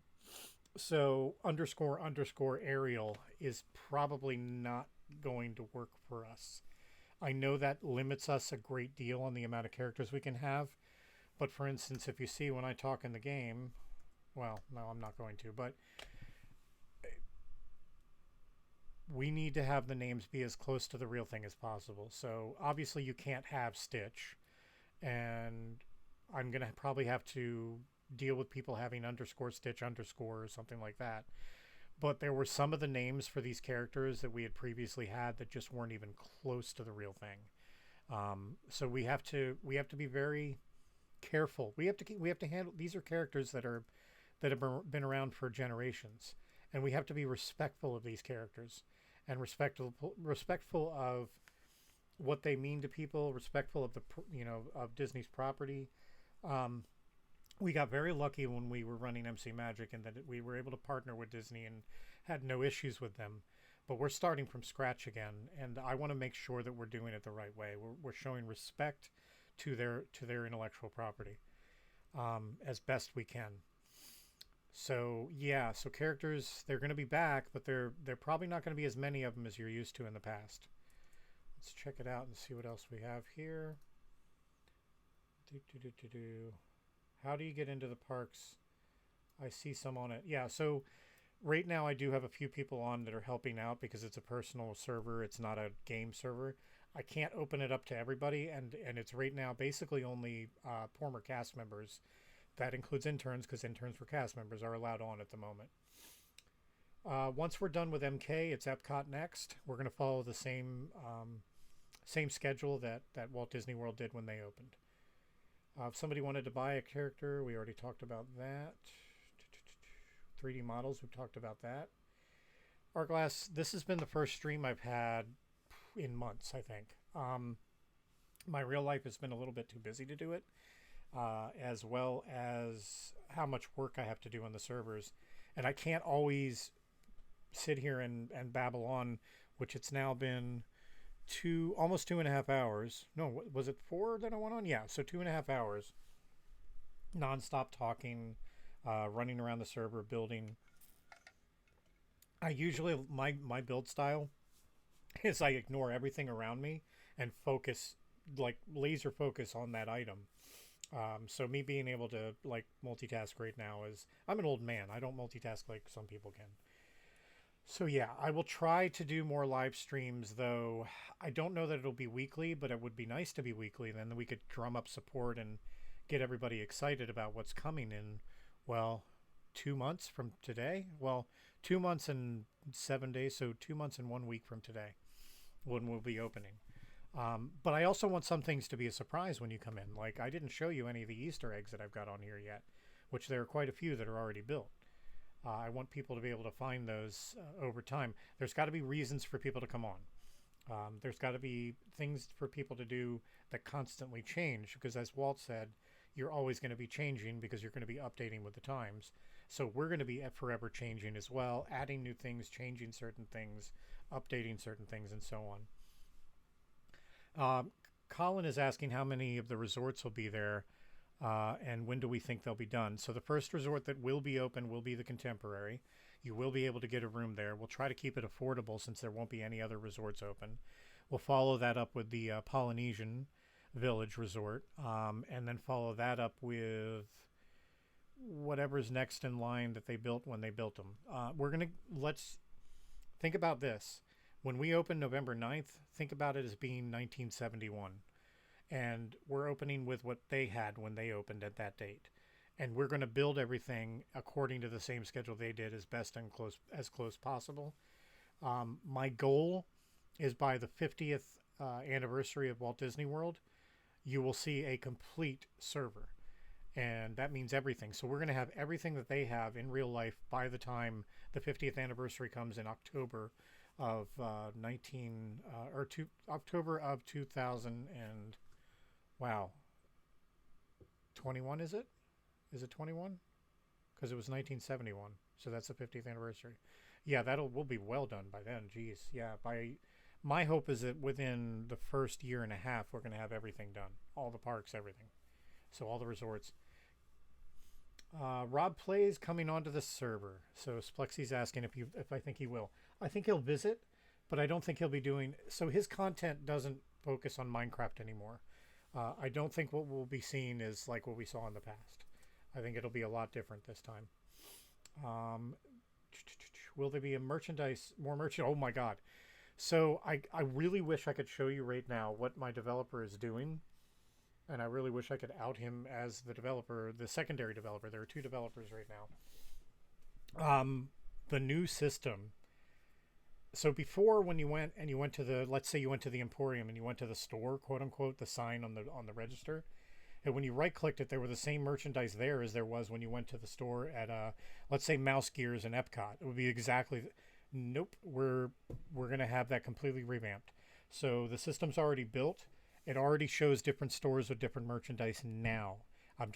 So __ Ariel is probably not going to work for us. I know that limits us a great deal on the amount of characters we can have. But for instance, if you see when I talk in the game, well, no, I'm not going to, but we need to have the names be as close to the real thing as possible. So obviously you can't have Stitch, and I'm going to probably have to deal with people having _Stitch_ or something like that. But there were some of the names for these characters that we had previously had that just weren't even close to the real thing. So we have to be very careful. We have to handle, these are characters that have been around for generations, and we have to be respectful of these characters and respectful of what they mean to people, respectful of of Disney's property. We got very lucky when we were running MC Magic, and that we were able to partner with Disney and had no issues with them. But we're starting from scratch again, and I want to make sure that we're doing it the right way. We're showing respect to their intellectual property as best we can. So yeah, so characters, they're going to be back, but they're probably not going to be as many of them as you're used to in the past. Let's check it out and see what else we have here. How do you get into the parks? I see some on it. Yeah, so right now I do have a few people on that are helping out because it's a personal server. It's not a game server. I can't open it up to everybody, and it's right now basically only former cast members. That includes interns, because interns for cast members are allowed on at the moment. Once we're done with MK, it's Epcot next. We're going to follow the same schedule that Walt Disney World did when they opened. If somebody wanted to buy a character, we already talked about that. 3D models, we've talked about that. Artglass, this has been the first stream I've had in months, I think. My real life has been a little bit too busy to do it, as well as how much work I have to do on the servers. And I can't always sit here and babble on, which it's now been almost 2.5 hours. No, was it 4 that I went on? Yeah, so 2.5 hours nonstop talking, running around the server, building. I usually my build style is I ignore everything around me and focus, like laser focus on that item. So me being able to like multitask right now is, I'm an old man. I don't multitask like some people can. So yeah, I will try to do more live streams, though I don't know that it'll be weekly, but it would be nice to be weekly. Then we could drum up support and get everybody excited about what's coming in, well, 2 months from today. Well, 2 months and 7 days, so 2 months and 1 week from today when we'll be opening. But I also want some things to be a surprise when you come in. Like, I didn't show you any of the Easter eggs that I've got on here yet, which there are quite a few that are already built. I want people to be able to find those over time. There's got to be reasons for people to come on. There's got to be things for people to do that constantly change, because as Walt said, you're always going to be changing because you're going to be updating with the times. So we're going to be forever changing as well, adding new things, changing certain things, updating certain things, and so on. Colin is asking how many of the resorts will be there, and when do we think they'll be done. So the first resort that will be open will be the Contemporary. You will be able to get a room there. We'll try to keep it affordable since there won't be any other resorts open. We'll follow that up with the Polynesian Village Resort, and then follow that up with whatever's next in line that they built when they built them. Let's think about this. When we open November 9th, think about it as being 1971. And we're opening with what they had when they opened at that date. And we're going to build everything according to the same schedule they did, as best and close possible. My goal is by the 50th anniversary of Walt Disney World, you will see a complete server. And that means everything. So we're going to have everything that they have in real life by the time the 50th anniversary comes in October of October of 2000 and wow, 21, is it? Is it 21? Because it was 1971, so that's the 50th anniversary. Yeah, we'll be well done by then. Geez, yeah. My hope is that within the first year and a half, we're going to have everything done, all the parks, everything. So all the resorts. Rob Plays coming onto the server. So Splexi's asking if I think he will. I think he'll visit, but I don't think he'll be doing. So his content doesn't focus on Minecraft anymore. I don't think what we'll be seeing is like what we saw in the past. I think it'll be a lot different this time. Will there be more merchandise? Oh my God. So I really wish I could show you right now what my developer is doing. And I really wish I could out him as the developer, the secondary developer. There are two developers right now. The new system. So before, when you went to the, let's say you went to the Emporium and you went to the store, quote unquote, the sign on the register, and when you right clicked it, there were the same merchandise there as there was when you went to the store at let's say Mouse Gears and Epcot. It would be exactly. Nope, we're gonna have that completely revamped. So the system's already built. It already shows different stores with different merchandise now. I'm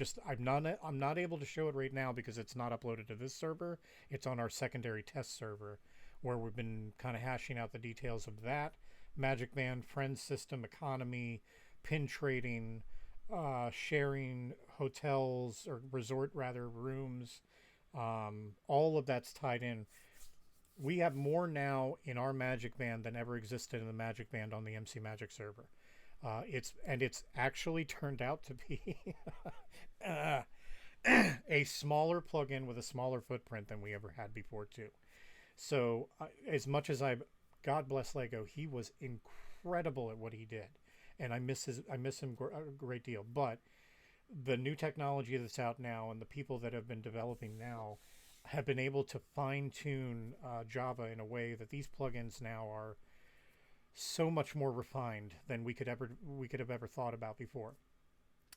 not able to show it right now because it's not uploaded to this server. It's on our secondary test server, where we've been kind of hashing out the details of that Magic Band, Friends system, economy, pin trading, sharing hotels or resort rather rooms. All of that's tied in. We have more now in our Magic Band than ever existed in the Magic Band on the MC Magic server. It's actually turned out to be a smaller plugin with a smaller footprint than we ever had before too. So as much as God bless Lego, he was incredible at what he did, and I miss him a great deal. But the new technology that's out now and the people that have been developing now have been able to fine tune Java in a way that these plugins now are so much more refined than we could have ever thought about before.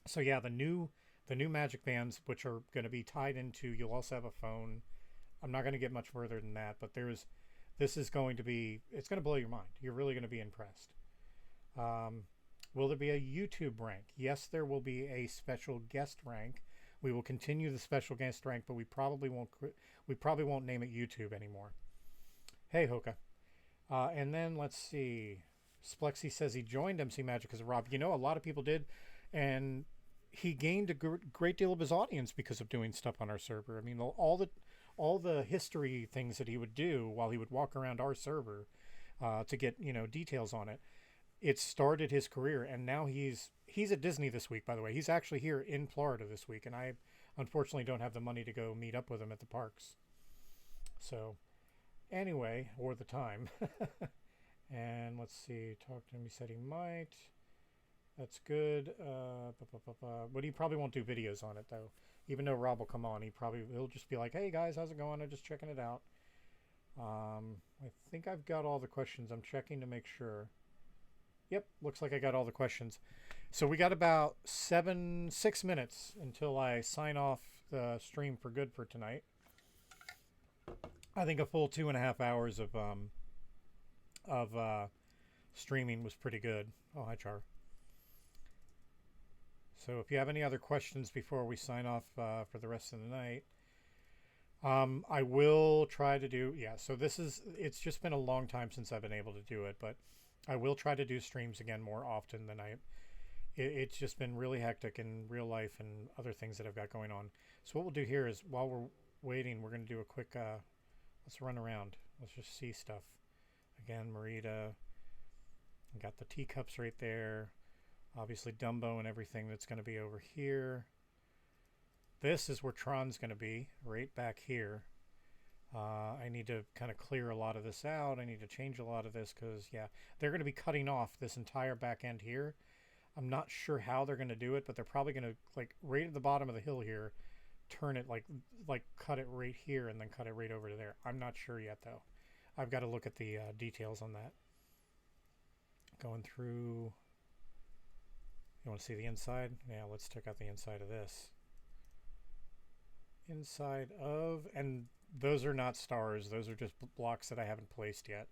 So yeah, the new Magic Bands, which are going to be tied into, you'll also have a phone. I'm not going to get much further than that, but it's going to blow your mind. You're really going to be impressed. Will there be a YouTube rank? Yes, there will be a special guest rank. We will continue the special guest rank, but we probably won't name it YouTube anymore. Hey, Hoka. And then let's see. Splexy says he joined MC Magic because of Rob. A lot of people did, and he gained a great deal of his audience because of doing stuff on our server. I mean, all all the history things that he would do while he would walk around our server to get, you know, details on it. It started his career, and now he's at Disney this week, by the way. He's actually here in Florida this week, and I unfortunately don't have the money to go meet up with him at the parks. So anyway, or the time. And let's see, talk to him. He said he might. That's good. But he probably won't do videos on it though. Even though Rob will come on, he'll just be like, "Hey guys, how's it going? I'm just checking it out." I think I've got all the questions. I'm checking to make sure. Yep, looks like I got all the questions. So we got about 6 minutes until I sign off the stream for good for tonight. I think a full 2.5 hours of streaming was pretty good. Oh, hi, Char. So if you have any other questions before we sign off for the rest of the night, I will try to do, yeah, so it's just been a long time since I've been able to do it, but I will try to do streams again more often than it's just been really hectic in real life and other things that I've got going on. So what we'll do here is while we're waiting, we're going to do a quick, let's run around. Let's just see stuff. Again, Marita, got the teacups right there. Obviously Dumbo and everything that's going to be over here. This is where Tron's going to be, right back here. I need to kind of clear a lot of this out. I need to change a lot of this because, yeah, they're going to be cutting off this entire back end here. I'm not sure how they're going to do it, but they're probably going to, like, right at the bottom of the hill here, turn it, like cut it right here and then cut it right over to there. I'm not sure yet, though. I've got to look at the details on that. Going through... You want to see the inside? Yeah, let's check out the inside of this. Inside of... And those are not stars. Those are just blocks that I haven't placed yet.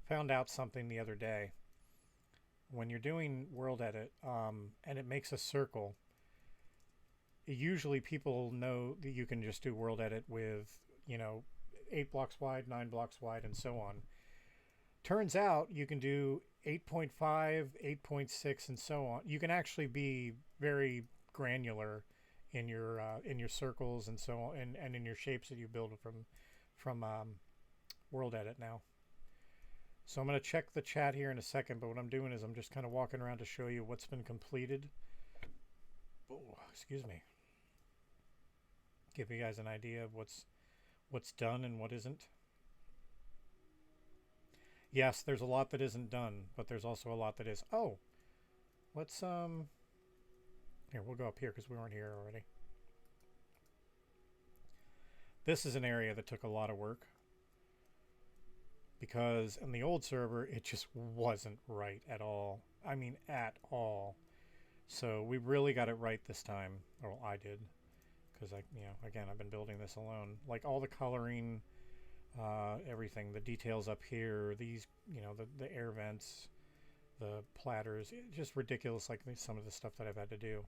Found out something the other day. When you're doing World Edit, and it makes a circle, usually people know that you can just do World Edit with, you know, 8 blocks wide, 9 blocks wide, and so on. Turns out you can do 8.5, 8.6, and so on. You can actually be very granular in your circles and so on, and in your shapes that you build from World Edit now. So I'm going to check the chat here in a second, but what I'm doing is I'm just kind of walking around to show you what's been completed. Oh, excuse me. Give you guys an idea of what's done and what isn't. Yes, there's a lot that isn't done, but there's also a lot that is. Oh, let's here, we'll go up here because we weren't here already. This is an area that took a lot of work because in the old server it just wasn't right at all. I mean, at all. So we really got it right this time. Well, I did, because again, I've been building this alone. Like all the coloring, everything, the details up here, these, the air vents, the platters, just ridiculous. Like some of the stuff that I've had to do.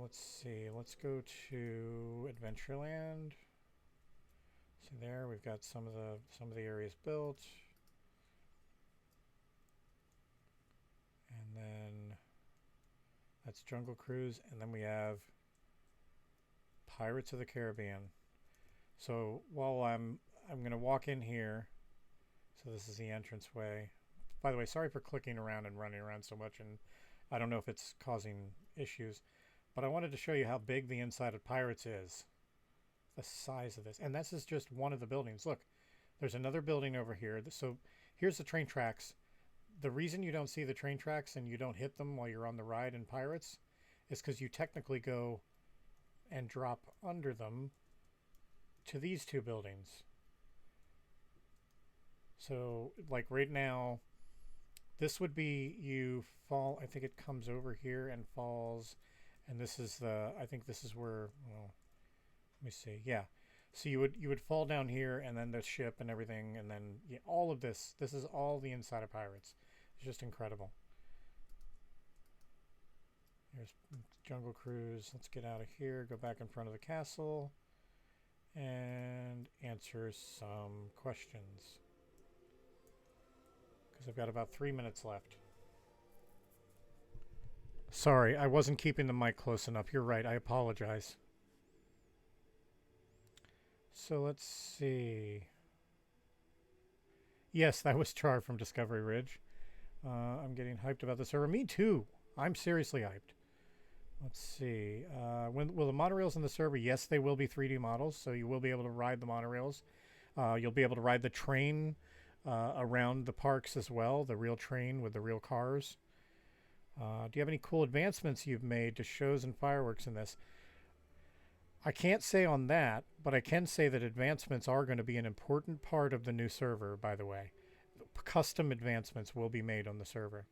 Let's see. Let's go to Adventureland. See there, we've got some of the areas built. And then that's Jungle Cruise, and then we have Pirates of the Caribbean. So while I'm going to walk in here. So this is the entranceway. By the way, sorry for clicking around and running around so much, and I don't know if it's causing issues, but I wanted to show you how big the inside of Pirates is. The size of this. And this is just one of the buildings. Look, there's another building over here. So here's the train tracks. The reason you don't see the train tracks and you don't hit them while you're on the ride in Pirates is because you technically go and drop under them to these two buildings. So like right now, this would be you fall. I think it comes over here and falls. And this is I think this is where, well, let me see. Yeah. So you would fall down here, and then the ship and everything, and then all of this. This is all the inside of Pirates. It's just incredible. Here's Jungle Cruise. Let's get out of here. Go back in front of the castle, and answer some questions. Because I've got about 3 minutes left. Sorry, I wasn't keeping the mic close enough. You're right. I apologize. So let's see. Yes, that was Char from Discovery Ridge. I'm getting hyped about the server. Me too. I'm seriously hyped. Let's see. When will the monorails in the server? Yes, they will be 3D models, so you will be able to ride the monorails. You'll be able to ride the train around the parks as well, the real train with the real cars. Do you have any cool advancements you've made to shows and fireworks in this? I can't say on that, but I can say that advancements are going to be an important part of the new server, by the way. Custom advancements will be made on the server.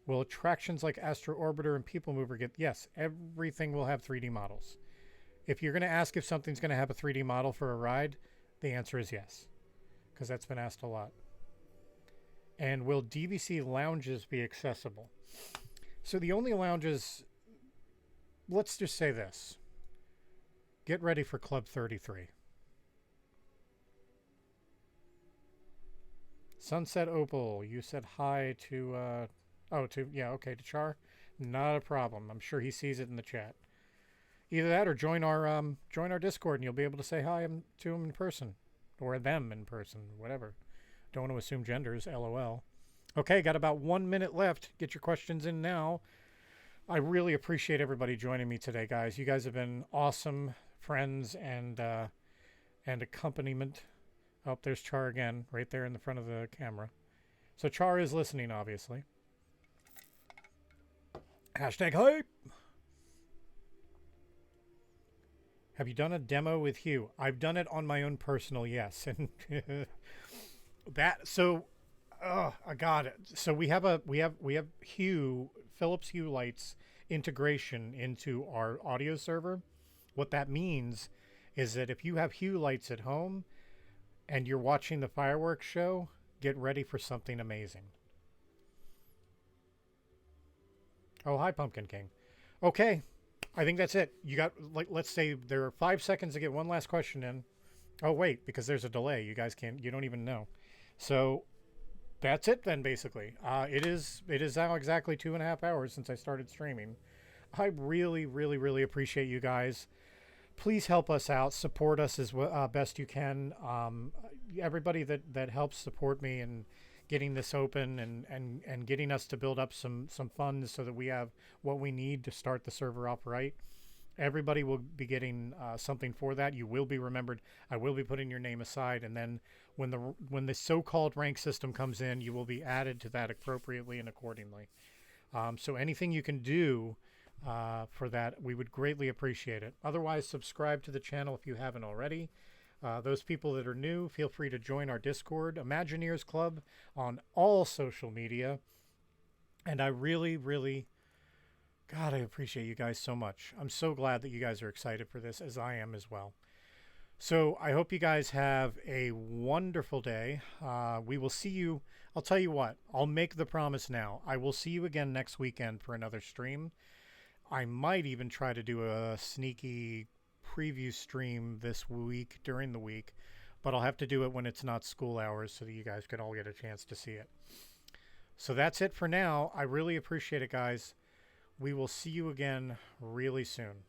Will attractions like Astro Orbiter and People Mover get... Yes, everything will have 3D models. If you're going to ask if something's going to have a 3D model for a ride, the answer is yes, because that's been asked a lot. And will DVC lounges be accessible? So the only lounges... Let's just say this. Get ready for Club 33. Sunset Opal, you said hi to... to Char. Not a problem. I'm sure he sees it in the chat. Either that or join our Discord and you'll be able to say hi to him in person. Or them in person, whatever. Don't want to assume genders, LOL. Okay, got about 1 minute left. Get your questions in now. I really appreciate everybody joining me today, guys. You guys have been awesome friends and accompaniment. Oh, there's Char again, right there in the front of the camera. So Char is listening, obviously. Hashtag hype. Have you done a demo with Hugh? I've done it on my own personal, yes. And I got it. So we have Hue, Philips Hue lights integration into our audio server. What that means is that if you have Hue lights at home and you're watching the fireworks show, get ready for something amazing. Oh, hi, Pumpkin King. Okay, I think that's it. You got, let's say there are 5 seconds to get one last question in. Oh, wait, because there's a delay. You guys you don't even know. So that's it then, basically. It is now exactly 2.5 hours since I started streaming. I really, really, really appreciate you guys. Please help us out. Support us as best you can. Everybody that helps support me and getting this open and getting us to build up some funds so that we have what we need to start the server up right. Everybody will be getting something for that. You will be remembered. I will be putting your name aside, and then when the so-called rank system comes in, you will be added to that appropriately and accordingly. So anything you can do for that, we would greatly appreciate it. Otherwise, subscribe to the channel if you haven't already. Those people that are new, feel free to join our Discord, Imagineers Club, on all social media. And I really, really, God, I appreciate you guys so much. I'm so glad that you guys are excited for this, as I am as well. So I hope you guys have a wonderful day. We will see you. I'll tell you what, I'll make the promise now. I will see you again next weekend for another stream. I might even try to do a sneaky preview stream this week during the week, but I'll have to do it when it's not school hours so that you guys can all get a chance to see it. So that's it for now. I really appreciate it, guys. We will see you again really soon.